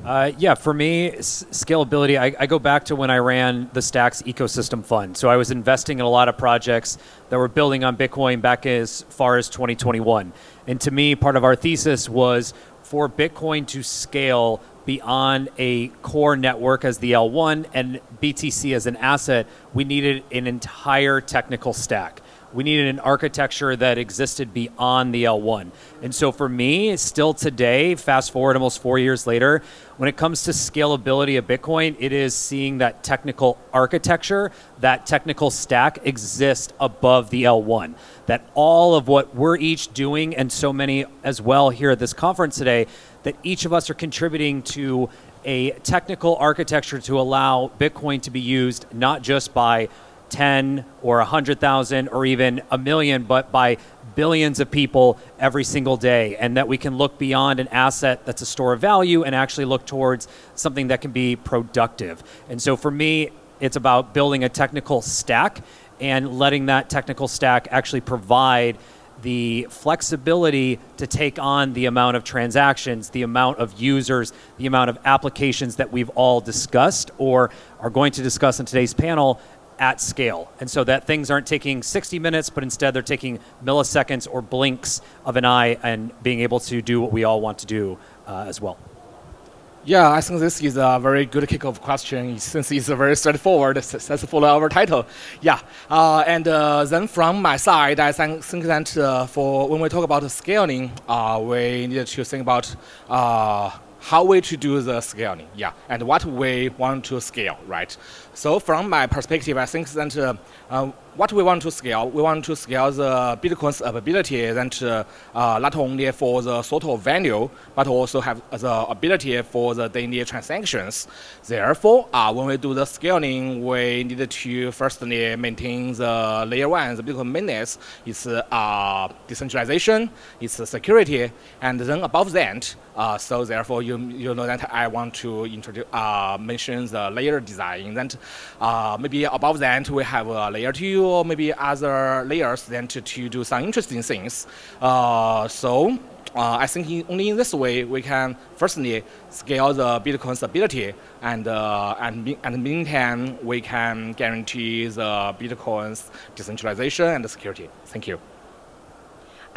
Yeah, for me, scalability, I go back to when I ran the Stacks ecosystem fund. So I was investing in a lot of projects that were building on Bitcoin back as far as 2021. And to me, part of our thesis was for Bitcoin to scale beyond a core network as the L1 and BTC as an asset, we needed an entire technical stack. We needed an architecture that existed beyond the L1. And so for me, still today, fast forward almost 4 years later, when it comes to scalability of Bitcoin, it is seeing that technical architecture, that technical stack exist above the L1. That all of what we're each doing, and so many as well here at this conference today, that each of us are contributing to a technical architecture to allow Bitcoin to be used not just by 10 or 100,000 or even a million, but by billions of people every single day, and that we can look beyond an asset that's a store of value and actually look towards something that can be productive. And so for me, it's about building a technical stack and letting that technical stack actually provide the flexibility to take on the amount of transactions, the amount of users, the amount of applications that we've all discussed or are going to discuss in today's panel at scale. And so that things aren't taking 60 minutes, but instead they're taking milliseconds or blinks of an eye and being able to do what we all want to do as well. Yeah, I think this is a very good kickoff question since it's a very straightforward, successful our title. Yeah, and then from my side, I think that for when we talk about scaling, we need to think about how we to do the scaling, yeah, and what we want to scale, right? So from my perspective, I think that what we want to scale the Bitcoin's ability that not only for the sort of value, but also have the ability for the daily transactions. Therefore, when we do the scaling, we need to firstly maintain the layer one, the Bitcoin mainness, its decentralization, its security, and then above that, so therefore you know that I want to introduce mention the layer design. That maybe above that we have a layer 2 or maybe other layers then to do some interesting things. So I think only in this way we can firstly scale the Bitcoin's ability and meantime we can guarantee the Bitcoin's decentralization and security. Thank you.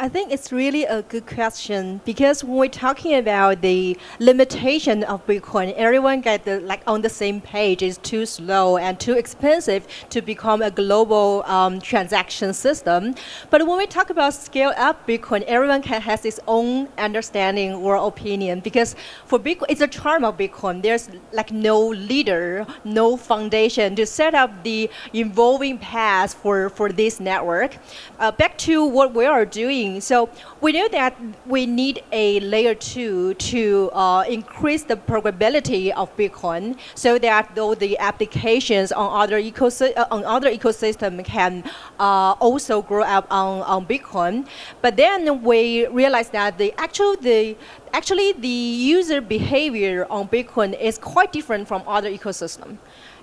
I think it's really a good question because when we're talking about the limitation of Bitcoin, everyone get on the same page. It's too slow and too expensive to become a global transaction system. But when we talk about scale up Bitcoin, everyone has its own understanding or opinion because for Bitcoin, it's a charm of Bitcoin. There's no leader, no foundation to set up the evolving path for this network. Back to what we are doing. So we know that we need a layer 2 to increase the programmability of Bitcoin so that though the applications on other ecosystem can also grow up on Bitcoin. But then we realized that actually the user behavior on Bitcoin is quite different from other ecosystems.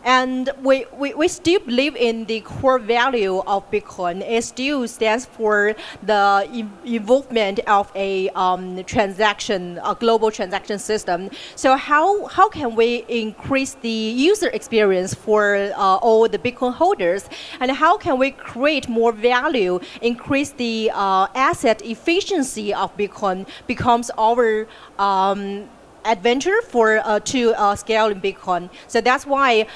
And we still believe in the core value of Bitcoin. It still stands for the involvement of a global transaction system. So how can we increase the user experience for all the Bitcoin holders? And how can we create more value, increase the asset efficiency of Bitcoin becomes our adventure to scale in Bitcoin. So that's why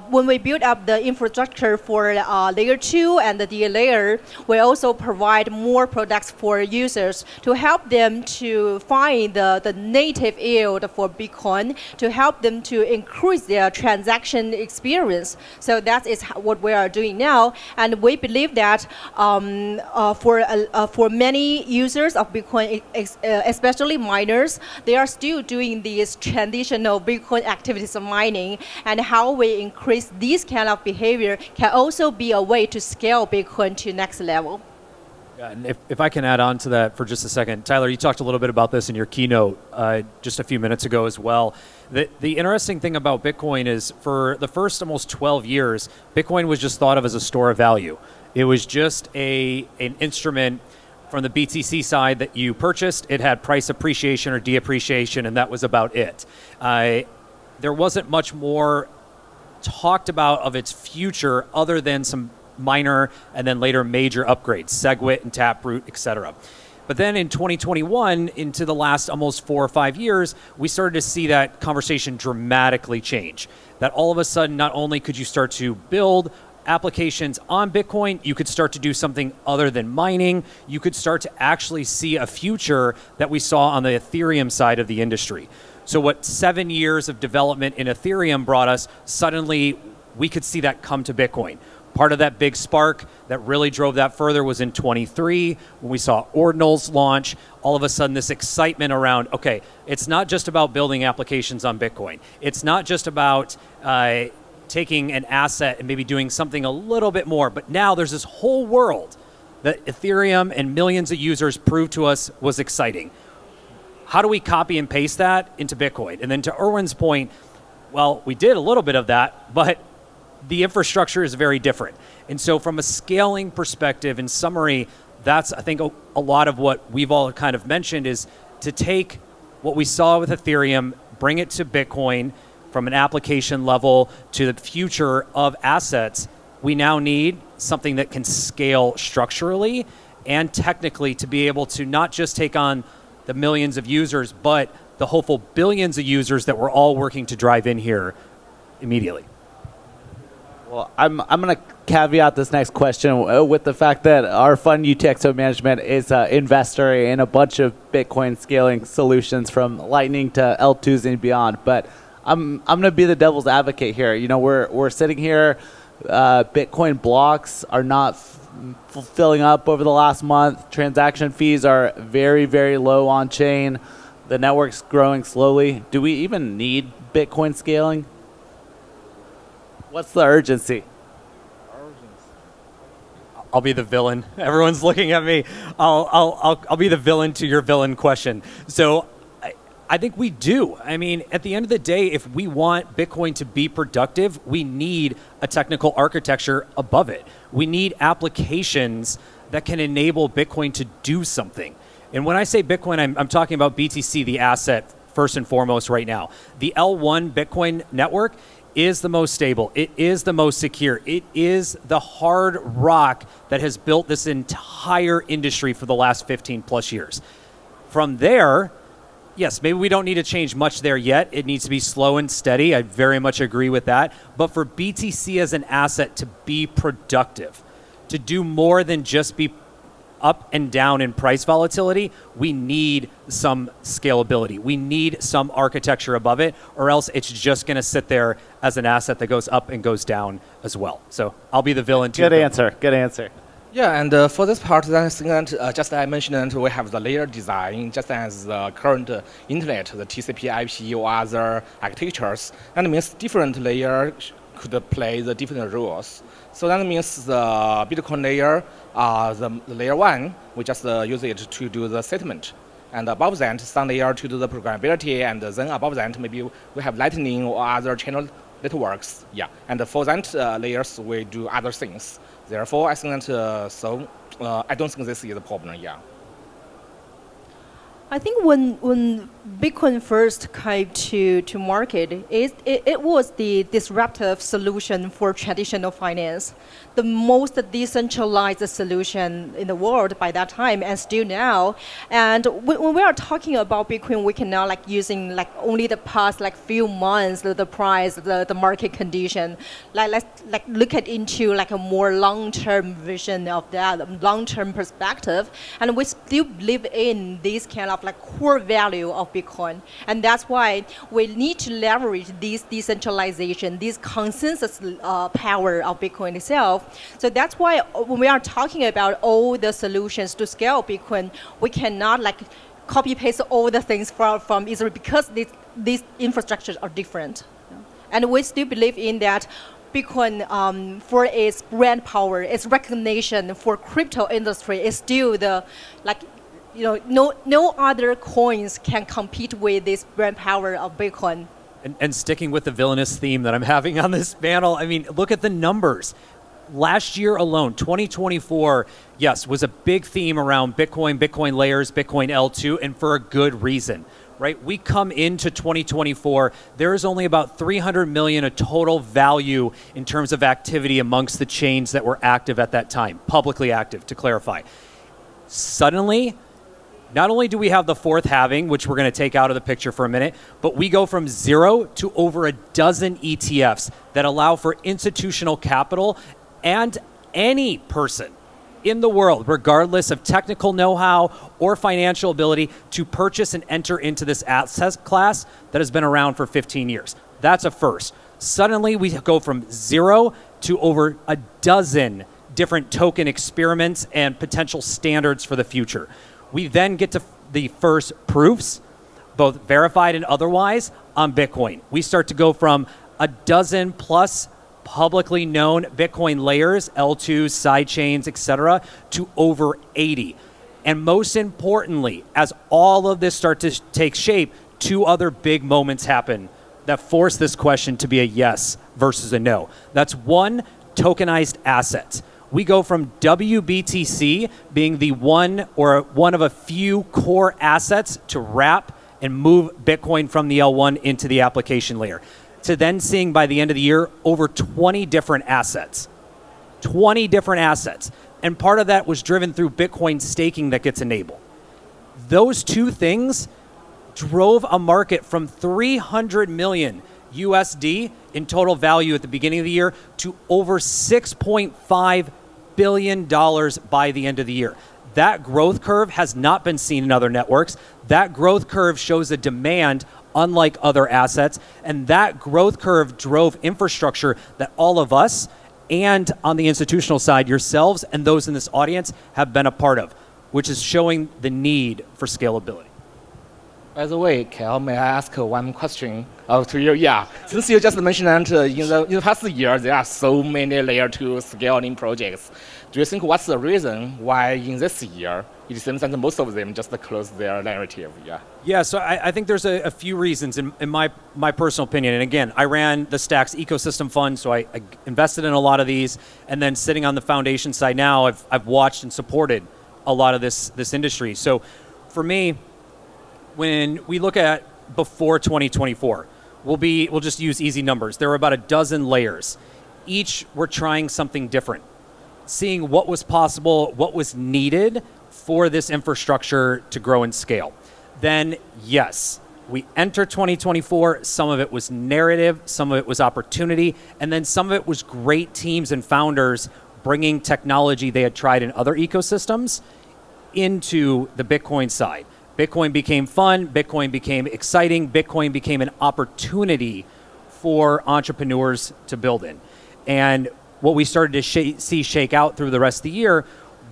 when we build up the infrastructure for layer 2 and the DA layer, we also provide more products for users to help them to find the native yield for Bitcoin, to help them to increase their transaction experience. So that is what we are doing now. And we believe that for many users of Bitcoin, especially miners, they are still doing these traditional Bitcoin activities of mining, and how we increase this kind of behavior can also be a way to scale Bitcoin to next level. Yeah, and if I can add on to that for just a second, Tyler, you talked a little bit about this in your keynote just a few minutes ago as well. The interesting thing about Bitcoin is for the first almost 12 years, Bitcoin was just thought of as a store of value. It was just an instrument from the BTC side that you purchased, it had price appreciation or deappreciation, and that was about it. There wasn't much more talked about of its future other than some minor and then later major upgrades, SegWit and Taproot, et cetera. But then in 2021, into the last almost 4 or 5 years, we started to see that conversation dramatically change. That all of a sudden, not only could you start to build applications on Bitcoin, you could start to do something other than mining. You could start to actually see a future that we saw on the Ethereum side of the industry. So what 7 years of development in Ethereum brought us, suddenly we could see that come to Bitcoin. Part of that big spark that really drove that further was in 23 when we saw ordinals launch. All of a sudden this excitement around, okay, it's not just about building applications on Bitcoin. It's not just about taking an asset and maybe doing something a little bit more. But now there's this whole world that Ethereum and millions of users proved to us was exciting. How do we copy and paste that into Bitcoin? And then to Erwin's point, well, we did a little bit of that, but the infrastructure is very different. And so from a scaling perspective, in summary, that's, I think, a lot of what we've all kind of mentioned is to take what we saw with Ethereum, bring it to Bitcoin, from an application level to the future of assets. We now need something that can scale structurally and technically to be able to not just take on the millions of users, but the hopeful billions of users that we're all working to drive in here immediately. Well, I'm going to caveat this next question with the fact that our fund, UTXO Management, is an investor in a bunch of Bitcoin scaling solutions from Lightning to L2s and beyond. But I'm going to be the devil's advocate here. You know, we're sitting here. Bitcoin blocks are not filling up over the last month. Transaction fees are very, very low on chain. The network's growing slowly. Do we even need Bitcoin scaling? What's the urgency? I'll be the villain. Everyone's looking at me. I'll be the villain to your villain question. So I think we do. I mean, at the end of the day, if we want Bitcoin to be productive, we need a technical architecture above it. We need applications that can enable Bitcoin to do something. And when I say Bitcoin, I'm talking about BTC, the asset, first and foremost right now. The L1 Bitcoin network is the most stable. It is the most secure. It is the hard rock that has built this entire industry for the last 15 plus years. From there, yes, maybe we don't need to change much there yet. It needs to be slow and steady. I very much agree with that. But for BTC as an asset to be productive, to do more than just be up and down in price volatility, we need some scalability. We need some architecture above it, or else it's just going to sit there as an asset that goes up and goes down as well. So I'll be the villain too. Good answer. Good answer. Yeah, and for this part, I think that just I mentioned, we have the layer design, just as the current internet, the TCP/IP or other architectures. That means different layers could play the different roles. So that means the Bitcoin layer, the layer 1, we just use it to do the settlement. And above that, some layer to do the programmability, and then above that, maybe we have Lightning or other channel networks. Yeah, and for that layers, we do other things. Therefore, I think that I don't think this is a problem. Yeah. I think when Bitcoin first came to market, it was the disruptive solution for traditional finance, the most decentralized solution in the world by that time and still now. And when we are talking about Bitcoin, we can now using only the past few months, the price, the market condition. Let's look at into a more long-term vision of that, long-term perspective, and we still live in this kind of core value of Bitcoin. And that's why we need to leverage this decentralization, this consensus power of Bitcoin itself. So that's why when we are talking about all the solutions to scale Bitcoin, we cannot copy paste all the things from Israel because these infrastructures are different. And we still believe in that Bitcoin, for its brand power, its recognition for crypto industry, is still the no other coins can compete with this brand power of Bitcoin. And sticking with the villainous theme that I'm having on this panel, I mean, look at the numbers. last year alone, 2024, yes, was a big theme around Bitcoin, Bitcoin layers, Bitcoin L2, and for a good reason, right? We come into 2024, there is only about 300 million of total value in terms of activity amongst the chains that were active at that time, publicly active, to clarify. Suddenly, not only do we have the fourth halving, which we're going to take out of the picture for a minute, but we go from 0 to over a dozen ETFs that allow for institutional capital and any person in the world, regardless of technical know-how or financial ability, to purchase and enter into this asset class that has been around for 15 years. That's a first. Suddenly, we go from 0 to over a dozen different token experiments and potential standards for the future. We then get to the first proofs, both verified and otherwise, on Bitcoin. We start to go from a dozen plus publicly known Bitcoin layers, L2s, sidechains, etc., to over 80. And most importantly, as all of this starts to take shape, two other big moments happen that force this question to be a yes versus a no. That's one, tokenized assets. We go from WBTC being the one of a few core assets to wrap and move Bitcoin from the L1 into the application layer, to then seeing by the end of the year over 20 different assets. 20 different assets. And part of that was driven through Bitcoin staking that gets enabled. Those two things drove a market from 300 million USD in total value at the beginning of the year to over $6.5 billion by the end of the year. That growth curve has not been seen in other networks. That growth curve shows a demand unlike other assets, and that growth curve drove infrastructure that all of us, and on the institutional side, yourselves and those in this audience, have been a part of, which is showing the need for scalability. By the way, Kyle, may I ask one question to you? Yeah, since you just mentioned that in the past year there are so many layer 2 scaling projects, do you think what's the reason why in this year it seems that most of them just close their narrative? Yeah, so I think there's a few reasons in my personal opinion. And again, I ran the Stacks ecosystem fund, so I invested in a lot of these. And then sitting on the foundation side now, I've watched and supported a lot of this industry. So for me, when we look at before 2024, we'll just use easy numbers. There were about a dozen layers. Each were trying something different, seeing what was possible, what was needed for this infrastructure to grow and scale. Then, yes, we enter 2024. Some of it was narrative, some of it was opportunity, and then some of it was great teams and founders bringing technology they had tried in other ecosystems into the Bitcoin side. Bitcoin became fun, Bitcoin became exciting, Bitcoin became an opportunity for entrepreneurs to build in. And what we started to see shake out through the rest of the year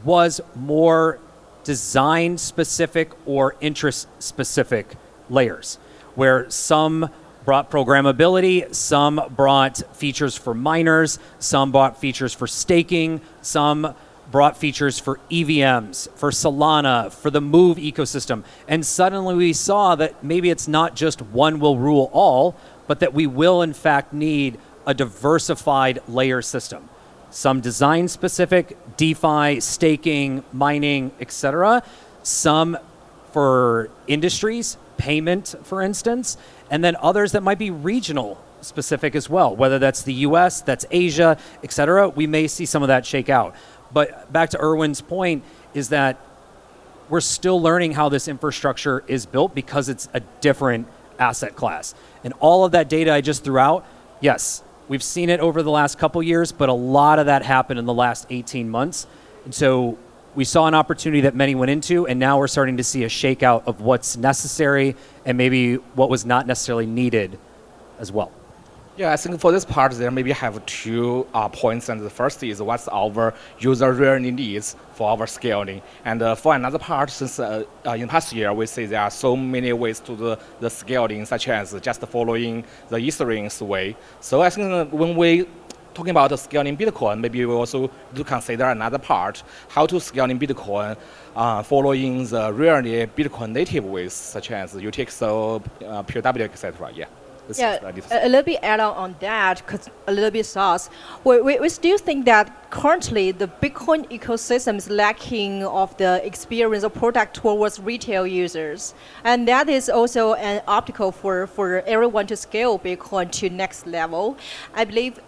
was more design-specific or interest-specific layers, where some brought programmability, some brought features for miners, some brought features for staking, some brought features for EVMs, for Solana, for the Move ecosystem. And suddenly we saw that maybe it's not just one will rule all, but that we will in fact need a diversified layer system. Some design-specific, DeFi, staking, mining, etc. Some for industries, payment, for instance, and then others that might be regional specific as well, whether that's the US, that's Asia, etc. We may see some of that shake out. But back to Erwin's point is that we're still learning how this infrastructure is built because it's a different asset class. And all of that data I just threw out, yes, we've seen it over the last couple years, but a lot of that happened in the last 18 months. And so we saw an opportunity that many went into, and now we're starting to see a shakeout of what's necessary and maybe what was not necessarily needed as well. Yeah, I think for this part, there maybe have 2 points. And the first is what's our user really needs for our scaling. And for another part, since in the past year, we see there are so many ways to the scaling, such as just following the Ethereum's way. So I think when we talking about scaling Bitcoin, maybe we also do consider another part, how to scale in Bitcoin following the really Bitcoin native ways, such as UTXO, POW, etc. Yeah. A little bit add on that, cause a little bit sauce. We still think that currently the Bitcoin ecosystem is lacking of the experience of product towards retail users, and that is also an obstacle for everyone to scale Bitcoin to next level. I believe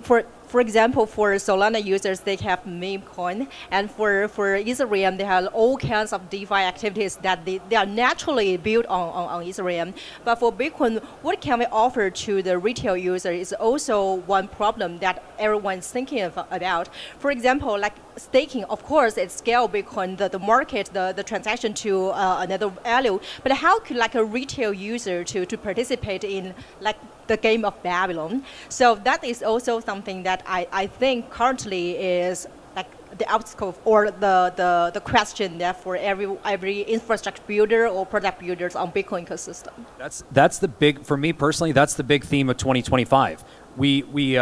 for example, for Solana users, they have meme coin, and for Ethereum, they have all kinds of DeFi activities that they are naturally built on Ethereum. But for Bitcoin, what can we offer to the retail user is also one problem that everyone's thinking about. For example, like staking, of course, it scale Bitcoin, the market, the transaction to another value. But how could like a retail user to participate in like the game of Babylon? So that is also something that I think currently is like the obstacle or the question that for every infrastructure builder or product builders on Bitcoin ecosystem. That's the big, for me personally, that's the big theme of 2025. We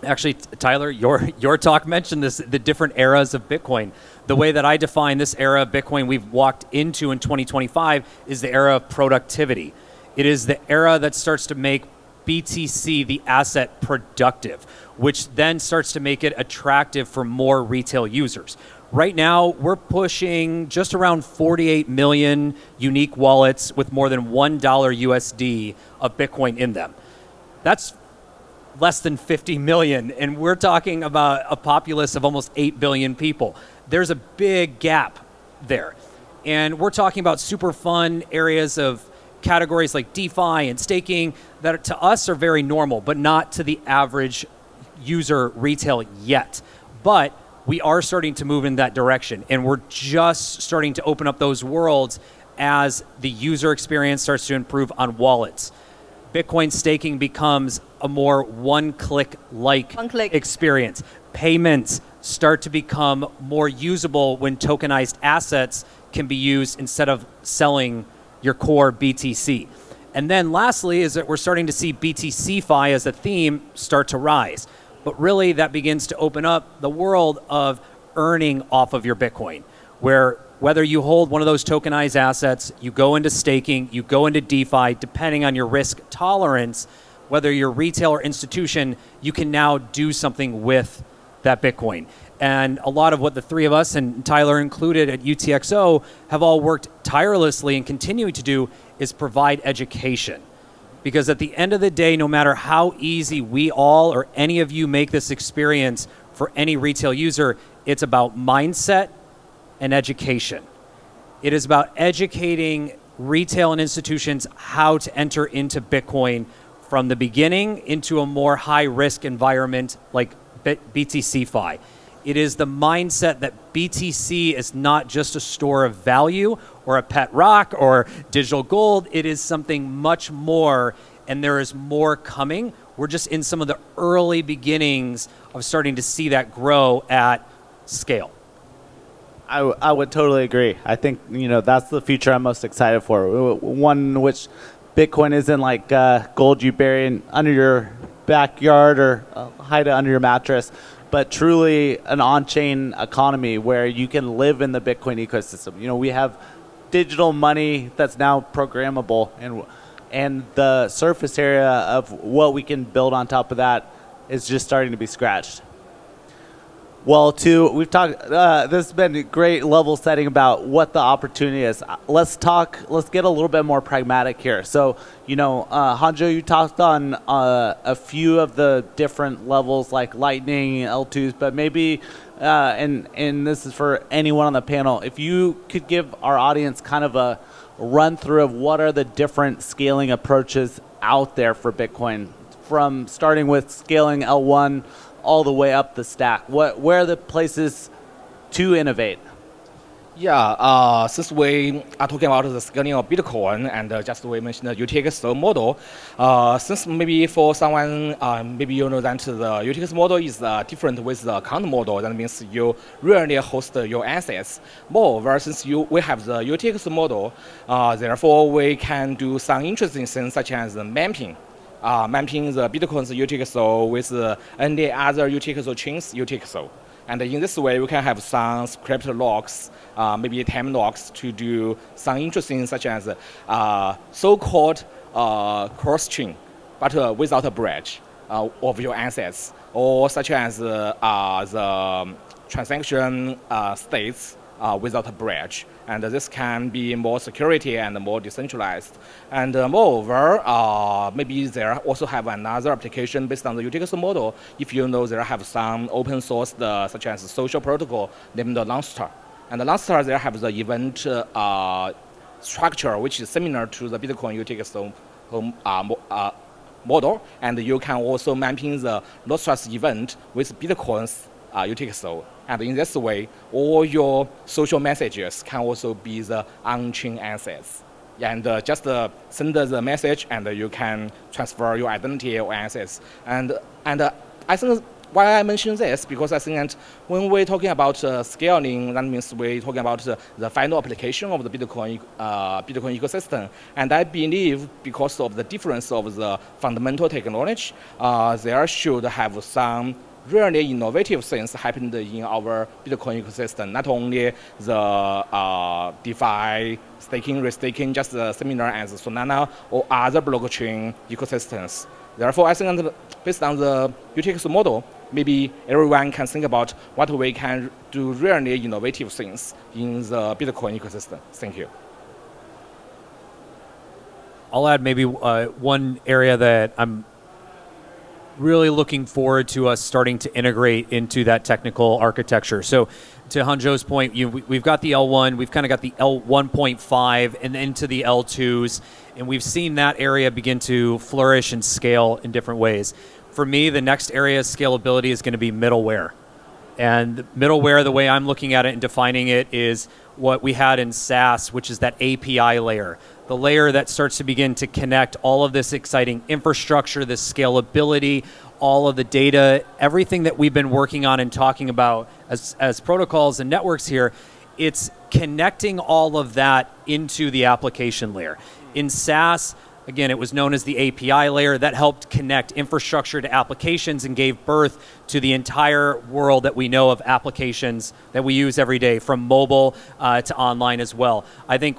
actually, Tyler, your talk mentioned this, the different eras of Bitcoin. The way that I define this era of Bitcoin we've walked into in 2025 is the era of productivity. It is the era that starts to make BTC, the asset, productive, which then starts to make it attractive for more retail users. Right now, we're pushing just around 48 million unique wallets with more than $1 USD of Bitcoin in them. That's less than 50 million, and we're talking about a populace of almost 8 billion people. There's a big gap there. And we're talking about super fun areas of categories like DeFi and staking that to us are very normal, but not to the average user retail yet. But we are starting to move in that direction, and we're just starting to open up those worlds as the user experience starts to improve on wallets. Bitcoin staking becomes a more one-click experience. Payments start to become more usable when tokenized assets can be used instead of selling your core BTC. And then lastly is that we're starting to see BTC-fi as a theme start to rise. But really that begins to open up the world of earning off of your Bitcoin, where whether you hold one of those tokenized assets, you go into staking, you go into DeFi, depending on your risk tolerance, whether you're retail or institution, you can now do something with that Bitcoin. And a lot of what the three of us, and Tyler included at UTXO, have all worked tirelessly and continuing to do is provide education. Because at the end of the day, no matter how easy we all or any of you make this experience for any retail user, it's about mindset and education. It is about educating retail and institutions how to enter into Bitcoin from the beginning into a more high-risk environment like BTC-Fi. It is the mindset that BTC is not just a store of value or a pet rock or digital gold. It is something much more, and there is more coming. We're just in some of the early beginnings of starting to see that grow at scale. I would totally agree. I think, that's the future I'm most excited for. One which Bitcoin isn't like gold you bury under your backyard or hide it under your mattress, but truly an on-chain economy where you can live in the Bitcoin ecosystem. We have digital money that's now programmable, and the surface area of what we can build on top of that is just starting to be scratched. Well, we've talked, this has been a great level setting about what the opportunity is. Let's get a little bit more pragmatic here. So, Hanjo, you talked on a few of the different levels like Lightning, L2s, but maybe, and this is for anyone on the panel, if you could give our audience kind of a run through of what are the different scaling approaches out there for Bitcoin, from starting with scaling L1 all the way up the stack. Where are the places to innovate? Yeah, since we are talking about the scaling of Bitcoin, and just we mentioned the UTXO model, since maybe for someone, maybe you know that the UTXO model is different with the account model. That means you rarely host your assets. Moreover, since we have the UTXO model, therefore we can do some interesting things such as mapping. Mapping the Bitcoin's UTXO with any other UTXO chains UTXO. And in this way, we can have some script logs, maybe time logs to do some interesting such as so-called cross-chain but without a bridge of your assets, or such as the transaction states without a bridge. And this can be more security and more decentralized. And moreover, maybe there also have another application based on the UTXO model. If you know, there have some open source, such as social protocol named Lanstar. And the Lanstar, there have the event structure, which is similar to the Bitcoin UTXO model. And you can also mapping the loss trust event with Bitcoin's UTXO. And in this way, all your social messages can also be the on-chain assets. And just send the message, and you can transfer your identity or assets. And I think why I mention this, because I think that when we're talking about scaling, that means we're talking about the final application of the Bitcoin ecosystem. And I believe because of the difference of the fundamental technology, there should have some really innovative things happened in our Bitcoin ecosystem. Not only the DeFi, staking, restaking, just similar as Solana or other blockchain ecosystems. Therefore, I think that based on the UTXO model, maybe everyone can think about what we can do really innovative things in the Bitcoin ecosystem. Thank you. I'll add maybe one area that I'm really looking forward to us starting to integrate into that technical architecture. So to Hanzhou's point, we've got the L1, we've kind of got the L1.5 and into the L2s, and we've seen that area begin to flourish and scale in different ways. For me, the next area of scalability is going to be middleware. And middleware, the way I'm looking at it and defining it, is what we had in SaaS, which is that API layer. The layer that starts to begin to connect all of this exciting infrastructure, this scalability, all of the data, everything that we've been working on and talking about as protocols and networks here. It's connecting all of that into the application layer. In SaaS, again, it was known as the API layer that helped connect infrastructure to applications and gave birth to the entire world that we know of applications that we use every day, from mobile to online as well. I think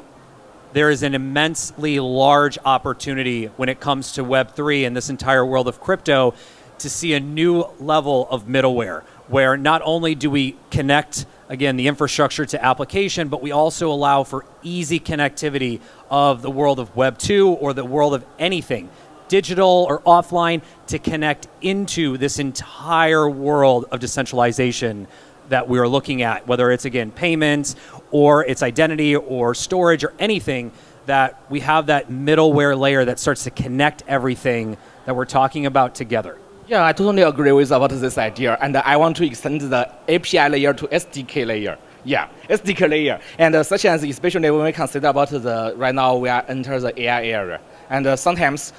there is an immensely large opportunity when it comes to Web3 and this entire world of crypto to see a new level of middleware, where not only do we connect, again, the infrastructure to application, but we also allow for easy connectivity of the world of Web 2 or the world of anything, digital or offline, to connect into this entire world of decentralization that we are looking at, whether it's, again, payments or it's identity or storage or anything, that we have that middleware layer that starts to connect everything that we're talking about together. Yeah, I totally agree with about this idea, and I want to extend the API layer to SDK layer. Yeah, SDK layer, and such as especially when we consider about right now we are enter the AI era, and sometimes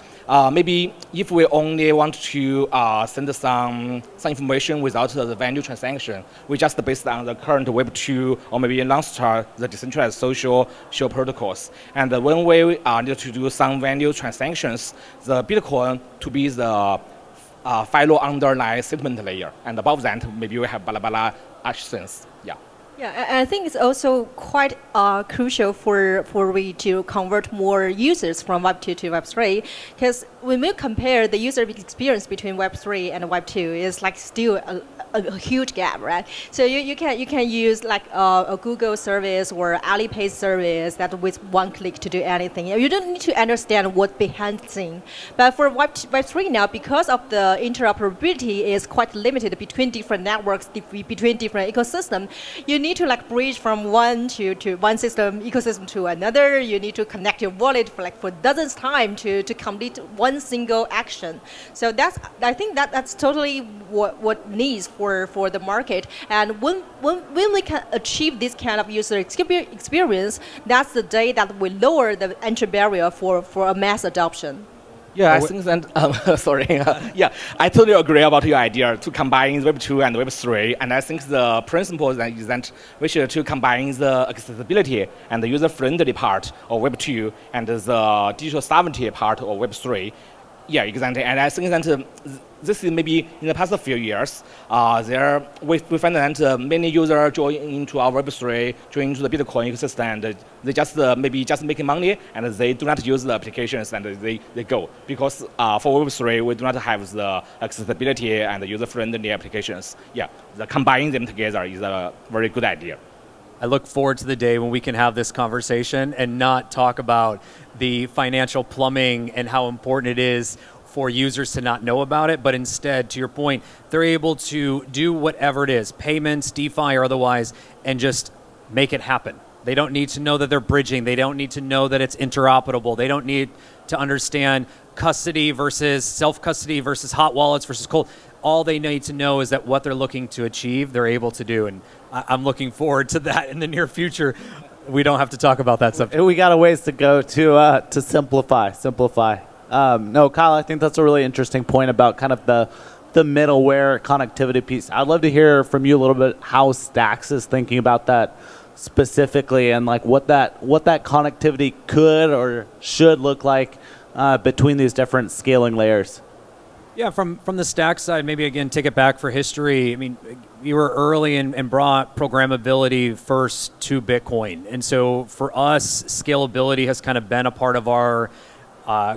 maybe if we only want to send some information without the value transaction, we just based on the current Web 2 or maybe Lanstar, the decentralized social protocols. And when we need to do some value transactions, the Bitcoin to be the follow underlying settlement layer, and above that maybe we have blah actions. Yeah. Yeah, I think it's also quite crucial for we to convert more users from Web 2 to Web 3, because when we compare the user experience between Web 3 and Web 2, it's like still a huge gap, right? So you can use like a Google service or Alipay service that with one click to do anything. You don't need to understand what's behind the scene. But for Web 3 now, because of the interoperability is quite limited between different networks, between different ecosystems, you need to like bridge from one ecosystem to another. You need to connect your wallet for dozens time to complete one single action. So I think that's totally what needs for the market. And when we can achieve this kind of user experience, that's the day that we lower the entry barrier for a mass adoption. Yeah, I think that, sorry. Yeah, I totally agree about your idea to combine Web 2 and Web 3. And I think the principle is that we should to combine the accessibility and the user-friendly part of Web 2 and the digital sovereignty part of Web 3 Yeah, exactly. And I think that this is maybe in the past few years, we find that many users join into our Web3, join into the Bitcoin ecosystem, and they just maybe just making money, and they do not use the applications, and they go. Because for Web3, we do not have the accessibility and the user-friendly applications. Yeah, combining them together is a very good idea. I look forward to the day when we can have this conversation and not talk about the financial plumbing and how important it is for users to not know about it, but instead, to your point, they're able to do whatever it is, payments, DeFi or otherwise, and just make it happen. They don't need to know that they're bridging. They don't need to know that it's interoperable. They don't need to understand custody versus self-custody versus hot wallets versus cold. All they need to know is that what they're looking to achieve, they're able to do. And I'm looking forward to that in the near future. We don't have to talk about that subject. We got a ways to go to simplify. No, Kyle, I think that's a really interesting point about kind of the middleware connectivity piece. I'd love to hear from you a little bit how Stacks is thinking about that specifically, and like what that connectivity could or should look like between these different scaling layers. Yeah, from the Stack side, maybe again take it back for history. I mean, you were early and brought programmability first to Bitcoin, and so for us, scalability has kind of been a part of our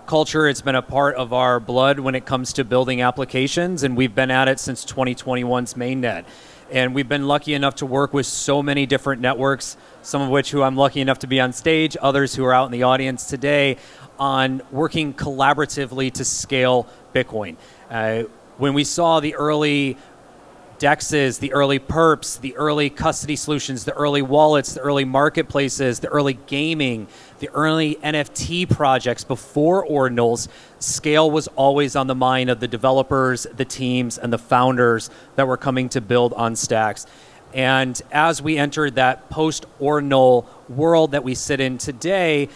culture. It's been a part of our blood when it comes to building applications, and we've been at it since 2021's mainnet. And we've been lucky enough to work with so many different networks, some of which who I'm lucky enough to be on stage, others who are out in the audience today, on working collaboratively to scale Bitcoin. When we saw the early DEXs, the early perps, the early custody solutions, the early wallets, the early marketplaces, the early gaming, the early NFT projects before ordinals, scale was always on the mind of the developers, the teams, and the founders that were coming to build on Stacks. And as we entered that post-ordinal world that we sit in today,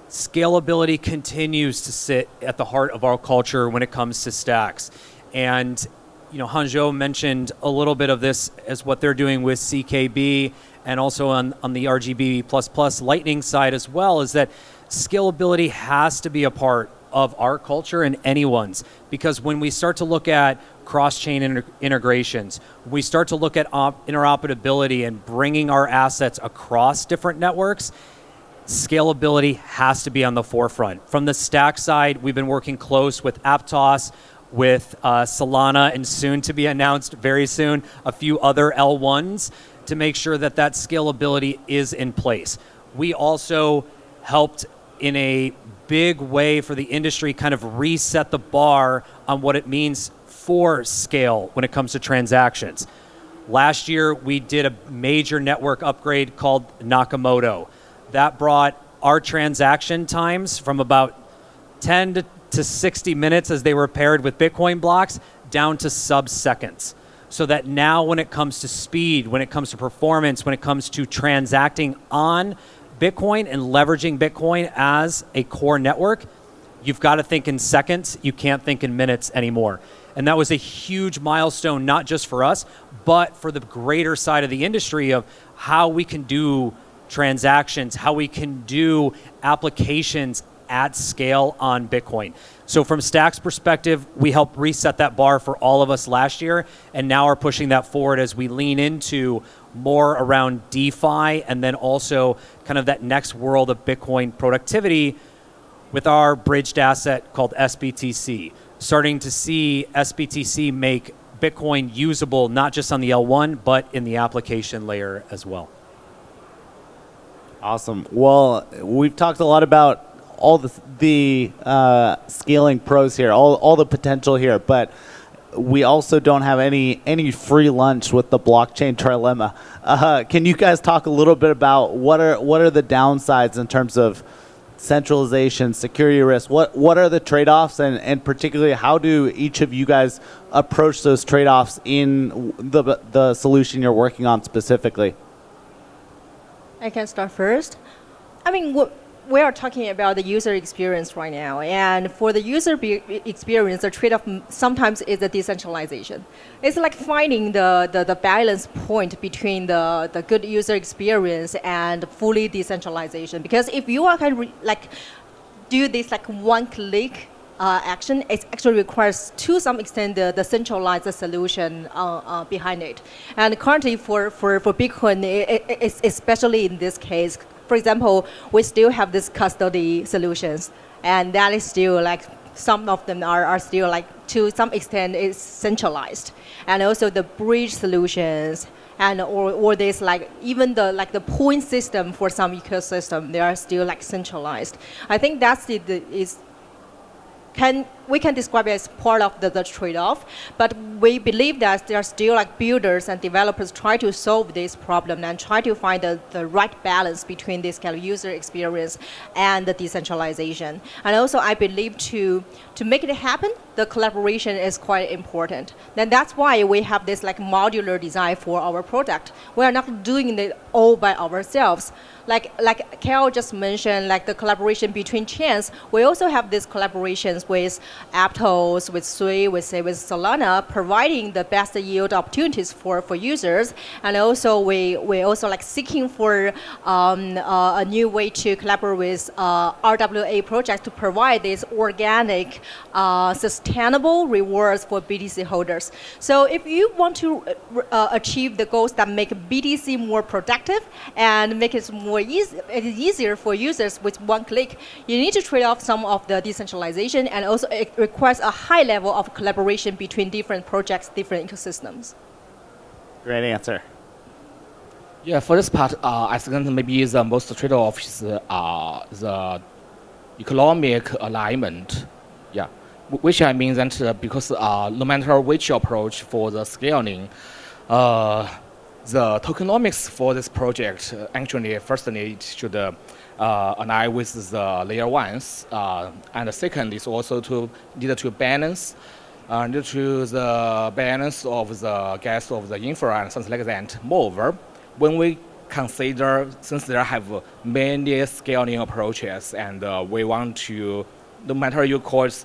scalability continues to sit at the heart of our culture when it comes to Stacks. And Hanzhou mentioned a little bit of this as what they're doing with CKB and also on the RGB++ Lightning side as well, is that scalability has to be a part of our culture and anyone's, because when we start to look at cross-chain integrations, we start to look at interoperability and bringing our assets across different networks, scalability has to be on the forefront. From the Stack side, we've been working close with Aptos, with Solana, and soon to be announced very soon, a few other L1s to make sure that that scalability is in place. We also helped in a big way for the industry kind of reset the bar on what it means for scale when it comes to transactions. Last year, we did a major network upgrade called Nakamoto. That brought our transaction times from about 10 to 60 minutes as they were paired with Bitcoin blocks down to sub-seconds. So that now when it comes to speed, when it comes to performance, when it comes to transacting on Bitcoin and leveraging Bitcoin as a core network, you've got to think in seconds. You can't think in minutes anymore. And that was a huge milestone, not just for us, but for the greater side of the industry of how we can do transactions, how we can do applications at scale on Bitcoin. So from Stack's perspective, we helped reset that bar for all of us last year, and now are pushing that forward as we lean into more around DeFi and then also kind of that next world of Bitcoin productivity with our bridged asset called SBTC. Starting to see SBTC make Bitcoin usable not just on the L1, but in the application layer as well. Awesome. Well, we've talked a lot about all the scaling pros here, all the potential here, but we also don't have any free lunch with the blockchain trilemma. Can you guys talk a little bit about what are the downsides in terms of centralization, security risk? What are the trade-offs, and particularly how do each of you guys approach those trade-offs in the solution you're working on specifically? I can start first. I mean, we are talking about the user experience right now, and for the user experience, the trade-off sometimes is the decentralization. It's like finding the balance point between the good user experience and fully decentralization. Because if you are kind of do this like one-click action, it actually requires, to some extent, the centralized solution behind it. And currently, for Bitcoin, especially in this case, for example, we still have this custody solutions, and that is still like, some of them are still like, to some extent, is centralized. And also the bridge solutions, and or this like, even the point system for some ecosystem, they are still like centralized. I think that's we can describe it as part of the trade-off, but we believe that there are still like builders and developers try to solve this problem and try to find the right balance between this kind of user experience and the decentralization. And also, I believe to make it happen, the collaboration is quite important. Then that's why we have this like modular design for our product. We are not doing it all by ourselves. Like Carol just mentioned, like the collaboration between chains, we also have these collaborations with Aptos, with Sui, with Solana, providing the best yield opportunities for users. And also we also like seeking for a new way to collaborate with RWA projects to provide these organic, sustainable rewards for BTC holders. So if you want to achieve the goals that make BTC more productive and make it easier for users with one click, you need to trade off some of the decentralization, and also it requires a high level of collaboration between different projects, different ecosystems. Great answer. Yeah, for this part, I think maybe the most trade-off is the economic alignment. Yeah, which I mean that because no matter which approach for the scaling, the tokenomics for this project actually firstly it should align with the layer ones, and second is also to need to balance due to the balance of the gas of the infra and something like that. Moreover, when we consider, since there have many scaling approaches, and we want to, no matter you call it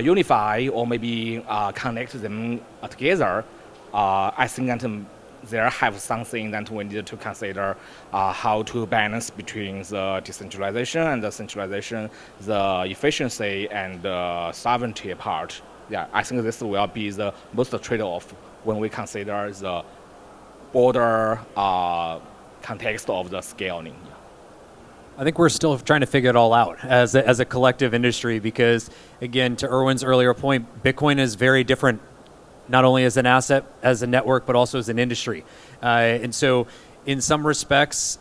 unify or maybe connect them together, I think that there have something that we need to consider how to balance between the decentralization and the centralization, the efficiency and the sovereignty part. Yeah, I think this will be the most trade-off when we consider the broader context of the scaling. I think we're still trying to figure it all out as a collective industry because, again, to Erwin's earlier point, Bitcoin is very different, not only as an asset, as a network, but also as an industry. And so in some respects,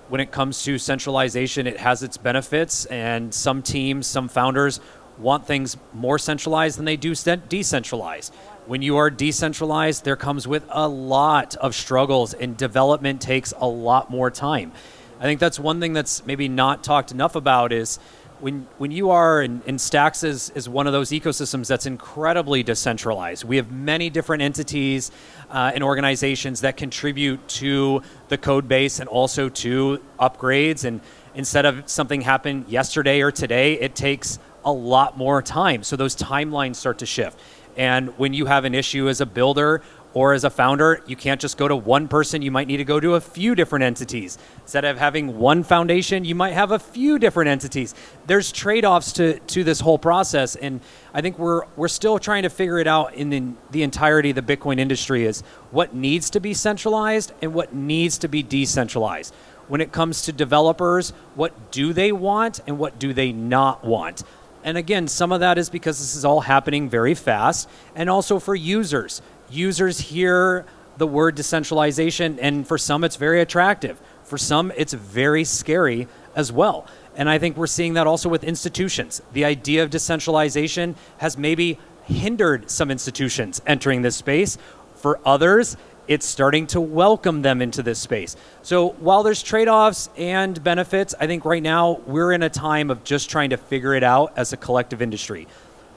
when it comes to centralization, it has its benefits, and some teams, some founders want things more centralized than they do decentralized. When you are decentralized, there comes with a lot of struggles, and development takes a lot more time. I think that's one thing that's maybe not talked enough about is when you are, and Stacks is one of those ecosystems that's incredibly decentralized. We have many different entities and organizations that contribute to the code base and also to upgrades. And instead of something happened yesterday or today, it takes a lot more time. So those timelines start to shift. And when you have an issue as a builder or as a founder, you can't just go to one person. You might need to go to a few different entities. Instead of having one foundation, you might have a few different entities. There's trade-offs to this whole process, and I think we're still trying to figure it out in the entirety of the Bitcoin industry is what needs to be centralized and what needs to be decentralized. When it comes to developers, what do they want and what do they not want? And again, some of that is because this is all happening very fast, and also for users. Users hear the word decentralization, and for some it's very attractive. For some it's very scary as well. And I think we're seeing that also with institutions. The idea of decentralization has maybe hindered some institutions entering this space. For others, it's starting to welcome them into this space. So while there's trade-offs and benefits, I think right now we're in a time of just trying to figure it out as a collective industry.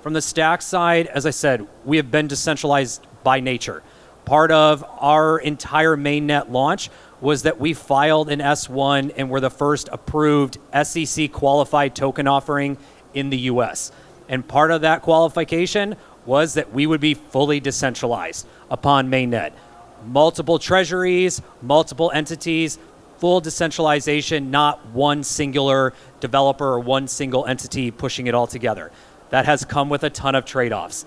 From the Stack side, as I said, we have been decentralized by nature. Part of our entire mainnet launch was that we filed an S1 and were the first approved SEC qualified token offering in the US. And part of that qualification was that we would be fully decentralized upon mainnet. Multiple treasuries, multiple entities, full decentralization, not one singular developer or one single entity pushing it all together. that has come with a ton of trade-offs.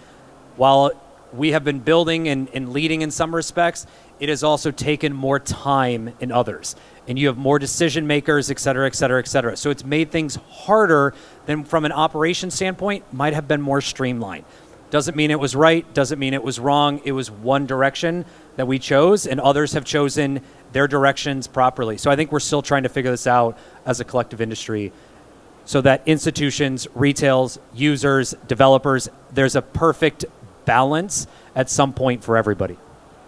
While we have been building and leading in some respects, it has also taken more time in others. And you have more decision makers, et cetera, et cetera, et cetera. So it's made things harder than from an operation standpoint, might have been more streamlined. Doesn't mean it was right, doesn't mean it was wrong. It was one direction that we chose, and others have chosen their directions properly. So I think we're still trying to figure this out as a collective industry so that institutions, retails, users, developers, there's a perfect balance at some point for everybody.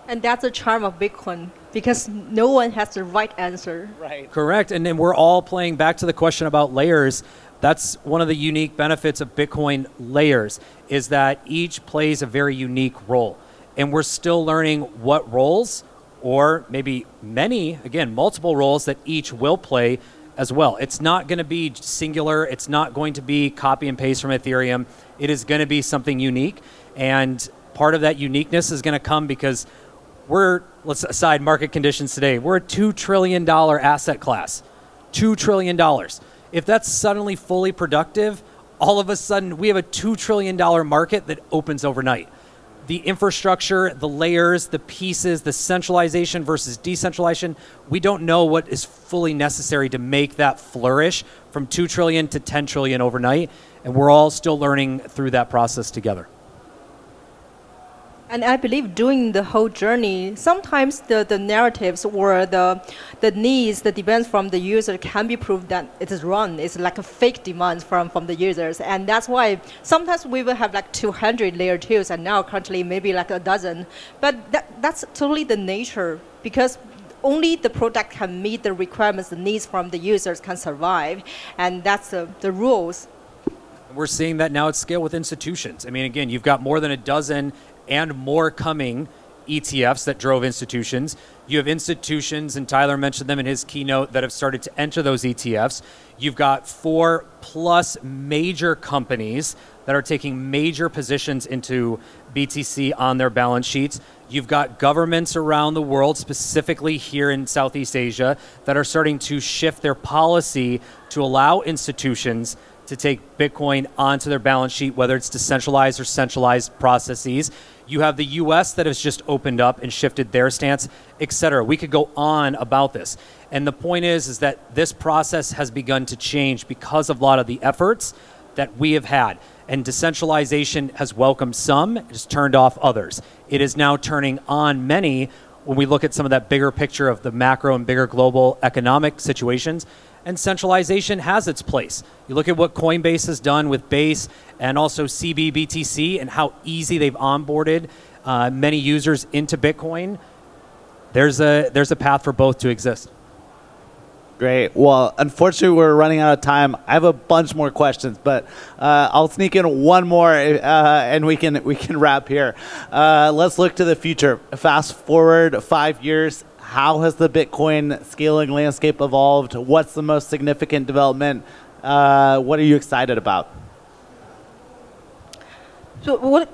And that's the charm of Bitcoin, because no one has the right answer. Right. Correct. And then we're all playing back to the question about layers. That's one of the unique benefits of Bitcoin layers, is that each plays a very unique role. And we're still learning what roles, or maybe many, again, multiple roles that each will play as well. It's not going to be singular. It's not going to be copy and paste from Ethereum. It is going to be something unique. And part of that uniqueness is going to come because let's aside market conditions today, we're a $2 trillion asset class. $2 trillion. If that's suddenly fully productive, all of a sudden we have a $2 trillion market that opens overnight. The infrastructure, the layers, the pieces, the centralization versus decentralization, we don't know what is fully necessary to make that flourish from 2 trillion to 10 trillion overnight. And we're all still learning through that process together. And I believe during the whole journey, sometimes the narratives or the needs, the demands from the user can be proved that it is wrong. It's like a fake demand from the users. And that's why sometimes we will have like 200 layer 2s and now currently maybe like a dozen. But that's totally the nature, because only the product can meet the requirements, the needs from the users can survive. And that's the rules. We're seeing that now at scale with institutions. I mean, again, you've got more than a dozen and more coming ETFs that drove institutions. You have institutions, and Tyler mentioned them in his keynote, that have started to enter those ETFs. You've got 4+ major companies that are taking major positions into BTC on their balance sheets. You've got governments around the world, specifically here in Southeast Asia, that are starting to shift their policy to allow institutions to take Bitcoin onto their balance sheet, whether it's decentralized or centralized processes. You have the US that has just opened up and shifted their stance, et cetera. We could go on about this. And the point is that this process has begun to change because of a lot of the efforts that we have had. And decentralization has welcomed some, it has turned off others. It is now turning on many when we look at some of that bigger picture of the macro and bigger global economic situations. And centralization has its place. You look at what Coinbase has done with Base and also CBBTC and how easy they've onboarded many users into Bitcoin. There's a path for both to exist. Great. Well, unfortunately, we're running out of time. I have a bunch more questions, but I'll sneak in one more, and we can wrap here. Let's look to the future. Fast forward 5 years. How has the Bitcoin scaling landscape evolved? What's the most significant development? What are you excited about? So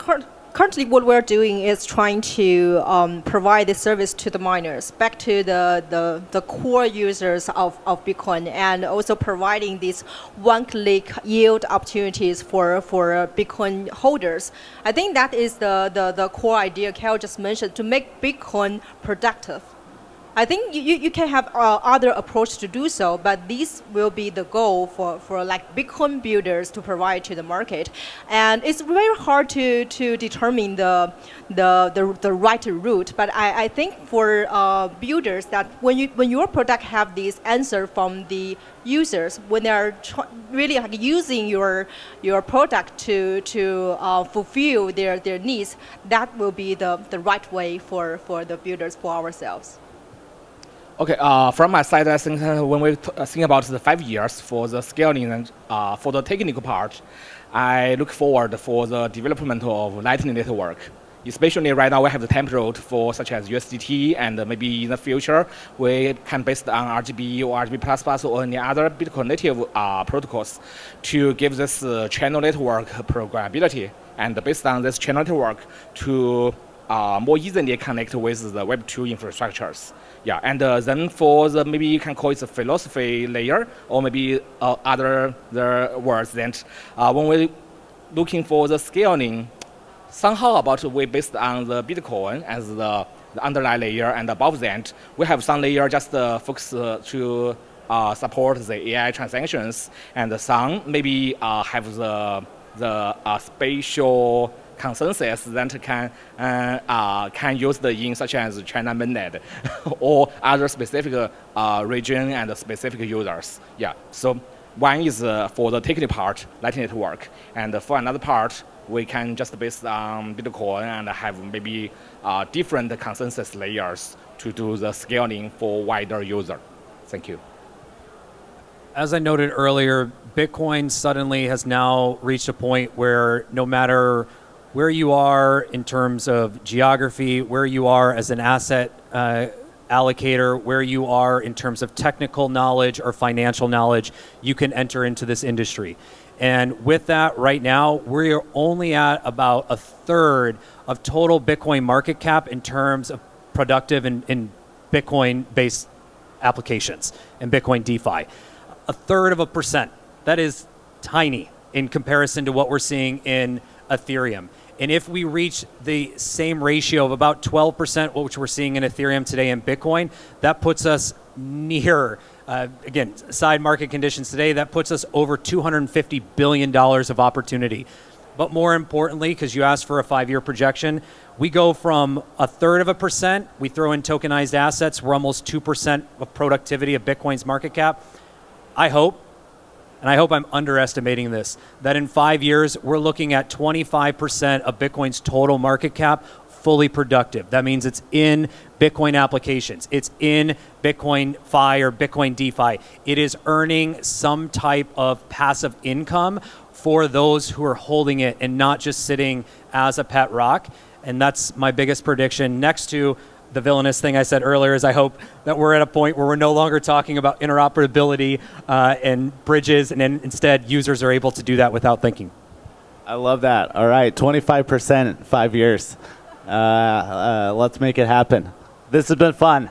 currently what we're doing is trying to provide this service to the miners, back to the core users of Bitcoin, and also providing these one-click yield opportunities for Bitcoin holders. I think that is the core idea Cal just mentioned, to make Bitcoin productive. I think you can have other approach to do so, but this will be the goal for like Bitcoin builders to provide to the market. And it's very hard to determine the right route. But I think for builders, that when your product have this answer from the users, when they're really like using your product to fulfill their needs, that will be the right way for the builders, for ourselves. Okay, from my side, I think when we think about the 5 years for the scaling and for the technical part, I look forward for the development of Lightning Network. Especially right now, we have the template for such as USDT, and maybe in the future, we can based on RGB or RGB++ or any other Bitcoin native protocols to give this channel network programmability, and based on this channel network to more easily connect with the Web2 infrastructures. Yeah, and then for the, maybe you can call it the philosophy layer, or maybe other words that when we looking for the scaling, somehow about we based on the Bitcoin as the underlying layer, and above that, we have some layer just focus to support the AI transactions, and some maybe have the spatial consensus that can use the in such as China mainnet or other specific region and specific users. Yeah. So one is for the technical part, Lightning Network, and for another part, we can just based on Bitcoin and have maybe different consensus layers to do the scaling for wider user. Thank you. As I noted earlier, Bitcoin suddenly has now reached a point where no matter where you are in terms of geography, where you are as an asset allocator, where you are in terms of technical knowledge or financial knowledge, you can enter into this industry. And with that, right now, we're only at about a third of total Bitcoin market cap in terms of productive and Bitcoin-based applications and Bitcoin DeFi. 1/3%. That is tiny in comparison to what we're seeing in Ethereum. And if we reach the same ratio of about 12%, which we're seeing in Ethereum today in Bitcoin, that puts us near, again, side market conditions today, that puts us over $250 billion of opportunity. But more importantly, because you asked for a 5-year projection, we go from 1/3%, we throw in tokenized assets, we're almost 2% of productivity of Bitcoin's market cap. I hope, and I hope I'm underestimating this, that in 5 years, we're looking at 25% of Bitcoin's total market cap fully productive. That means it's in Bitcoin applications. It's in Bitcoin Fi or Bitcoin DeFi. It is earning some type of passive income for those who are holding it and not just sitting as a pet rock. And that's my biggest prediction. Next to the villainous thing I said earlier is I hope that we're at a point where we're no longer talking about interoperability and bridges, and instead users are able to do that without thinking. I love that. All right, 25%, 5 years. Let's make it happen. This has been fun.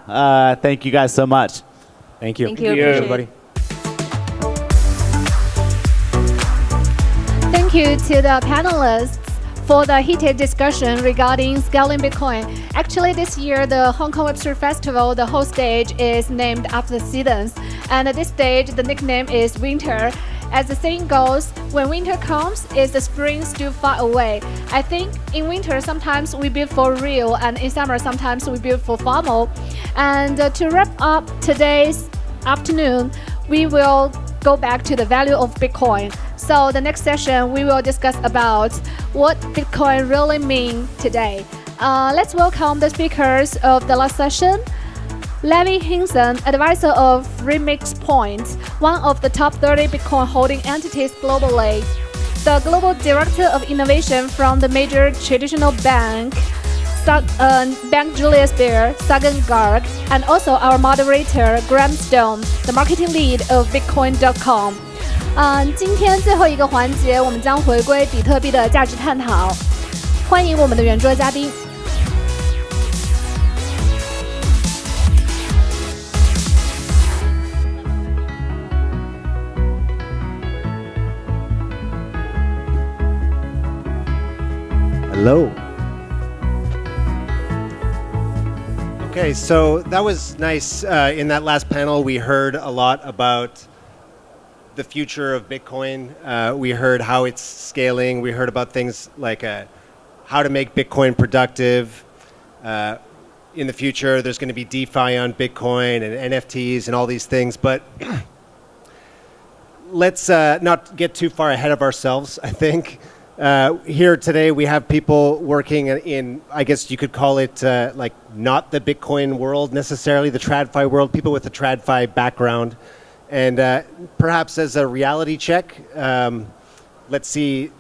Thank you guys so much. Thank you. Thank you, everybody. Thank you to the panelists for the heated discussion regarding scaling Bitcoin. Actually, this year, the Hong Kong Web3 Festival, the whole stage is named after the seasons. And at this stage, the nickname is Winter. As the saying goes, when winter comes, is the spring still far away? I think in winter, sometimes we build for real, and in summer, sometimes we build for FOMO. And to wrap up today's afternoon, we will go back to the value of Bitcoin. So the next session, we will discuss about what Bitcoin really means today. Let's welcome the speakers of the last session. Levi Hinson, advisor of Remix Point, one of the top 30 Bitcoin holding entities globally. The global director of innovation from the major traditional bank, Bank Julius Baer, Sagan Garg, and also our moderator, Graham Stone, the marketing lead of Bitcoin.com. 今天最后一个环节，我们将回归比特币的价值探讨。欢迎我们的圆桌嘉宾。Hello. Okay, so that was nice. In that last panel, we heard a lot about the future of Bitcoin. We heard how it's scaling. We heard about things like how to make Bitcoin productive. In the future, there's going to be DeFi on Bitcoin and NFTs and all these things. But let's not get too far ahead of ourselves, I think. Here today, we have people working in, I guess you could call it like not the Bitcoin world necessarily, the TradFi world, people with a TradFi background. And perhaps as a reality check, let's see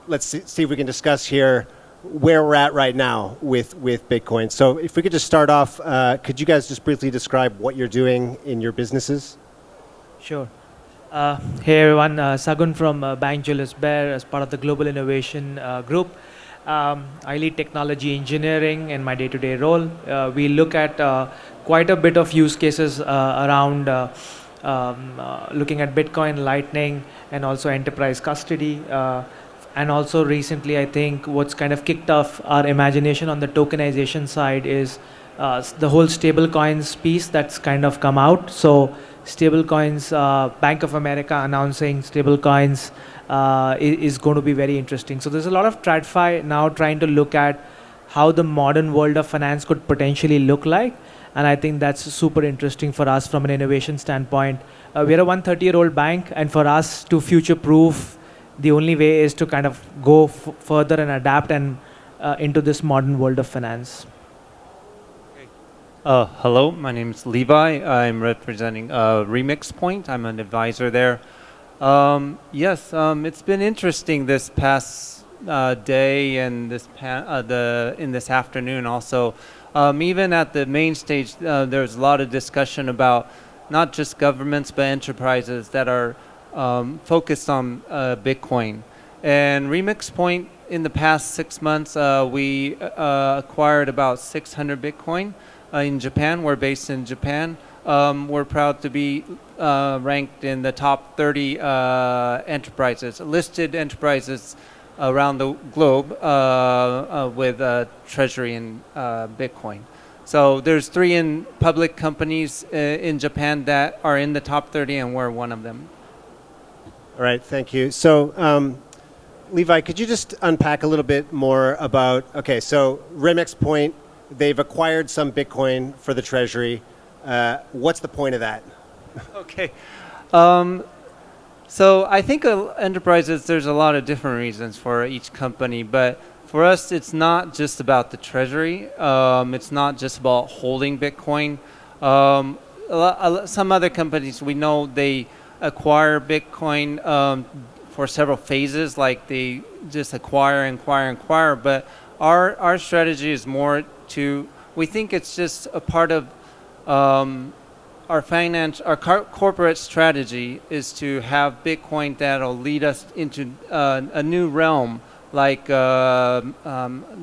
if we can discuss here where we're at right now with Bitcoin. So if we could just start off, could you guys just briefly describe what you're doing in your businesses? Sure. Hey everyone, Sagun from Bank Julius Baer as part of the Global Innovation Group. I lead technology engineering in my day-to-day role. We look at quite a bit of use cases around looking at Bitcoin, Lightning, and also enterprise custody. and also recently, I think what's kind of kicked off our imagination on the tokenization side is the whole stablecoins piece that's kind of come out. So stablecoins, Bank of America announcing stablecoins is going to be very interesting. So there's a lot of TradFi now trying to look at how the modern world of finance could potentially look like. And I think that's super interesting for us from an innovation standpoint. We're a 130-year-old bank, and for us to future-proof, the only way is to kind of go further and adapt and into this modern world of finance. Hello, my name is Levi. I'm representing Remix Point. I'm an advisor there. Yes, it's been interesting this past day and this in this afternoon also. Even at the main stage, there's a lot of discussion about not just governments but enterprises that are focused on Bitcoin. And Remix Point, in the past 6 months, we acquired about 600 Bitcoin in Japan. We're based in Japan. We're proud to be ranked in the top 30 enterprises, listed enterprises around the globe with treasury in Bitcoin. So there's 3 public companies in Japan that are in the top 30, and we're one of them. All right, thank you. So, Levi, could you just unpack a little bit more about, okay, so Remix Point, they've acquired some Bitcoin for the treasury. What's the point of that? Okay. So I think enterprises, there's a lot of different reasons for each company, but for us, it's not just about the treasury. It's not just about holding Bitcoin. Some other companies, we know they acquire Bitcoin for several phases, like they just acquire, but our strategy is more to, we think it's just a part of our corporate strategy is to have Bitcoin that'll lead us into a new realm, like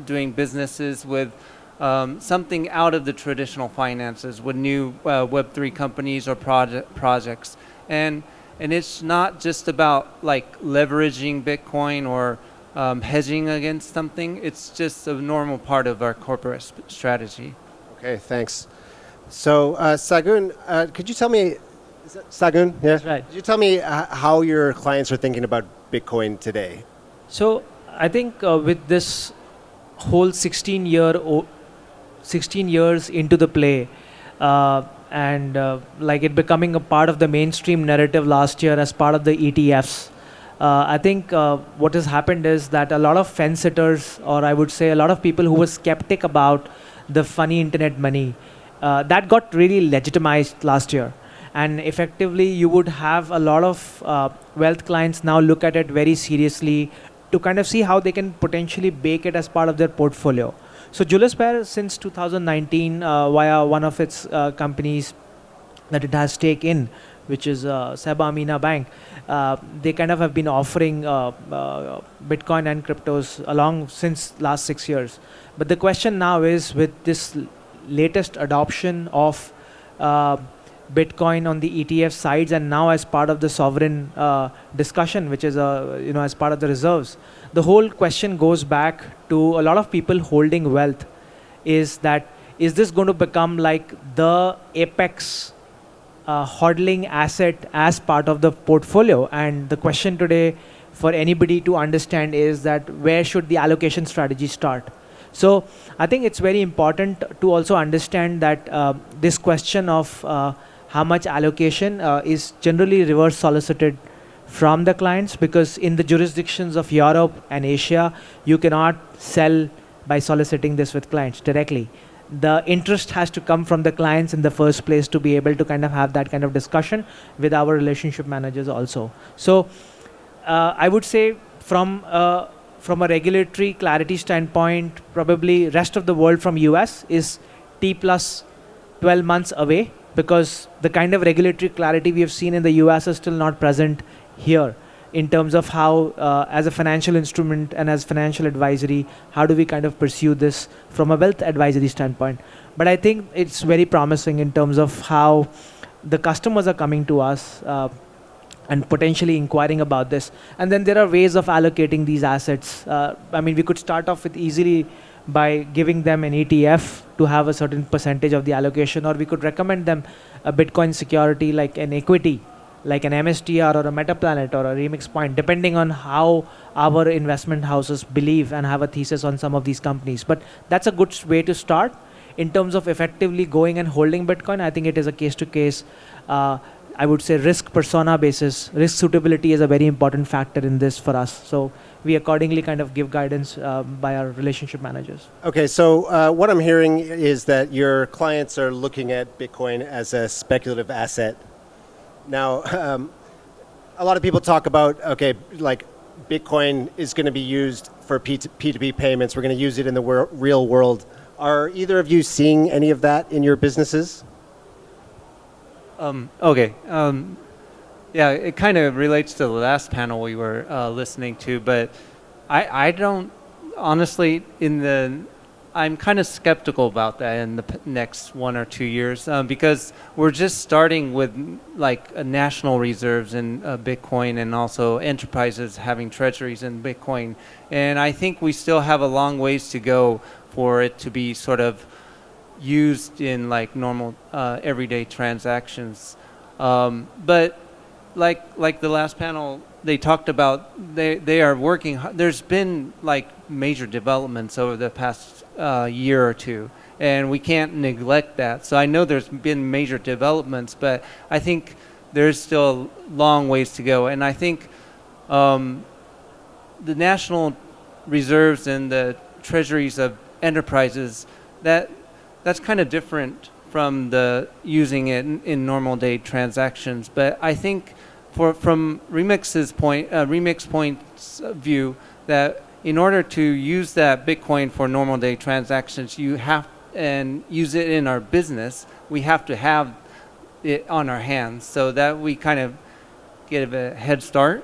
doing businesses with something out of the traditional finances with new Web3 companies or projects. And it's not just about like leveraging Bitcoin or hedging against something. It's just a normal part of our corporate strategy. Okay, thanks. So, Sagun, could you tell me, is that Sagun? Yeah? That's right. Could you tell me how your clients are thinking about Bitcoin today? So I think with this whole 16 years into the play, and like it becoming a part of the mainstream narrative last year as part of the ETFs, I think what has happened is that a lot of fence sitters, or I would say a lot of people who were skeptic about the funny internet money, that got really legitimized last year. And effectively, you would have a lot of wealth clients now look at it very seriously to kind of see how they can potentially bake it as part of their portfolio. So Julius Baer, since 2019, via one of its companies that it has stake in, which is Seba Amina Bank, they kind of have been offering Bitcoin and cryptos along since last 6 years. But the question now is, with this latest adoption of Bitcoin on the ETF sides, and now as part of the sovereign discussion, which is as part of the reserves, the whole question goes back to a lot of people holding wealth. Is this going to become like the apex hodling asset as part of the portfolio? And the question today for anybody to understand is that where should the allocation strategy start? So I think it's very important to also understand that this question of how much allocation is generally reverse solicited from the clients, because in the jurisdictions of Europe and Asia, you cannot sell by soliciting this with clients directly. The interest has to come from the clients in the first place to be able to kind of have that kind of discussion with our relationship managers also. So I would say from a regulatory clarity standpoint, probably rest of the world from US is T plus 12 months away, because the kind of regulatory clarity we have seen in the US is still not present here in terms of how, as a financial instrument and as financial advisory, how do we kind of pursue this from a wealth advisory standpoint. But I think it's very promising in terms of how the customers are coming to us and potentially inquiring about this. And then there are ways of allocating these assets. I mean, we could start off with easily by giving them an ETF to have a certain percentage of the allocation, or we could recommend them a Bitcoin security like an equity, like an MSTR or a Metaplanet or a Remix Point, depending on how our investment houses believe and have a thesis on some of these companies. But that's a good way to start. In terms of effectively going and holding Bitcoin, I think it is a case-to-case, I would say risk persona basis. Risk suitability is a very important factor in this for us. So we accordingly kind of give guidance by our relationship managers. Okay, so what I'm hearing is that your clients are looking at Bitcoin as a speculative asset. Now, a lot of people talk about, okay, like Bitcoin is going to be used for P2P payments. We're going to use it in the real world. Are either of you seeing any of that in your businesses? Okay. Yeah, it kind of relates to the last panel we were listening to, but I don't, honestly, I'm kind of skeptical about that in the next 1 or 2 years because we're just starting with like national reserves in Bitcoin and also enterprises having treasuries in Bitcoin. And I think we still have a long ways to go for it to be sort of used in like normal everyday transactions. But like the last panel, they talked about they are working. There's been like major developments over the past year or two, and we can't neglect that. So I know there's been major developments, but I think there's still a long ways to go. And I think the national reserves and the treasuries of enterprises, that's kind of different from the using it in normal day transactions. But I think from Remix Point's view, that in order to use that Bitcoin for normal day transactions, you have and use it in our business, we have to have it on our hands so that we kind of get a head start.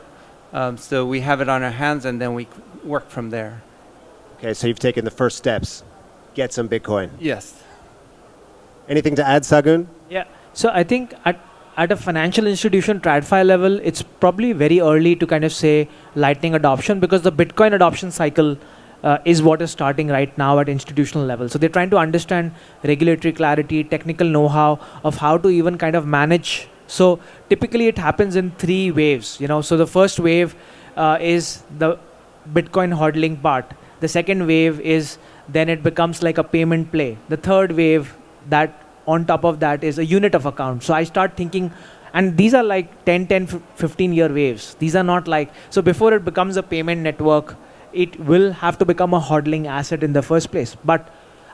So we have it on our hands and then we work from there. Okay, so you've taken the first steps. Get some Bitcoin. Yes. Anything to add, Sagun? Yeah. So I think at a financial institution TradFi level, it's probably very early to kind of say Lightning adoption because the Bitcoin adoption cycle is what is starting right now at institutional level. So they're trying to understand regulatory clarity, technical know-how of how to even kind of manage. So typically it happens in 3 waves. So the first wave is the Bitcoin hodling part. The second wave is then it becomes like a payment play. The third wave, that on top of that is a unit of account. So I start thinking, and these are like 10, 15 year waves. These are not like, so before it becomes a payment network, it will have to become a hodling asset in the first place. But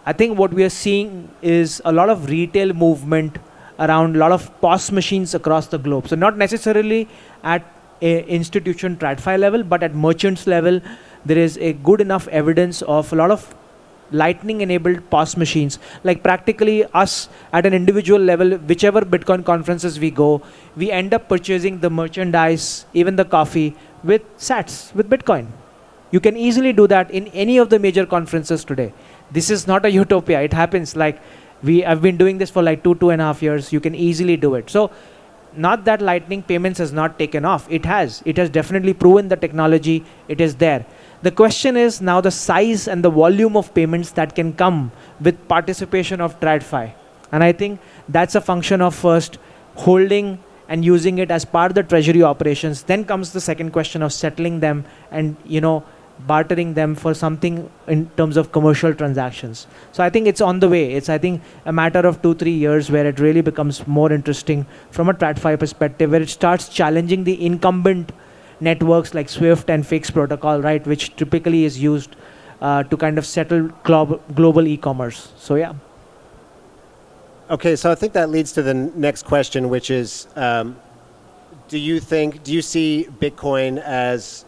I think what we are seeing is a lot of retail movement around a lot of POS machines across the globe. So not necessarily at a institution TradFi level, but at merchants level, there is a good enough evidence of a lot of Lightning-enabled POS machines. Like practically us at an individual level, whichever Bitcoin conferences we go, we end up purchasing the merchandise, even the coffee, with sats, with Bitcoin. You can easily do that in any of the major conferences today. This is not a utopia. It happens. Like I've been doing this for like 2.5 years. You can easily do it. So not that Lightning payments has not taken off. It has. It has definitely proven the technology. It is there. The question is now the size and the volume of payments that can come with participation of TradFi. And I think that's a function of first holding and using it as part of the treasury operations. Then comes the second question of settling them and, bartering them for something in terms of commercial transactions. So I think it's on the way. It's, I think, a matter of 2-3 years where it really becomes more interesting from a TradFi perspective, where it starts challenging the incumbent networks like Swift and Fix protocol, right, which typically is used to kind of settle global e-commerce. So yeah. Okay, so I think that leads to the next question, which is, do you see Bitcoin as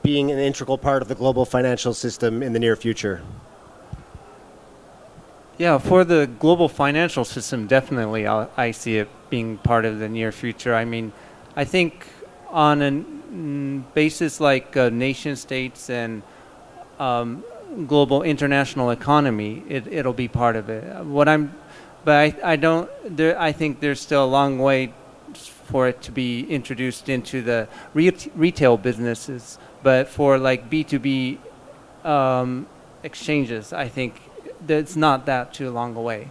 being an integral part of the global financial system in the near future? Yeah, for the global financial system, definitely I see it being part of the near future. I mean, I think on a basis like nation states and global international economy, it'll be part of it. I think there's still a long way for it to be introduced into the retail businesses, but for like B2B exchanges, I think that's not that too long away.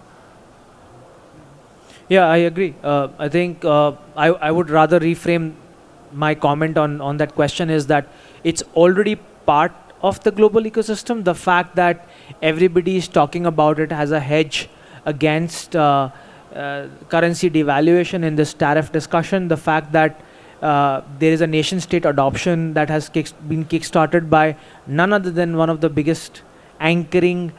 Yeah, I agree. I think I would rather reframe my comment on that question is that it's already part of the global ecosystem. The fact that everybody is talking about it as a hedge against currency devaluation in this tariff discussion, the fact that there is a nation state adoption that has been kickstarted by none other than one of the biggest anchoring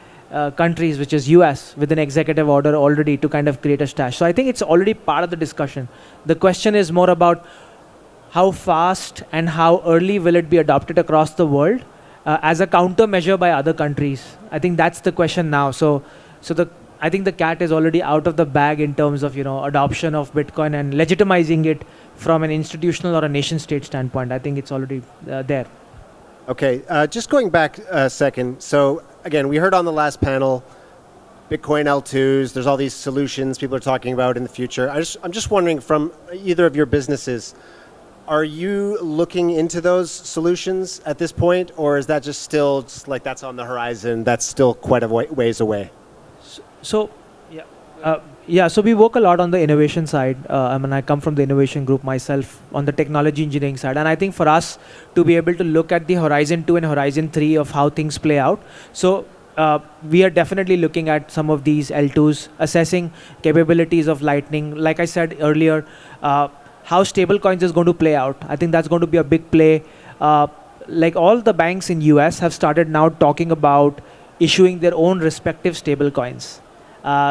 countries, which is US, with an executive order already to kind of create a stash. So I think it's already part of the discussion. The question is more about how fast and how early will it be adopted across the world as a countermeasure by other countries. I think that's the question now. I think the cat is already out of the bag in terms of adoption of Bitcoin and legitimizing it from an institutional or a nation state standpoint. I think it's already there. Okay, just going back a second. So again, we heard on the last panel, Bitcoin L2s, there's all these solutions people are talking about in the future. I'm just wondering, from either of your businesses, are you looking into those solutions at this point, or is that just still just like that's on the horizon, that's still quite a ways away? So we work a lot on the innovation side. I come from the innovation group myself on the technology engineering side. And I think for us to be able to look at the Horizon 2 and Horizon 3 of how things play out. So we are definitely looking at some of these L2s, assessing capabilities of Lightning. Like I said earlier, how stablecoins is going to play out. I think that's going to be a big play. Like all the banks in US have started now talking about issuing their own respective stablecoins.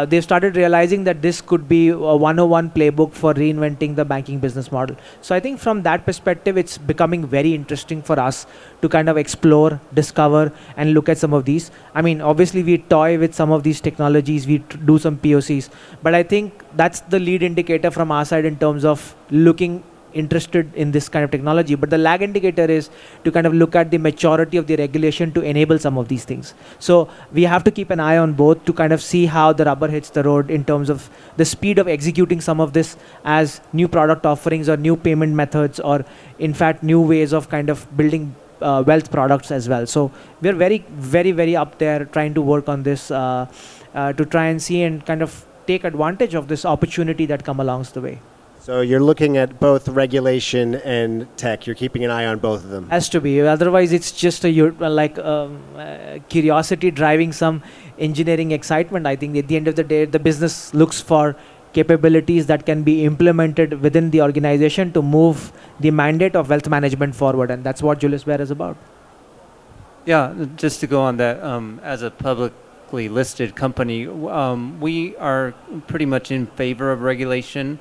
They've started realizing that this could be a 101 playbook for reinventing the banking business model. So I think from that perspective, it's becoming very interesting for us to kind of explore, discover, and look at some of these. I mean, obviously we toy with some of these technologies, we do some POCs, but I think that's the lead indicator from our side in terms of looking interested in this kind of technology. But the lag indicator is to kind of look at the maturity of the regulation to enable some of these things. So we have to keep an eye on both to kind of see how the rubber hits the road in terms of the speed of executing some of this as new product offerings or new payment methods, or in fact new ways of kind of building wealth products as well. So we're very, very, very up there trying to work on this to try and see and kind of take advantage of this opportunity that come along the way. So you're looking at both regulation and tech. You're keeping an eye on both of them. Has to be. Otherwise, it's just curiosity driving some engineering excitement. I think at the end of the day, the business looks for capabilities that can be implemented within the organization to move the mandate of wealth management forward. And that's what Julius Baer is about. Yeah, just to go on that, as a publicly listed company, we are pretty much in favor of regulation.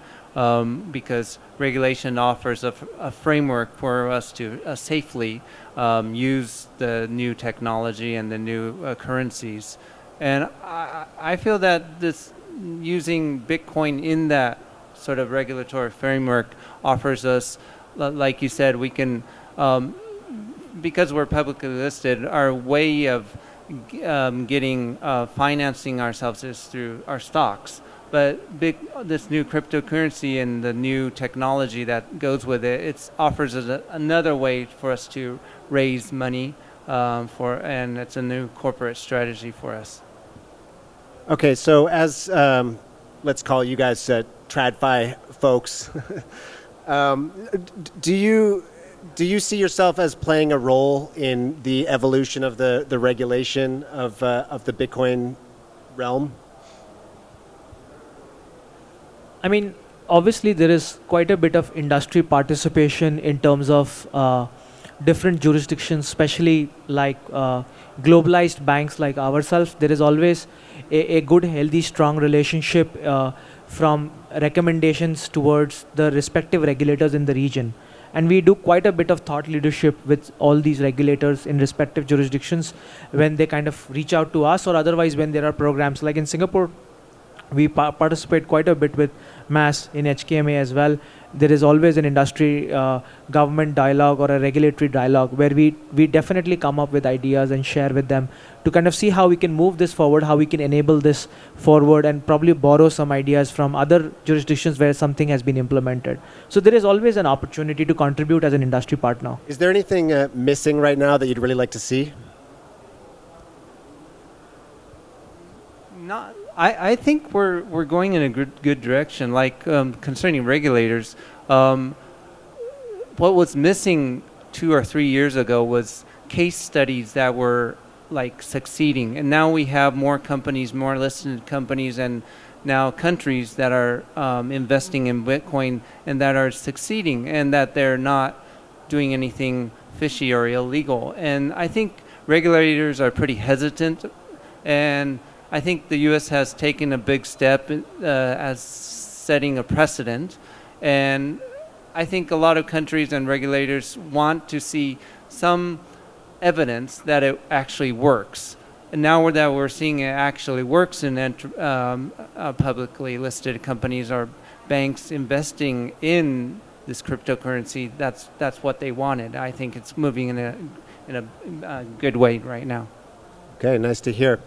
Because regulation offers a framework for us to safely use the new technology and the new currencies. And I feel that this using Bitcoin in that sort of regulatory framework offers us, like you said, we can, because we're publicly listed, our way of getting financing ourselves is through our stocks. But this new cryptocurrency and the new technology that goes with it, it offers us another way for us to raise money and it's a new corporate strategy for us. Okay, so as let's call you guys TradFi folks, do you see yourself as playing a role in the evolution of the regulation of the Bitcoin realm? I mean, obviously there is quite a bit of industry participation in terms of different jurisdictions, especially like globalized banks like ourselves. There is always a good, healthy, strong relationship from recommendations towards the respective regulators in the region. And we do quite a bit of thought leadership with all these regulators in respective jurisdictions when they kind of reach out to us, or otherwise when there are programs like in Singapore. We participate quite a bit with mass in HKMA as well. There is always an industry government dialogue or a regulatory dialogue where we definitely come up with ideas and share with them to kind of see how we can move this forward, how we can enable this forward, and probably borrow some ideas from other jurisdictions where something has been implemented. So there is always an opportunity to contribute as an industry partner. Is there anything missing right now that you'd really like to see? Not. I think we're going in a good direction. Like concerning regulators, what was missing 2 or 3 years ago was case studies that were like succeeding, and now we have more companies, more listed companies, and now countries that are investing in Bitcoin and that are succeeding, and that they're not doing anything fishy or illegal. And I think regulators are pretty hesitant, and I think the U.S. has taken a big step as setting a precedent, and I think a lot of countries and regulators want to see some evidence that it actually works. And now that we're seeing it actually works in publicly listed companies or banks investing in this cryptocurrency, that's what they wanted. I think it's moving in a good way right now. Okay, nice to hear.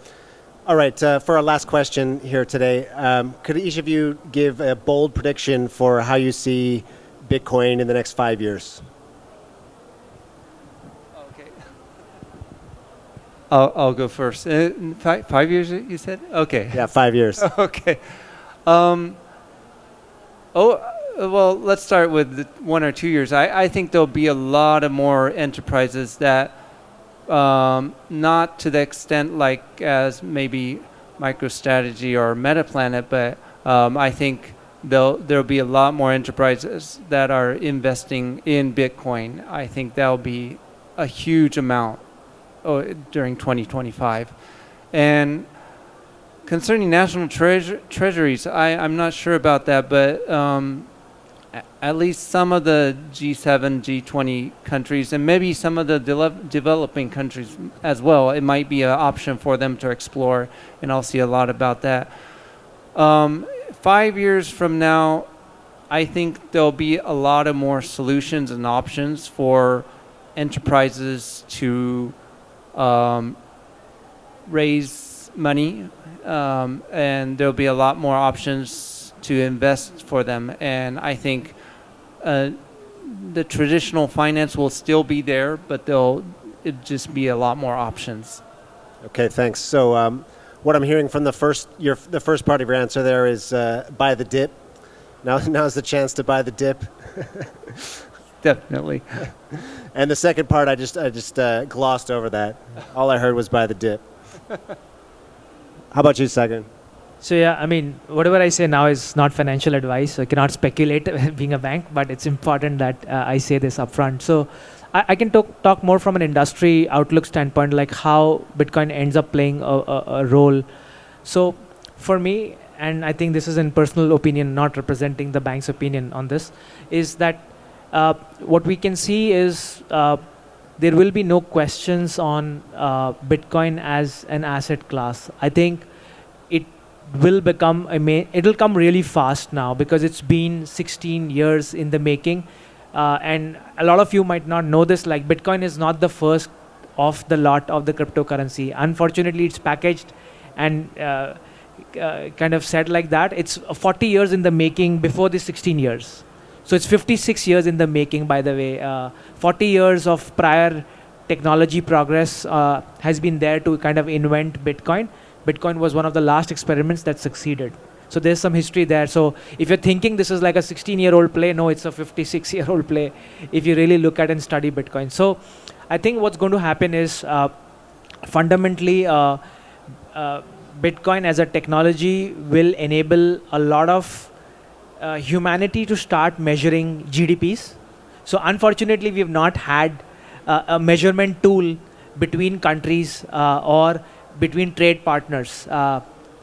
All right, for our last question here today, could each of you give a bold prediction for how you see Bitcoin in the next 5 years? Okay. I'll go first. 5 years, you said? Okay. Yeah, 5 years. Okay. Well, let's start with 1 or 2 years. I think there'll be a lot of more enterprises that not to the extent like as maybe MicroStrategy or MetaPlanet, but I think there'll be a lot more enterprises that are investing in Bitcoin. I think that'll be a huge amount during 2025. And concerning national treasuries, I'm not sure about that, but at least some of the G7, G20 countries, and maybe some of the developing countries as well, it might be an option for them to explore, and I'll see a lot about that. 5 years from now, I think there'll be a lot of more solutions and options for enterprises to raise money, and there'll be a lot more options to invest for them. And I think the traditional finance will still be there, but it'll just be a lot more options. Okay, thanks. So what I'm hearing from the first part of your answer there is buy the dip. Now's the chance to buy the dip. Definitely. And the second part, I just glossed over that. All I heard was buy the dip. How about you, Sagan? So yeah, I mean, whatever I say now is not financial advice. So I cannot speculate being a bank, but it's important that I say this upfront. So I can talk more from an industry outlook standpoint, like how Bitcoin ends up playing a role. So for me, and I think this is in personal opinion, not representing the bank's opinion on this, is that what we can see is there will be no questions on Bitcoin as an asset class. I think it will become it'll come really fast now because it's been 16 years in the making, and a lot of you might not know this, like Bitcoin is not the first of the lot of the cryptocurrency. Unfortunately, it's packaged and kind of said like that. It's 40 years in the making before the 16 years. So it's 56 years in the making, by the way. 40 years of prior technology progress has been there to kind of invent Bitcoin. Bitcoin was one of the last experiments that succeeded. So there's some history there. So if you're thinking this is like a 16-year-old play, no, it's a 56-year-old play if you really look at and study Bitcoin. So I think what's going to happen is fundamentally Bitcoin as a technology will enable a lot of humanity to start measuring GDPs. So unfortunately, we have not had a measurement tool between countries or between trade partners.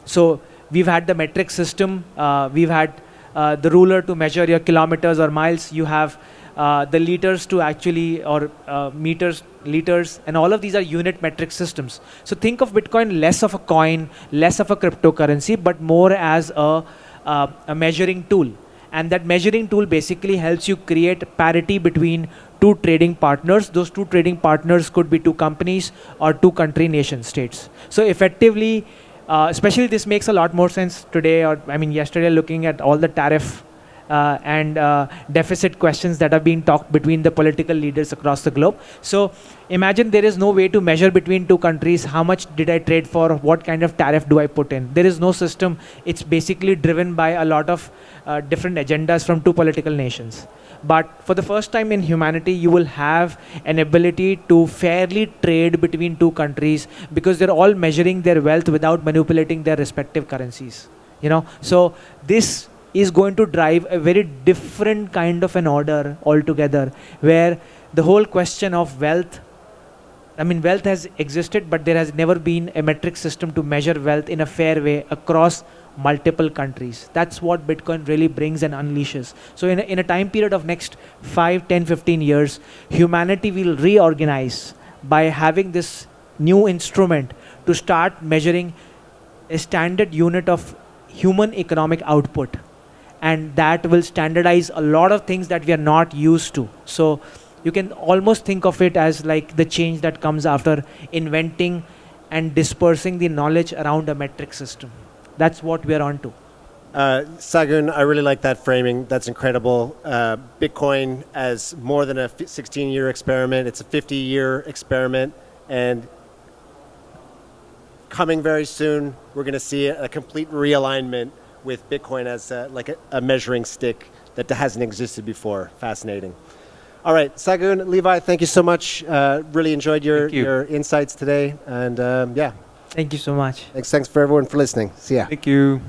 So we've had the metric system, we've had the ruler to measure your kilometers or miles, you have the liters to actually, or meters, liters, and all of these are unit metric systems. So think of Bitcoin less of a coin, less of a cryptocurrency, but more as a a measuring tool. And that measuring tool basically helps you create parity between two trading partners. Those two trading partners could be two companies or two country nation states. So effectively, especially this makes a lot more sense today, or I mean yesterday, looking at all the tariff and deficit questions that are being talked between the political leaders across the globe. So imagine there is no way to measure between two countries how much did I trade for, what kind of tariff do I put in. There is no system. It's basically driven by a lot of different agendas from two political nations. But for the first time in humanity, you will have an ability to fairly trade between two countries because they're all measuring their wealth without manipulating their respective currencies. So this is going to drive a very different kind of an order altogether, where the whole question of wealth, wealth has existed, but there has never been a metric system to measure wealth in a fair way across multiple countries. That's what Bitcoin really brings and unleashes. So in a time period of next 5, 10, 15 years, humanity will reorganize by having this new instrument to start measuring a standard unit of human economic output. And that will standardize a lot of things that we are not used to. So you can almost think of it as like the change that comes after inventing and dispersing the knowledge around a metric system. That's what we are on to. Sagun, I really like that framing. That's incredible. Bitcoin as more than a 16-year experiment. It's a 50-year experiment. And coming very soon, we're going to see a complete realignment with Bitcoin as like a measuring stick that hasn't existed before. Fascinating. All right, Sagun, Levi, thank you so much. Really enjoyed your insights today. And yeah. Thank you so much. Thanks for everyone for listening. See ya. Thank you.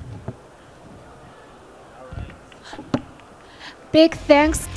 Big thanks to